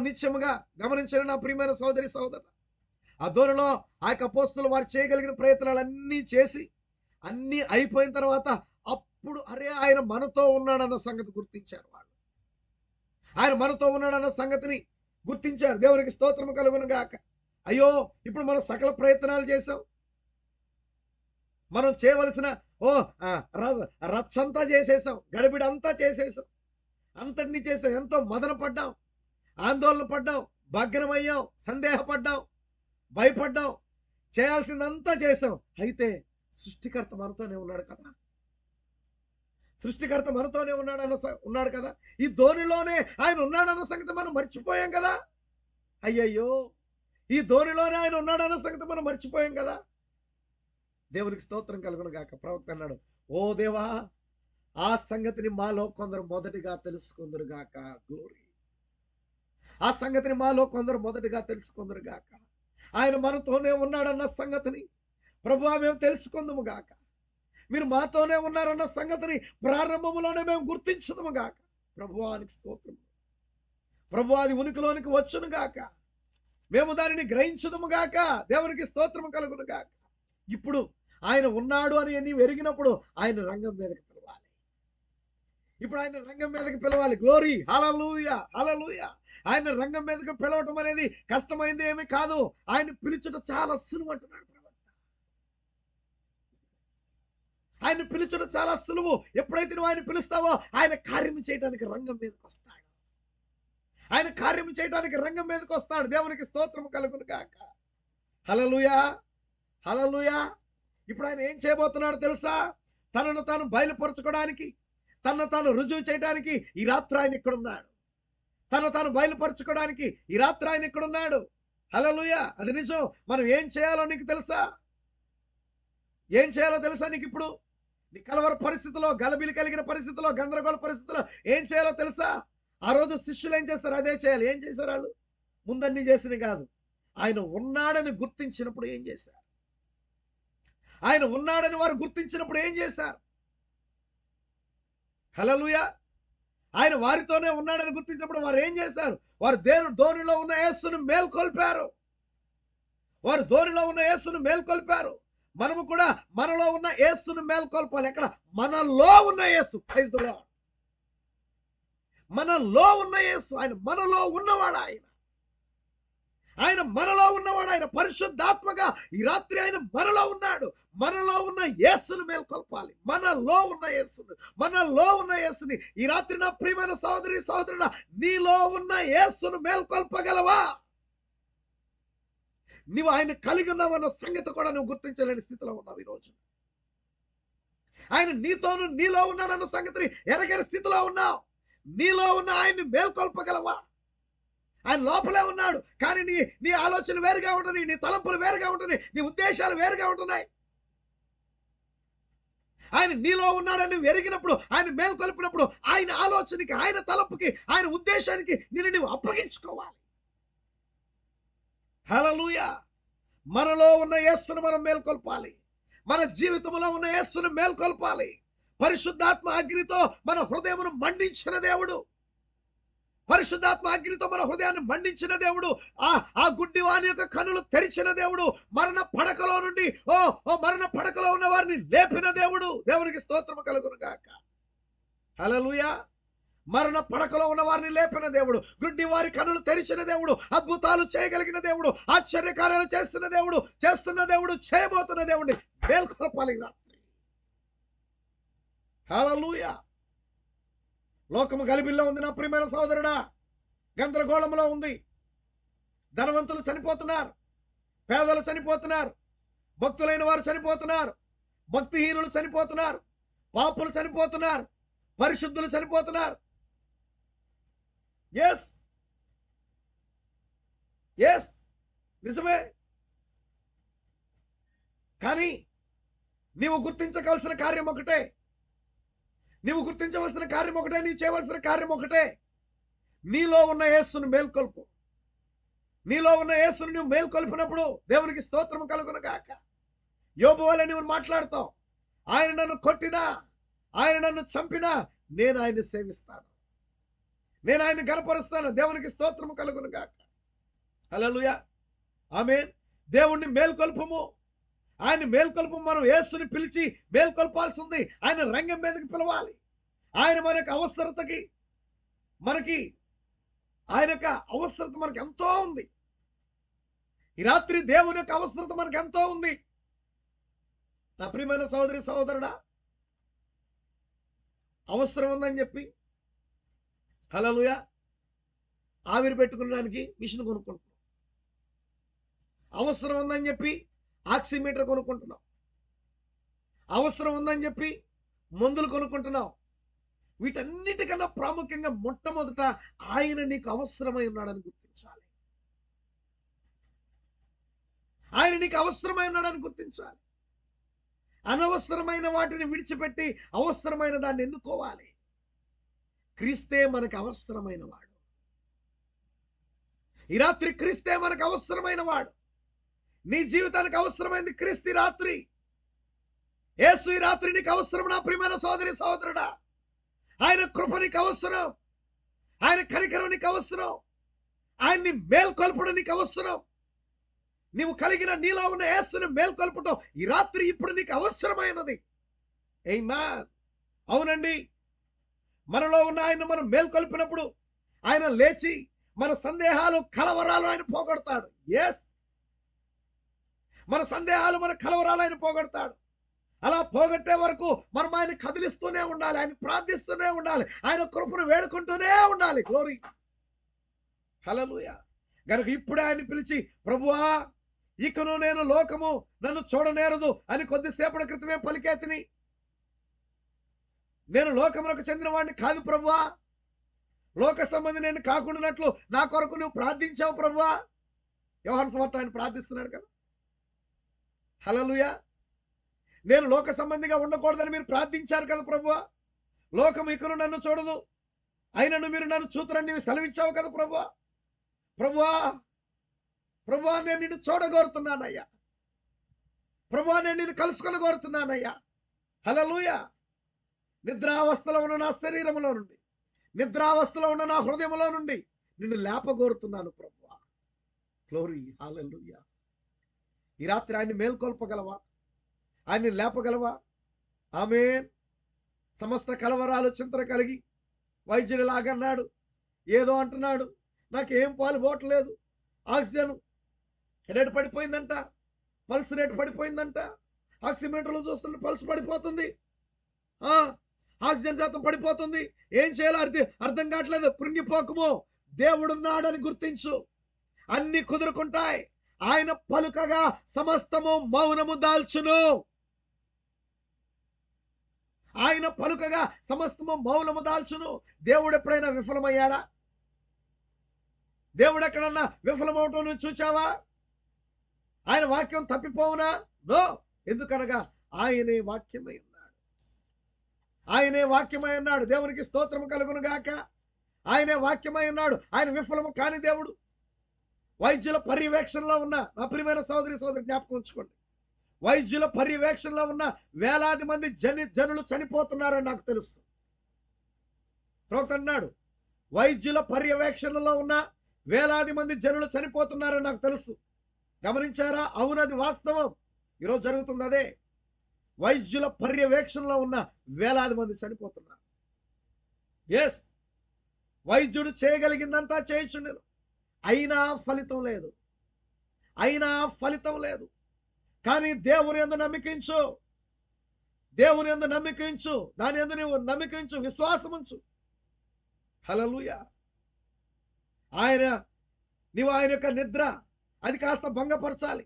నిత్యముగా గమనించండి నా ప్రియమైన సహోదరి సహోదరు. ఆ ధోరణిలో ఆ యొక్క అపోస్తలులు వారు చేయగలిగిన ప్రయత్నాలన్నీ చేసి అన్నీ అయిపోయిన తర్వాత అప్పుడు అరే ఆయన మనతో ఉన్నాడన్న సంగతి గుర్తించారు. వాళ్ళు ఆయన మనతో ఉన్నాడన్న సంగతిని గుర్తించారు. దేవునికి స్తోత్రము కలుగును గాక. అయ్యో, ఇప్పుడు మనం సకల ప్రయత్నాలు చేసాం, మనం చేయవలసిన ఓ రచ్చంతా చేసేసాం, గడిబిడంతా చేసేసాం, అంతటినీ చేసాం. ఎంతో మదన పడ్డాం, ఆందోళన పడ్డాం, భగ్నమయ్యాం, సందేహపడ్డాం, భయపడ్డాం, చేయాల్సిందంతా చేసాం. అయితే సృష్టికర్త మనతోనే ఉన్నాడు కదా, సృష్టికర్త మనతోనే ఉన్నాడు కదా. ఈ ధోనిలోనే ఆయన ఉన్నాడన్న సంగతి మనం మర్చిపోయాం కదా. అయ్యయ్యో, ఈ ధోనిలోనే ఆయన ఉన్నాడన్న సంగతి మనం మర్చిపోయాం కదా. దేవునికి స్తోత్రం కలుగును గాక. ప్రవక్త అన్నాడు, ఓ దేవా, ఆ సంగతిని మాలో కొందరు మొదటిగా తెలుసుకుందరు గాక. గ్లోరీ. ఆ సంగతిని మాలో కొందరు మొదటిగా తెలుసుకుందరు గాక. ఆయన మనతోనే ఉన్నాడన్న సంగతిని ప్రభువా మేము తెలుసుకుందుము గాక. మీరు మాతోనే ఉన్నారన్న సంగతిని ప్రారంభములోనే మేము గుర్తించుదుము గాక. ప్రభువానికి స్తోత్రం. ప్రభువా, అది ఉనికిలోనికి వచ్చును గాక, మేము దానిని గ్రహించుదుము గాక. దేవునికి స్తోత్రము కలుగును గాక. ఇప్పుడు ఆయన ఉన్నాడు అని నీవు ఎరిగినప్పుడు ఆయన రంగం మీదకి పిలవాలి. ఇప్పుడు ఆయన రంగం మీదకి పిలవాలి. గ్లోరీ. హల్లెలూయా, హల్లెలూయా. ఆయన రంగం మీదకి పిలవటం అనేది కష్టమైంది ఏమీ కాదు. ఆయన పిలుచుట చాలా సులువు అంటున్నాడు ప్రవక్త. ఆయన పిలుచుట చాలా సులువు. ఎప్పుడైతే నువ్వు ఆయన పిలుస్తావో ఆయన కార్యం చేయడానికి రంగం మీదకి వస్తాడు. ఆయన కార్యం చేయడానికి రంగం మీదకి వస్తాడు. దేవునికి స్తోత్రము కలుగును గాక. హల్లెలూయా, హల్లెలూయా. ఇప్పుడు ఆయన ఏం చేయబోతున్నాడు తెలుసా? తనను తాను బయలుపరచుకోవడానికి, తనను తాను రుజువు చేయడానికి ఈ రాత్రి ఆయన ఇక్కడున్నాడు. తనను తాను బయలుపరచుకోవడానికి ఈ రాత్రి ఆయన ఇక్కడున్నాడు. హల్లెలూయా. అది నిజం. మనం ఏం చేయాలో నీకు తెలుసా? ఏం చేయాలో తెలుసా నీకు? ఇప్పుడు నీ కలవర పరిస్థితిలో, గలబిలి కలిగిన పరిస్థితిలో, గందరగోళ పరిస్థితిలో ఏం చేయాలో తెలుసా? ఆ రోజు శిష్యులు ఏం చేస్తారు? అదే చేయాలి. ఏం చేశారు వాళ్ళు? ముందన్నీ చేసిన కాదు, ఆయన ఉన్నాడని గుర్తించినప్పుడు ఏం చేశారు? ఆయన ఉన్నాడని వారు గుర్తించినప్పుడు ఏం చేశారు? హల్లెలూయా. ఆయన వారితోనే ఉన్నాడని గుర్తించినప్పుడు వారు ఏం చేశారు? వారు ధోనిలో ఉన్న యేసును మేల్కొల్పారు. వారు ధోనిలో ఉన్న యేసును మేల్కొల్పారు. మనము కూడా మనలో ఉన్న యేసును మేల్కొల్పాలి. ఎక్కడ? మనలో ఉన్న యేసు. Praise the lord. మనలో ఉన్న యేసు. ఆయన మనలో ఉన్నవాడు. ఆయన మనలో ఉన్నవాడు. ఆయన పరిశుద్ధాత్మగా ఈ రాత్రి ఆయన మనలో ఉన్నాడు. మనలో ఉన్న యేసును మేల్కొల్పాలి. మనలో ఉన్న యేసును, మనలో ఉన్న యేసుని ఈ రాత్రి నా ప్రియమైన సహోదరి సహోదరుడా, నీలో ఉన్న యేసును మేల్కొల్పగలవా? నువ్వు ఆయన కలిగి ఉన్నావన్న సంగతి కూడా నువ్వు గుర్తించలేని స్థితిలో ఉన్నావు ఈరోజు. ఆయన నీతోను నీలో ఉన్నాడన్న సంగతిని ఎరగని స్థితిలో ఉన్నావు. నీలో ఉన్న ఆయన్ని మేల్కొల్పగలవా? ఆయన లోపలే ఉన్నాడు, కానీ నీ ఆలోచనలు వేరుగా ఉంటున్నాయి, నీ తలంపులు వేరుగా ఉంటున్నాయి, నీ ఉద్దేశాలు వేరుగా ఉంటున్నాయి. ఆయన నీలో ఉన్నాడని ఎరిగినప్పుడు, ఆయన మేల్కొల్పినప్పుడు ఆయన ఆలోచనకి, ఆయన తలంపుకి, ఆయన ఉద్దేశానికి నిన్ను నువ్వు అప్పగించుకోవాలి. హల్లెలూయా. మనలో ఉన్న యేసును మనం మేల్కొల్పాలి. మన జీవితంలో ఉన్న యేసును మేల్కొల్పాలి. పరిశుద్ధాత్మ అగ్నితో మన హృదయమును మండించిన దేవుడు, పరిశుద్ధాత్మ అగ్నితో మన హృదయాన్ని మండించిన దేవుడు, ఆ గుడ్డి వాని యొక్క కన్నులు తెరిచిన దేవుడు, మరణ పడకలో నుండి మరణ పడకలో ఉన్న వారిని లేపిన దేవుడు. దేవునికి స్తోత్రము కలుగును గాక. హల్లెలూయా. మరణ పడకలో ఉన్న వారిని లేపిన దేవుడు, గుడ్డి వారి కన్నులు తెరిచిన దేవుడు, అద్భుతాలు చేయగలిగిన దేవుడు, ఆశ్చర్యకార్యాలు చేస్తున్న దేవుడు, చేయబోతున్న దేవుడిని మేల్కొల్పాలి రాత్రి. హల్లెలూయా. లోకము గలిబిల్లో ఉంది నా ప్రియమైన సహోదరుడా, గందరగోళంలో ఉంది. ధనవంతులు చనిపోతున్నారు, పేదలు చనిపోతున్నారు, భక్తులైన వారు చనిపోతున్నారు, భక్తిహీనులు చనిపోతున్నారు, పాపులు చనిపోతున్నారు, పరిశుద్ధులు చనిపోతున్నారు. ఎస్ ఎస్, నిజమే. కానీ నీవు గుర్తించవలసిన కార్యం ఒకటే, నీవు గుర్తించవలసిన కార్యం ఒకటే, నీవు చేయవలసిన కార్యం ఒకటే. నీలో ఉన్న యేసును మేల్కొల్పు. నీలో ఉన్న యేసును నువ్వు మేల్కొల్పినప్పుడు దేవునికి స్తోత్రం కలుగును గాక. యోబు వలె నువ్వు మాట్లాడతావు, ఆయన నన్ను కొట్టినా, ఆయన నన్ను చంపినా నేను ఆయన్ని సేవిస్తాను, నేను ఆయన్ని గణపరుస్తాను. దేవునికి స్తోత్రం కలుగును గాక. హల్లెలూయా. ఆమేన్. దేవుణ్ణి మేల్కొల్పము, ఆయన మేల్కొల్పు. మనం యేసుని పిలిచి మేల్కొల్పాల్సి ఉంది. ఆయన రంగం మీదకి పిలవాలి. ఆయన మన యొక్క అవసరతకి, ఆయన యొక్క అవసరత మనకు ఎంతో ఉంది. ఈ రాత్రి దేవుని యొక్క అవసరత మనకు ఎంతో ఉంది. నా ప్రియమైన సహోదరి సహోదరుడా, అవసరం ఉందని చెప్పి హల్లెలూయా ఆవిరి పెట్టుకోవడానికి మిషన్ కొనుక్కుంటున్నాం. అవసరం ఉందని చెప్పి ఆక్సిమీటర్ కొనుక్కుంటున్నాం. అవసరం ఉందని చెప్పి మందులు కొనుక్కుంటున్నాం. వీటన్నిటికన్నా ప్రాముఖ్యంగా మొట్టమొదట ఆయన నీకు అవసరమై ఉన్నాడని గుర్తించాలి. ఆయన నీకు అవసరమై ఉన్నాడని గుర్తించాలి. అనవసరమైన వాటిని విడిచిపెట్టి అవసరమైన దాన్ని ఎన్నుకోవాలి. క్రీస్తే మనకు అవసరమైన వాడు. ఈ రాత్రి క్రీస్తే మనకు అవసరమైన వాడు. నీ జీవితానికి అవసరమైంది క్రీస్తు రాత్రి. యేసు ఈ రాత్రి నీకు అవసరం నా ప్రియమైన సోదరి సోదరుడా. ఆయన కృప నీకు అవసరం. ఆయన కనికరం నీకు అవసరం. ఆయన్ని మేల్కొల్పడం నీకు అవసరం. నీవు కలిగిన నీలో ఉన్న యేసుని మేల్కొల్పడం ఈ రాత్రి ఇప్పుడు నీకు అవసరమైనది. ఆమేన్. అవునండి, మనలో ఉన్న ఆయన మనం మేల్కొల్పినప్పుడు ఆయన లేచి మన సందేహాలు కలవరాలు ఆయన పోగొడతాడు. ఎస్, మన సందేహాలు మన కలవరాలు ఆయన పోగొడతాడు. అలా పోగొట్టే వరకు మనం ఆయన కదిలిస్తూనే ఉండాలి. ఆయన ప్రార్థిస్తూనే ఉండాలి. ఆయన కృపను వేడుకుంటూనే ఉండాలి. గ్లోరీ, హల్లెలూయా. గనుక ఇప్పుడే ఆయన పిలిచి, ప్రభువా ఇకను నేను లోకము నన్ను చూడనేరదు అని కొద్దిసేపటి క్రితమే పలికేతిని. నేను లోకమునకు చెందిన వాడిని కాదు ప్రభువా. లోక సంబంధి నేను కాకుండానట్లు నా కొరకు నువ్వు ప్రార్థించావు ప్రభువా. యోహాను సువార్త ఆయన ప్రార్థిస్తున్నాడు కదా. హల్లెలూయా. నేను లోక సంబంధిగా ఉండకూడదని మీరు ప్రార్థించారు కదా ప్రభువా. లోకము ఇకను నన్ను చూడదు, అయినను మీరు నన్ను చూతురని నీవు సెలవిచ్చావు కదా ప్రభువా. ప్రభువా ప్రభువా నేను నిన్ను చూడగోరుతున్నానయ్యా. ప్రభువా నేను నిన్ను కలుసుకొని కోరుతున్నానయ్యా. హల్లెలూయా. నిద్రావస్థలో ఉన్న నా శరీరంలో నుండి, నిద్రావస్థలో ఉన్న నా హృదయంలో నుండి నిన్ను లేపగోరుతున్నాను ప్రభువా. గ్లోరీ, హల్లెలూయా. ఈ రాత్రి ఆయన్ని మేల్కొల్పగలవా? ఆయన్ని లేపగలవా? ఆమేన్. సమస్త కలవరాలు చింతన కలిగి వైద్యుడు లాగన్నాడు, ఏదో అంటున్నాడు, నాకేం పాలు పోవట్లేదు, ఆక్సిజన్ రేటు పడిపోయిందంట, పల్స్ రేటు పడిపోయిందంట, ఆక్సిమీటర్లో చూస్తుంటే పల్స్ పడిపోతుంది, ఆక్సిజన్ శాతం పడిపోతుంది, ఏం చేయాలో అర్థం కావట్లేదు. కృంగిపోకము, దేవుడున్నాడని గుర్తించు. అన్ని కుదురుకుంటాయి. ఆయన పలుకగా సమస్తము మౌనము దాల్చును. ఆయన పలుకగా సమస్తము మౌనము దాల్చును. దేవుడు ఎప్పుడైనా విఫలమయ్యాడా? దేవుడు ఎక్కడన్నా విఫలమవటం నువ్వు చూచావా? ఆయన వాక్యం తప్పిపోవునా? నో. ఎందుకనగా ఆయనే వాక్యమై ఉన్నాడు. ఆయనే వాక్యమై ఉన్నాడు. దేవునికి స్తోత్రం కలుగును గాక. ఆయనే వాక్యమై ఉన్నాడు. ఆయన విఫలము కాని దేవుడు. వైద్యుల పర్యవేక్షణలో ఉన్న నా ప్రియమైన సోదరి సోదరి జ్ఞాపకం ఉంచుకోండి. వైద్యుల పర్యవేక్షణలో ఉన్న వేలాది మంది జనులు చనిపోతున్నారని నాకు తెలుసు. ప్రవక్త అన్నాడు, వైద్యుల పర్యవేక్షణలో ఉన్న వేలాది మంది జనులు చనిపోతున్నారని నాకు తెలుసు. గమనించారా? అవునది వాస్తవం. ఈరోజు జరుగుతుంది అదే. వైద్యుల పర్యవేక్షణలో ఉన్న వేలాది మంది చనిపోతున్నారు. ఎస్, వైద్యుడు చేయగలిగిందంతా చేయించుండెను, అయినా ఫలితం లేదు. అయినా ఫలితం లేదు. కానీ దేవుని యందు నమ్మికించు. దేవుని యందు నమ్మికించు. దాని యందు నువ్వు నమ్మికించు, విశ్వాసం ఉంచు. హల్లెలూయా. నీవు ఆయన యొక్క నిద్ర అది కాస్త భంగపరచాలి.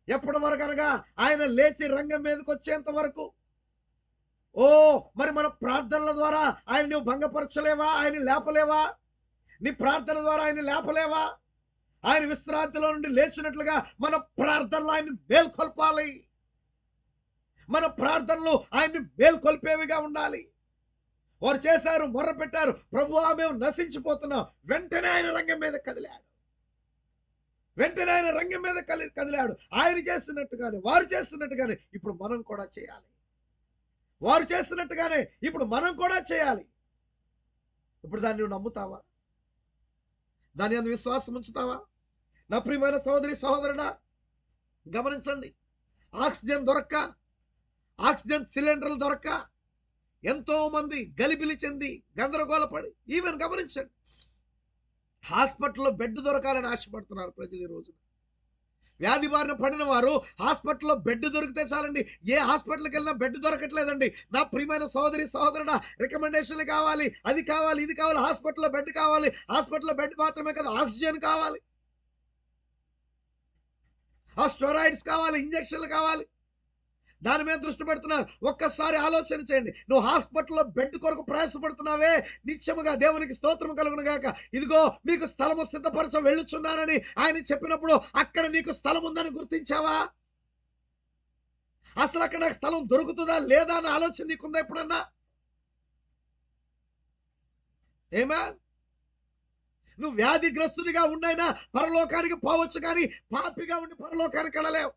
ఎప్పటి వరకు అనగా ఆయన లేచి రంగం మీదకి వచ్చేంత వరకు. మరి మన ప్రార్థనల ద్వారా ఆయన నువ్వు భంగపరచలేవా? ఆయన లేపలేవా? నీ ప్రార్థన ద్వారా ఆయన లేపలేవా? ఆయన విశ్రాంతిలో నుండి లేచినట్లుగా మన ప్రార్థనలు ఆయన్ని మేల్కొల్పాలి. మన ప్రార్థనలు ఆయన్ని మేల్కొల్పేవిగా ఉండాలి. వారు చేశారు, మొర్ర పెట్టారు, ప్రభువా మేము నశించిపోతున్నాం. వెంటనే ఆయన రంగం మీద కదిలాడు. వెంటనే ఆయన రంగం మీద కదిలాడు. ఆయన చేస్తున్నట్టుగానే, వారు చేస్తున్నట్టుగానే ఇప్పుడు మనం కూడా చేయాలి. వారు చేస్తున్నట్టుగానే ఇప్పుడు మనం కూడా చేయాలి. ఇప్పుడు దాన్ని నువ్వు నమ్ముతావా? దాని అందు విశ్వాసం ఉంచుతావా? నా ప్రియమైన సహోదరి సహోదరుడా, గమనించండి. ఆక్సిజన్ దొరక్క, ఆక్సిజన్ సిలిండర్లు దొరక్క ఎంతో మంది గలిబిలి చెంది గందరగోళపడి, ఈవెన్ గమనించండి, హాస్పిటల్లో బెడ్ దొరకాలని ఆశపడుతున్నారు ప్రజలు ఈ రోజున. వ్యాధి బారిన పడిన వారు హాస్పిటల్లో బెడ్ దొరికితే చాలండి. ఏ హాస్పిటల్కి వెళ్ళినా బెడ్ దొరకట్లేదండి. నా ప్రియమైన సహోదరి సహోదరుడా, రికమెండేషన్లు కావాలి, అది కావాలి, ఇది కావాలి, హాస్పిటల్లో బెడ్ కావాలి. హాస్పిటల్లో బెడ్ మాత్రమే కదా, ఆక్సిజన్ కావాలి, ఆ స్టెరాయిడ్స్ కావాలి, ఇంజక్షన్లు కావాలి. దాని మీద దృష్టి పెడుతున్నారు. ఒక్కసారి ఆలోచన చేయండి. నువ్వు హాస్పిటల్లో బెడ్ కొరకు ప్రయాసపడుతున్నావే, నిత్యముగా దేవునికి స్తోత్రం కలుగును గాక. ఇదిగో మీకు స్థలము సిద్ధపరచ వెళ్ళుచున్నానని ఆయన చెప్పినప్పుడు అక్కడ నీకు స్థలం ఉందని గుర్తించావా? అసలు అక్కడ నాకు స్థలం దొరుకుతుందా లేదా అన్న ఆలోచన నీకుందా ఎప్పుడన్నా? ఏమా, నువ్వు వ్యాధిగ్రస్తునిగా ఉండైనా పరలోకానికి పోవచ్చు, కానీ పాపిగా ఉండి పరలోకానికి వెళ్ళలేవు.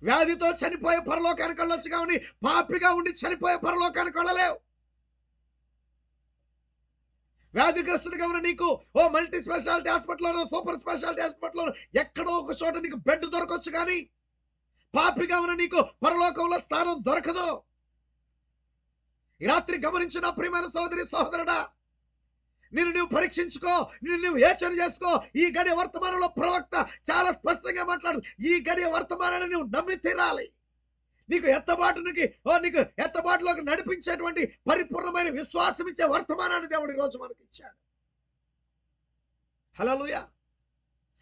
వ్యాధితో చనిపోయే పరలోకానికి వెళ్ళొచ్చు, కానీ పాపిగా ఉండి చనిపోయే పరలోకానికి వెళ్ళలేవు. వ్యాధిగ్రస్తుడిగా ఉన్న నీకు ఓ మల్టీ స్పెషాలిటీ హాస్పిటల్లోనో సూపర్ స్పెషాలిటీ హాస్పిటల్లోనో ఎక్కడో ఒక చోట నీకు బెడ్ దొరకవచ్చు, కానీ పాపిగా ఉన్న నీకు పరలోకంలో స్థానం దొరకదు. ఈ రాత్రి గమనించిన ప్రియమైన సహోదరి సహోదరుడా, నిన్ను నువ్వు పరీక్షించుకో, నిన్ను నువ్వు యోచన చేసుకో. ఈ గడియ వర్తమానంలో ప్రవక్త చాలా స్పష్టంగా మాట్లాడు. ఈ గడియ వర్తమానాన్ని నువ్వు నమ్మి తీరాలి. నీకు ఎత్తబాటులోకి నడిపించేటువంటి పరిపూర్ణమైన విశ్వాసం ఇచ్చే వర్తమానాన్ని దేవుడు ఈ రోజు మనకి ఇచ్చాడు. హల్లెలూయా.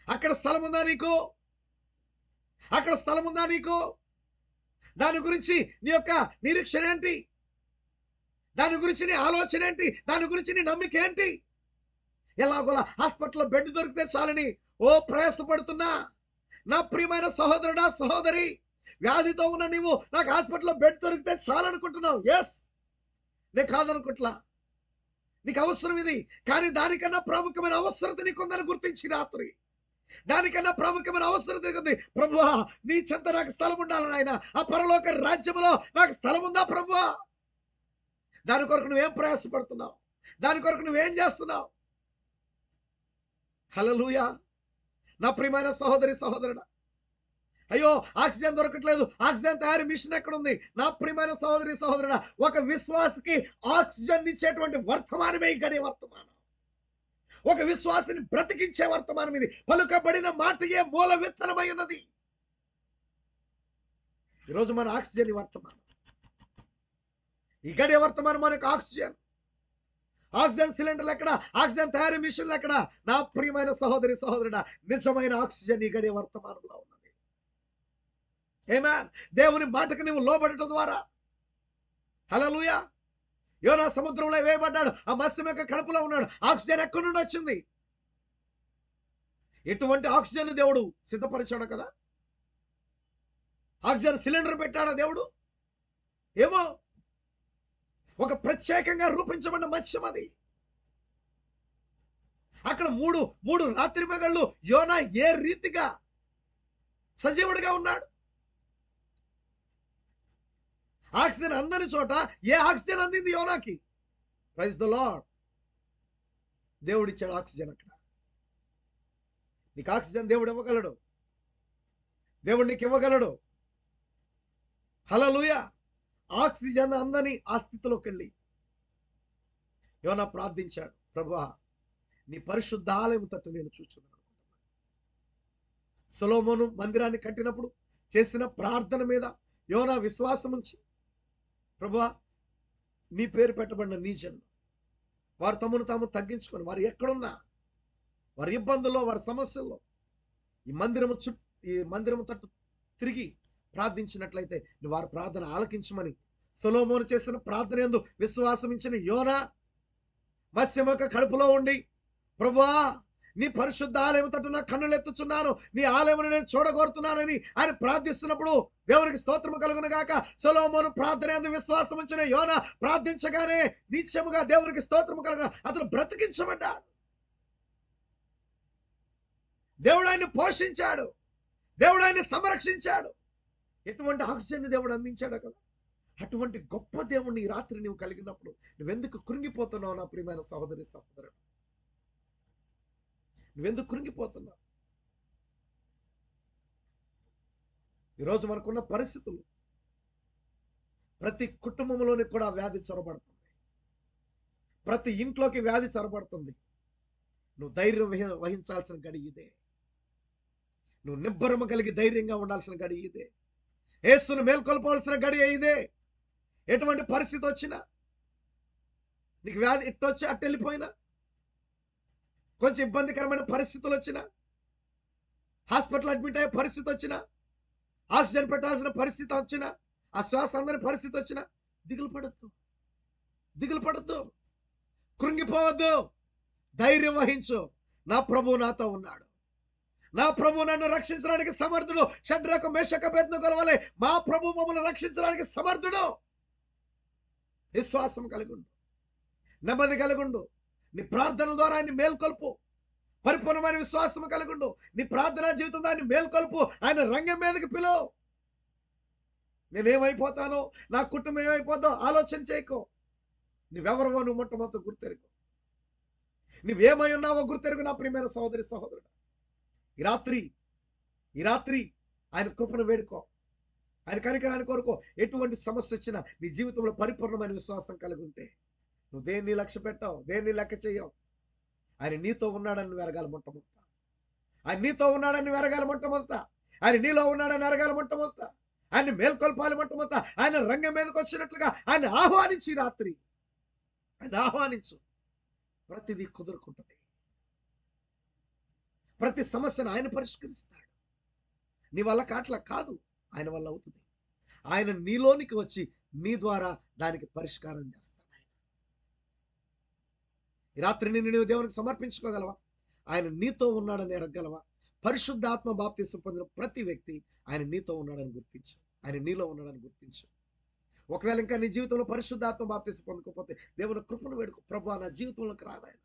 అక్కడ స్థలం ఉందా నీకు? అక్కడ స్థలం ఉందా నీకు? దాని గురించి నీ యొక్క నిరీక్షణ ఏంటి? దాని గురించి నీ ఆలోచన ఏంటి? దాని గురించి నీ నమ్మిక ఏంటి? ఎలాగోలా హాస్పిటల్లో బెడ్ దొరికితే చాలని ఓ ప్రయాసపడుతున్నా నా ప్రియమైన సహోదరుడా సహోదరి, వ్యాధితో ఉన్న నీవు నాకు హాస్పిటల్లో బెడ్ దొరికితే చాలనుకుంటున్నావు. ఎస్, నేను కాదనుకుంటున్నా, నీకు అవసరం ఇది. కానీ దానికన్నా ప్రాముఖ్యమైన అవసరత నీకుందని గుర్తించి రాత్రి దానికన్నా ప్రాముఖ్యమైన అవసరత నీకుంది. ప్రభువా, నీ చెంత నాకు స్థలం ఉండాలని ఆయన ఆ పరలోక రాజ్యంలో నాకు స్థలం ఉందా ప్రభువా? దాని కొరకు నువ్వేం ప్రయాసపడుతున్నావు? దాని కొరకు నువ్వేం చేస్తున్నావు? హల్లెలూయా. నా ప్రియమైన సహోదరి సహోదరుడా, అయ్యో ఆక్సిజన్ దొరకట్లేదు, ఆక్సిజన్ తయారీ మిషన్ ఎక్కడుంది? నా ప్రియమైన సహోదరి సహోదరుడా, ఒక విశ్వాసకి ఆక్సిజన్ ఇచ్చేటువంటి వర్తమానమే ఈ గడియ వర్తమానం. ఒక విశ్వాసిని బ్రతికించే వర్తమానం ఇది. పలుకబడిన మాటయే మూల విత్తనమై ఉన్నది. ఈరోజు మన ఆక్సిజన్ వర్తమానం, ఈ గడియ వర్తమానం మనకు ఆక్సిజన్. ఆక్సిజన్ సిలిండర్లు ఎక్కడ? ఆక్సిజన్ తయారీ మిషన్లు ఎక్కడ? నా ప్రియమైన సహోదరి సహోదరుడా, నిజమైన ఆక్సిజన్ ఈ గడియ వర్తమానంలో ఉన్నది. ఆమేన్. దేవుని మాటకు నువ్వు లోబడటం ద్వారా, హల్లెలూయా, యోనా సముద్రంలో వేయబడ్డాడు, ఆ మత్స్యం యొక్క కడుపులో ఉన్నాడు. ఆక్సిజన్ ఎక్కడి నుండి వచ్చింది? ఎటువంటి ఆక్సిజన్ దేవుడు సిద్ధపరిచాడు కదా? ఆక్సిజన్ సిలిండర్ పెట్టాడా దేవుడు? ఏమో, ఒక ప్రత్యేకంగా రూపించబడిన మత్స్యం అది. అక్కడ మూడు రాత్రి మగళ్ళు యోనా ఏ రీతిగా సజీవుడిగా ఉన్నాడు. ఆక్సిజన్ అందని చోట ఏ ఆక్సిజన్ అందింది యోనాకి? Praise the lord. దేవుడిచ్చాడు ఆక్సిజన్. అక్కడ నీకు ఆక్సిజన్ దేవుడు ఇవ్వగలడు. దేవుడు నీకు ఇవ్వగలడు. హల్లెలూయా. ఆక్సిజన్ అందని ఆ స్థితిలోకి వెళ్ళి యోనా ప్రార్థించాడు, ప్రభువా, నీ పరిశుద్ధ ఆలయం తట్టు నేను చూస్తున్నాను. సొలొమోను మందిరాన్ని కట్టినప్పుడు చేసిన ప్రార్థన మీద యోనా విశ్వాసం ఉంచి, ప్రభువా, నీ పేరు పెట్టబడిన నీ జనులు వారు తమను తాము తగ్గించుకొని, వారు ఎక్కడున్నా, వారి ఇబ్బందుల్లో, వారి సమస్యల్లో ఈ మందిరము తట్టు తిరిగి ప్రార్థించినట్లయితే నువ్వు వారి ప్రార్థన ఆలకించమని సొలొమోను చేసిన ప్రార్థన యందు విశ్వాసం ఇచ్చిన యోనా మత్స్యం యొక్క కడుపులో ఉండి, ప్రభువా, నీ పరిశుద్ధ ఆలయం తట్టు నా కన్నులు ఎత్తుచున్నాను, నీ ఆలయమును నేను చూడగోరుతున్నానని ఆయన ప్రార్థిస్తున్నప్పుడు దేవునికి స్తోత్రము కలుగును గాక. సొలొమోను ప్రార్థన యందు విశ్వాసం ఉంచిన యోనా ప్రార్థించగానే నిత్యముగా దేవునికి స్తోత్రము కలుగును, అతను బ్రతికించబడ్డాడు. దేవుడు ఆయన్ని పోషించాడు, దేవుడు ఆయన్ని సంరక్షించాడు. ఎటువంటి ఆక్సిజన్ దేవుడు అందించాడు కదా. అటువంటి గొప్ప దేవుడిని ఈ రాత్రి నువ్వు కలిగినప్పుడు నువ్వెందుకు కృంగిపోతున్నావు? నా ప్రియమైన సహోదరి సహోదరుడు, నువ్వెందుకు కృంగిపోతున్నావు? ఈరోజు మనకున్న పరిస్థితులు, ప్రతి కుటుంబంలోని కూడా వ్యాధి చొరబడుతుంది. ప్రతి ఇంట్లోకి వ్యాధి చొరబడుతుంది. నువ్వు ధైర్యం వహించాల్సిన గడి ఇదే. నువ్వు నిబ్బరము కలిగి ధైర్యంగా ఉండాల్సిన గడి ఇదే. యేసును మేల్కొల్పవలసిన గడి ఇదే. ఎటువంటి పరిస్థితి వచ్చినా, నీకు వ్యాధి ఇట్టొచ్చి అట్టు వెళ్ళిపోయినా, కొంచెం ఇబ్బందికరమైన పరిస్థితులు వచ్చినా, హాస్పిటల్ అడ్మిట్ అయ్యే పరిస్థితి వచ్చినా, ఆక్సిజన్ పెట్టాల్సిన పరిస్థితి వచ్చినా, ఆ శ్వాస అందని పరిస్థితి వచ్చినా, దిగులు పడద్దు, దిగులు పడద్దు, కృంగిపోవద్దు. ధైర్యం వహించు. నా ప్రభు నాతో ఉన్నాడు. నా ప్రభు నన్ను రక్షించడానికి సమర్థుడు. షడ్రకు మేషక అబేద్నెగోల వలె మా ప్రభు మమ్మల్ని రక్షించడానికి సమర్థుడు. విశ్వాసం కలిగుండు, నెమ్మది కలిగుండు. నీ ప్రార్థన ద్వారా ఆయన మేల్కొల్పు. పరిపూర్ణమైన విశ్వాసం కలిగుండు. నీ ప్రార్థనా జీవితం దాన్ని మేల్కొల్పు. ఆయన రంగం మీదకి పిలువు. నేనేమైపోతానో, నా కుటుంబం ఏమైపోద్దో ఆలోచన చేయకో. నువ్వెవరివో నువ్వు మొట్టమొదటి గుర్తెరుగు. నువ్వేమై ఉన్నావో గుర్తెరుగు. నా ప్రియమైన సహోదరి సహోదరుడు, ఈ రాత్రి ఆయన కృపను వేడుకో. ఆయన కనికరాన్ని కోరుకో. ఎటువంటి సమస్య వచ్చినా నీ జీవితంలో పరిపూర్ణమైన విశ్వాసం కలిగి ఉంటే నువ్వు దేన్ని లక్ష్య పెట్టావు, దేన్ని లెక్క చేయవు. ఆయన నీతో ఉన్నాడని నువ్వు ఎరగాలి మొట్టమొదట. ఆయన నీతో ఉన్నాడని నువ్వు ఎరగాలి మొట్టమొదట. ఆయన నీలో ఉన్నాడని ఎరగాలి మొట్టమొదట. ఆయన మేల్కొల్పాలి మొట్టమొదట. ఆయన రంగం మీదకి వచ్చినట్లుగా ఆయన ఆహ్వానించి రాత్రి ఆయన ఆహ్వానించు. ప్రతిదీ కుదురుకుంటుంది. ప్రతి సమస్యను ఆయన పరిష్కరిస్తాడు. నీ వల్ల కాట్లా కాదు, ఆయన వల్ల అవుతుంది. ఆయన నీలోనికి వచ్చి నీ ద్వారా దానికి పరిష్కారం చేస్తాడు. ఈ రాత్రి నీవు దేవునికి సమర్పించుకోగలవా? ఆయన నీతో ఉన్నాడని ఎరగలవా? పరిశుద్ధాత్మ బాప్తిసం పొందిన ప్రతి వ్యక్తి ఆయన నీతో ఉన్నాడని గుర్తించు. ఆయన నీలో ఉన్నాడని గుర్తించు. ఒకవేళ ఇంకా నీ జీవితంలో పరిశుద్ధాత్మ బాప్తిసం పొందకపోతే దేవుని కృపను వేడుకో. ప్రభువా, నా జీవితంలోకి రానాయన.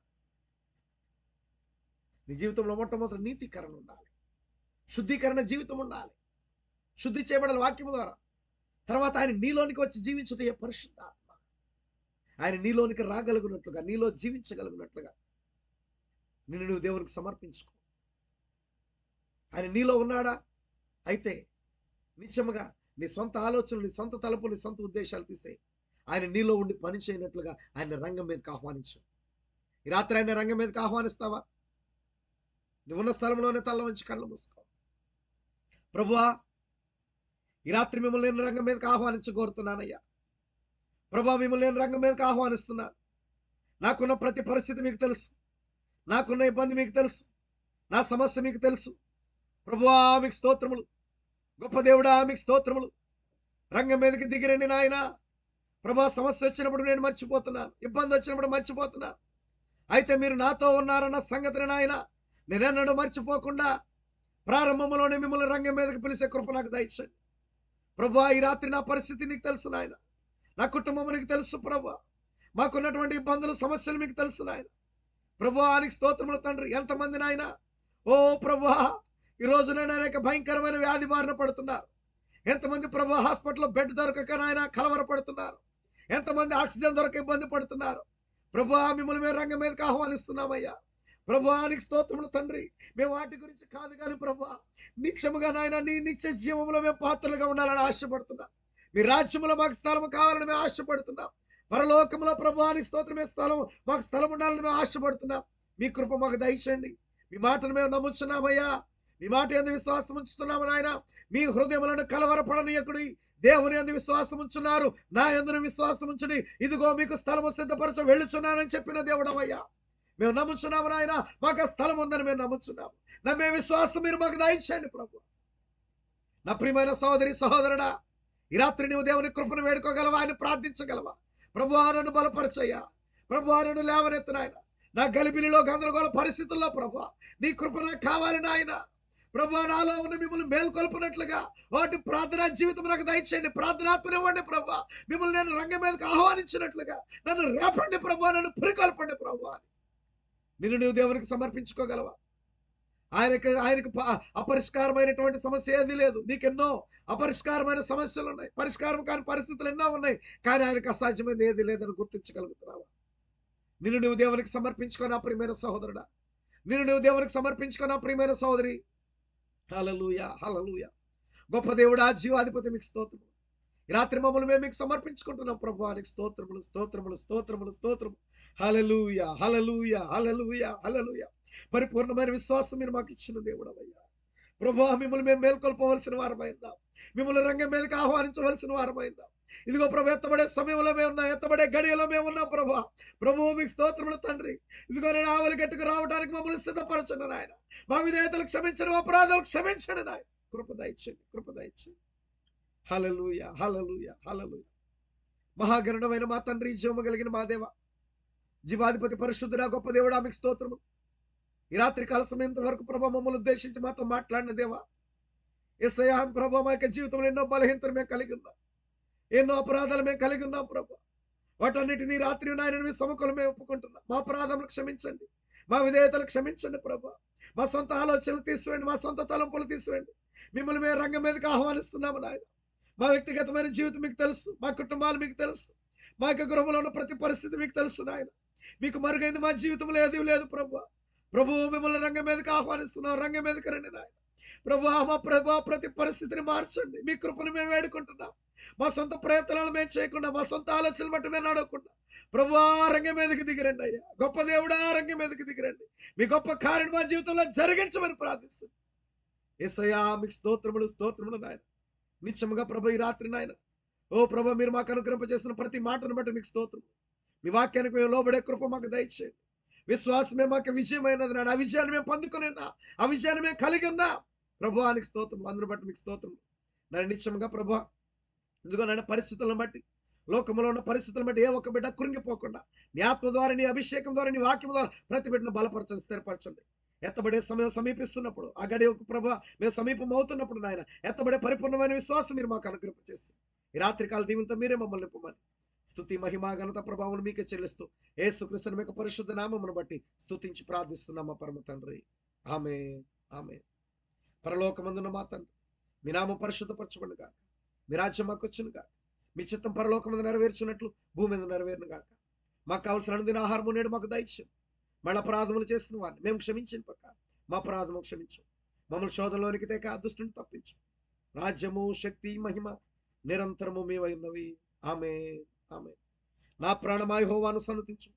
నీ జీవితంలో మొట్టమొదటి నీతికరణ ఉండాలి, శుద్ధీకరణ జీవితం ఉండాలి. శుద్ధి చేయబడాలి వాక్యం ద్వారా. తర్వాత ఆయన నీలోనికి వచ్చి జీవించుటే పరిశుద్ధాత్మ. ఆయన నీలోనికి రాగలుగునట్లుగా, నీలో జీవించగలుగునట్లుగా నిన్ను నువ్వు దేవునికి సమర్పించుకో. ఆయన నీలో ఉన్నాడా? అయితే నిత్యముగా నీ సొంత ఆలోచనలు, నీ సొంత తలుపులు, నీ సొంత ఉద్దేశాలు తీసే ఆయన నీలో ఉండి పని చేయనట్లుగా ఆయన రంగం మీదకి ఆహ్వానించు. ఈ రాత్రి ఆయన రంగం మీదకి ఆహ్వానిస్తావా? నువ్వున్న స్థలంలోనే తల్ల వంచి కళ్ళు మూసుకో. ప్రభువా, ఈ రాత్రి మిమ్మల్ని నేను రంగం మీదకి ఆహ్వానించగోరుతున్నానయ్యా. ప్రభువా, మిమ్మల్ని నేను రంగం మీదకి ఆహ్వానిస్తున్నా. నాకున్న ప్రతి పరిస్థితి మీకు తెలుసు. నాకున్న ఇబ్బంది మీకు తెలుసు. నా సమస్య మీకు తెలుసు. ప్రభువా, మీకు స్తోత్రములు. గొప్ప దేవుడా, మీకు స్తోత్రములు. రంగం మీదకి దిగిరండి నాయన. ప్రభువా, సమస్య వచ్చినప్పుడు నేను మర్చిపోతున్నాను, ఇబ్బంది వచ్చినప్పుడు మర్చిపోతున్నాను. అయితే మీరు నాతో ఉన్నారన్న సంగతిని నాయన నేనెన్నడూ మర్చిపోకుండా ప్రారంభంలోనే మిమ్మల్ని రంగం మీదకి పిలిచే కృప నాకు దయచేయండి. ప్రభువా, ఈ రాత్రి నా పరిస్థితి నీకు తెలుసు నాయన. నా కుటుంబం నీకు తెలుసు ప్రభువా. మాకున్నటువంటి ఇబ్బందులు, సమస్యలు మీకు తెలుసు నాయన. ప్రభువా, నీకు స్తోత్రములు తండ్రి. ఎంతమంది నాయన, ఓ ప్రభువా, ఈ రోజు నేను అనేక భయంకరమైన వ్యాధి బారిన పడుతున్నారు. ఎంతమంది ప్రభువా హాస్పిటల్లో బెడ్ దొరకక నాయన కలవరపడుతున్నారు. ఎంతమంది ఆక్సిజన్ దొరక ఇబ్బంది పడుతున్నారు. ప్రభువా, మిమ్మల్ని మేము రంగం మీదకి ఆహ్వానిస్తున్నామయ్యా. ప్రభువా, నీకు స్తోత్రములు తండ్రి. మేము వాటి గురించి కాదు కానీ ప్రభువా, నిత్యముగా నాయన నీ నిత్య జీవంలో మేము పాత్రలుగా ఉండాలని ఆశపడుతున్నాం. మీ రాజ్యంలో మాకు స్థలం కావాలని మేము ఆశపడుతున్నాం. పరలోకంలో ప్రభువా, నీకు స్తోత్రమే స్థలం, మాకు స్థలం ఉండాలని మేము ఆశపడుతున్నాం. మీ కృప మాకు దయచేయండి. మీ మాటను మేము నమ్ముచున్నామయ్యా. మీ మాట యందు విశ్వాసం ఉంచుతున్నాము నాయన. మీ హృదయములను కలవరపడనీయకుడి. దేవుని యందు విశ్వాసం ఉంచున్నారు, నా యందు విశ్వాసం ఉంచుడి. ఇదిగో మీకు స్థలము సిద్ధపరచ వెళ్ళుచున్నానని చెప్పిన దేవుడమయ్యా. మేము నమ్ముచున్నాము నాయన. మాకు ఆ స్థలం ఉందని మేము నమ్ముచున్నాము. నమ్మే విశ్వాసం మీరు మాకు దయచేయండి ప్రభు. నా ప్రియమైన సహోదరి సహోదరుడా, ఈ రాత్రి నువ్వు దేవుని కృపను వేడుకోగలవా? ఆయన ప్రార్థించగలవా? ప్రభువా, నన్ను బలపరచయ్యా. ప్రభువా, నన్ను లేవనెత్తు నాయన. నా గలిబిలిలో గందరగోళ పరిస్థితుల్లో ప్రభువా నీ కృప నాకు కావాలి నాయన. ప్రభువా, నాలో ఉన్న మిమ్మల్ని మేల్కొల్పునట్లుగా వాటి ప్రార్థనా జీవితం నాకు దయచేయండి. ప్రార్థనాత్మనివ్వండి ప్రభువా. మిమ్మల్ని నేను రంగం మీదకి ఆహ్వానించినట్లుగా నన్ను రేపండి ప్రభువా, నన్ను పురికొల్పండి ప్రభువా. నిన్ను నువ్వు దేవునికి సమర్పించుకోగలవా? ఆయనకు అపరిష్కారమైనటువంటి సమస్య ఏది లేదు. నీకెన్నో అపరిష్కారమైన సమస్యలు ఉన్నాయి, పరిష్కారం కాని పరిస్థితులు ఎన్నో ఉన్నాయి. కానీ ఆయనకు అసాధ్యమైనది ఏది లేదని గుర్తించగలుగుతున్నావా? నిన్ను నువ్వు దేవునికి సమర్పించుకో నా ప్రియమైన సహోదరుడా. నిన్ను నువ్వు దేవునికి సమర్పించుకో నా ప్రియమైన సహోదరి. హల్లెలూయా, హల్లెలూయా. గొప్ప దేవుడా, జీవాధిపతి మీకు స్తోత్రములు. ఈ రాత్రి మమ్మల్ని మేము మీకు సమర్పించుకుంటున్నాం ప్రభువా. నీకు స్తోత్రములు, స్తోత్రములు, స్తోత్రములు, స్తోత్రములు. హల్లెలూయా, హల్లెలూయా, హల్లెలూయా, హల్లెలూయా. పరిపూర్ణమైన విశ్వాసం మీరు మాకు ఇచ్చిన దేవుడవయ్యా. ప్రభువా మిమ్మల్ని మేము మేల్కొల్పవలసిన వారమైనా, మిమ్మల్ని రంగం మీదకి ఆహ్వానించవలసిన వారమైనా. ఇదిగో ప్రభు, ఎత్తబడే సమయంలో మేము ఉన్నాం, ఎత్తబడే గడియలో మేము ఉన్నాం ప్రభా. ప్రభువు మీకు స్తోత్రములు తండ్రి. ఇదిగో నేను ఆవలి గట్టుకు రావడానికి మమ్మల్ని సిద్ధపరచండి నాయన. మా విధేయతలు క్షమించండి, మా అపరాధాలు క్షమించండి నాయన. కృప దయచేయండి, కృప దయచేయండి. హల్లెలూయా, హల్లెలూయా, హల్లెలూయా. మహాగరుడమైన మా తండ్రి, జీవము కలిగిన మా దేవ, జీవాధిపతి పరిశుద్ధుడా గొప్ప దేవుడా, మీకు స్తోత్రము. ఈ రాత్రి కాల సమయం వరకు ప్రభా మమ్మల్ని ఉద్దేశించి మాతో మాట్లాడిన దేవా, యేసయ్యా ప్రభా, మా యొక్క జీవితంలో ఎన్నో బలహీనతలు మేము కలిగి ఉన్నాం, ఎన్నో అపరాధాలు మేము కలిగి ఉన్నాం ప్రభా. వాటన్నిటినీ రాత్రి నాయన మీ సముఖంలో మేము ఒప్పుకుంటున్నాం. మా అపరాధములు క్షమించండి, మా విధేయతలు క్షమించండి ప్రభా. మా సొంత ఆలోచనలు తీసివేయండి, మా సొంత తలంపులు తీసివేయండి. మిమ్మల్ని మేము రంగం మీదకి ఆహ్వానిస్తున్నాము నాయన. మా వ్యక్తిగతమైన జీవితం మీకు తెలుసు, మా కుటుంబాలు మీకు తెలుసు, మా యొక్క గృహంలో ఉన్న ప్రతి పరిస్థితి మీకు తెలుసు నాయన. మీకు మరుగైంది మా జీవితంలో ఏది లేదు ప్రభు. ప్రభువు మిమ్మల్ని రంగం మీదకి ఆహ్వానిస్తున్నాం, రంగం మీదకి రండి నాయన. మా ప్రభు ప్రతి పరిస్థితిని మార్చండి. మీ కృపను మేము వేడుకుంటున్నాం. మా సొంత ప్రయత్నాలు మేము చేయకుండా, మా సొంత ఆలోచనలు బట్టి మేము నడవకుండా ప్రభువా రంగం మీదకి దిగిరండి అయ్యా. గొప్ప దేవుడా రంగం మీదకి దిగిరండి. మీ గొప్ప కార్యం మా జీవితంలో జరిగించమని ప్రార్థిస్తుంది. యేసయ్యా మీకు స్తోత్రములు, స్తోత్రములు నాయన. నిత్యముగా ప్రభు ఈ రాత్రి నాయన, ఓ ప్రభు, మీరు మాకు అనుగ్రహింపజేసిన ప్రతి మాటను బట్టి మీకు స్తోత్రం. మీ వాక్యానికి మేము లోబడే కృప మాకు దయచేయండి. విశ్వాసమే మాకు విజయమైనది నాడు. ఆ విజయాన్ని మేము పొందుకుని ఉన్నా, ఆ విజయాన్ని మేము కలిగి ఉన్నా ప్రభువానికి స్తోత్రం. అందును బట్టి మీకు స్తోత్రం నన్ను. నిత్యముగా ప్రభు, ఇదిగో నాయన పరిస్థితులను బట్టి, లోకంలో ఉన్న పరిస్థితులను బట్టి ఏ ఒక్క బిడ్డ కృంగిపోకుండా నీ ఆత్మ ద్వారా, నీ అభిషేకం ద్వారా, నీ వాక్యం ద్వారా ప్రతి బిడ్డను బలపరచండి, స్థిరపరచండి. ఎత్తబడే సమయం సమీపిస్తున్నప్పుడు, ఆ గడి ఒక ప్రభు మేము సమీపం అవుతున్నప్పుడు నాయన, ఎత్తబడే పరిపూర్ణమైన విశ్వాసం మీరు మాకు అనుగ్రహింపచేసి ఈ రాత్రికాల దీవులతో మీరే మమ్మల్ని నింపమని స్తుతి, మహిమ, ఘనత, ప్రభావం మీకే చెల్లిస్తూ యేసుక్రీస్తు యొక్క పరిశుద్ధ నామమును బట్టి స్తుతించి ప్రార్థిస్తున్నామా పరమ తండ్రి. ఆమేన్, ఆమేన్. పరలోకమందున్న మా తండ్రి, మీ నామం పరిశుద్ధపరచబడును గాక, మీ రాజ్యం మాకు వచ్చును గాక, మీ చిత్తం పరలోకమందు నెరవేర్చున్నట్లు భూమి మీద నెరవేరును గాక. మాకు కావలసిన అనుదిన ఆహారము నేడు మాకు దయచేయండి. మళ్ళీ అపరాధములు చేసిన వారిని మేము క్షమించిన ప్రకారం మా అపరాధము క్షమించు. మమ్మల్ని శోధనలోనికి తేక దుష్టుని తప్పించు. రాజ్యము, శక్తి, మహిమ నిరంతరము మీవై ఉన్నవి. ఆమేన్, ఆమేన్. నా ప్రాణమా యెహోవాను సన్నతించు,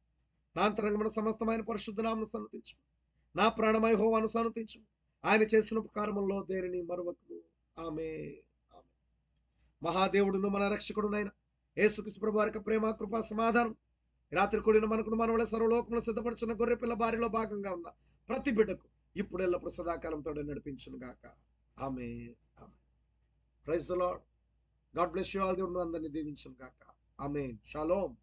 నా అంతరంగమున సమస్తమైన పరిశుద్ధ నామమును సన్నతించు. నా ప్రాణమా యెహోవాను సన్నతించు, ఆయన చేసిన ఉపకారములలో దేనిని మరువకు. ఆమేన్, ఆమేన్. మహాదేవుడును మన రక్షకుడునైన యేసుక్రీస్తు ప్రభు వారి యొక్క ప్రేమ, కృప, సమాధానం రాత్రి కూడిన మనకును మనవల సర్వలోకంలో సిద్ధపడుచున్న గొర్రె పిల్ల బారిలో భాగంగా ఉన్న ప్రతి బిడ్డకు ఇప్పుడు ఎల్లప్పుడు సదాకాలంతో నడిపించును గాక. ఆమేన్, ఆమేన్. Praise the lord. God bless you all. దేవుడు అందరిని దీవించును గాక. ఆమేన్. షాలోమ్.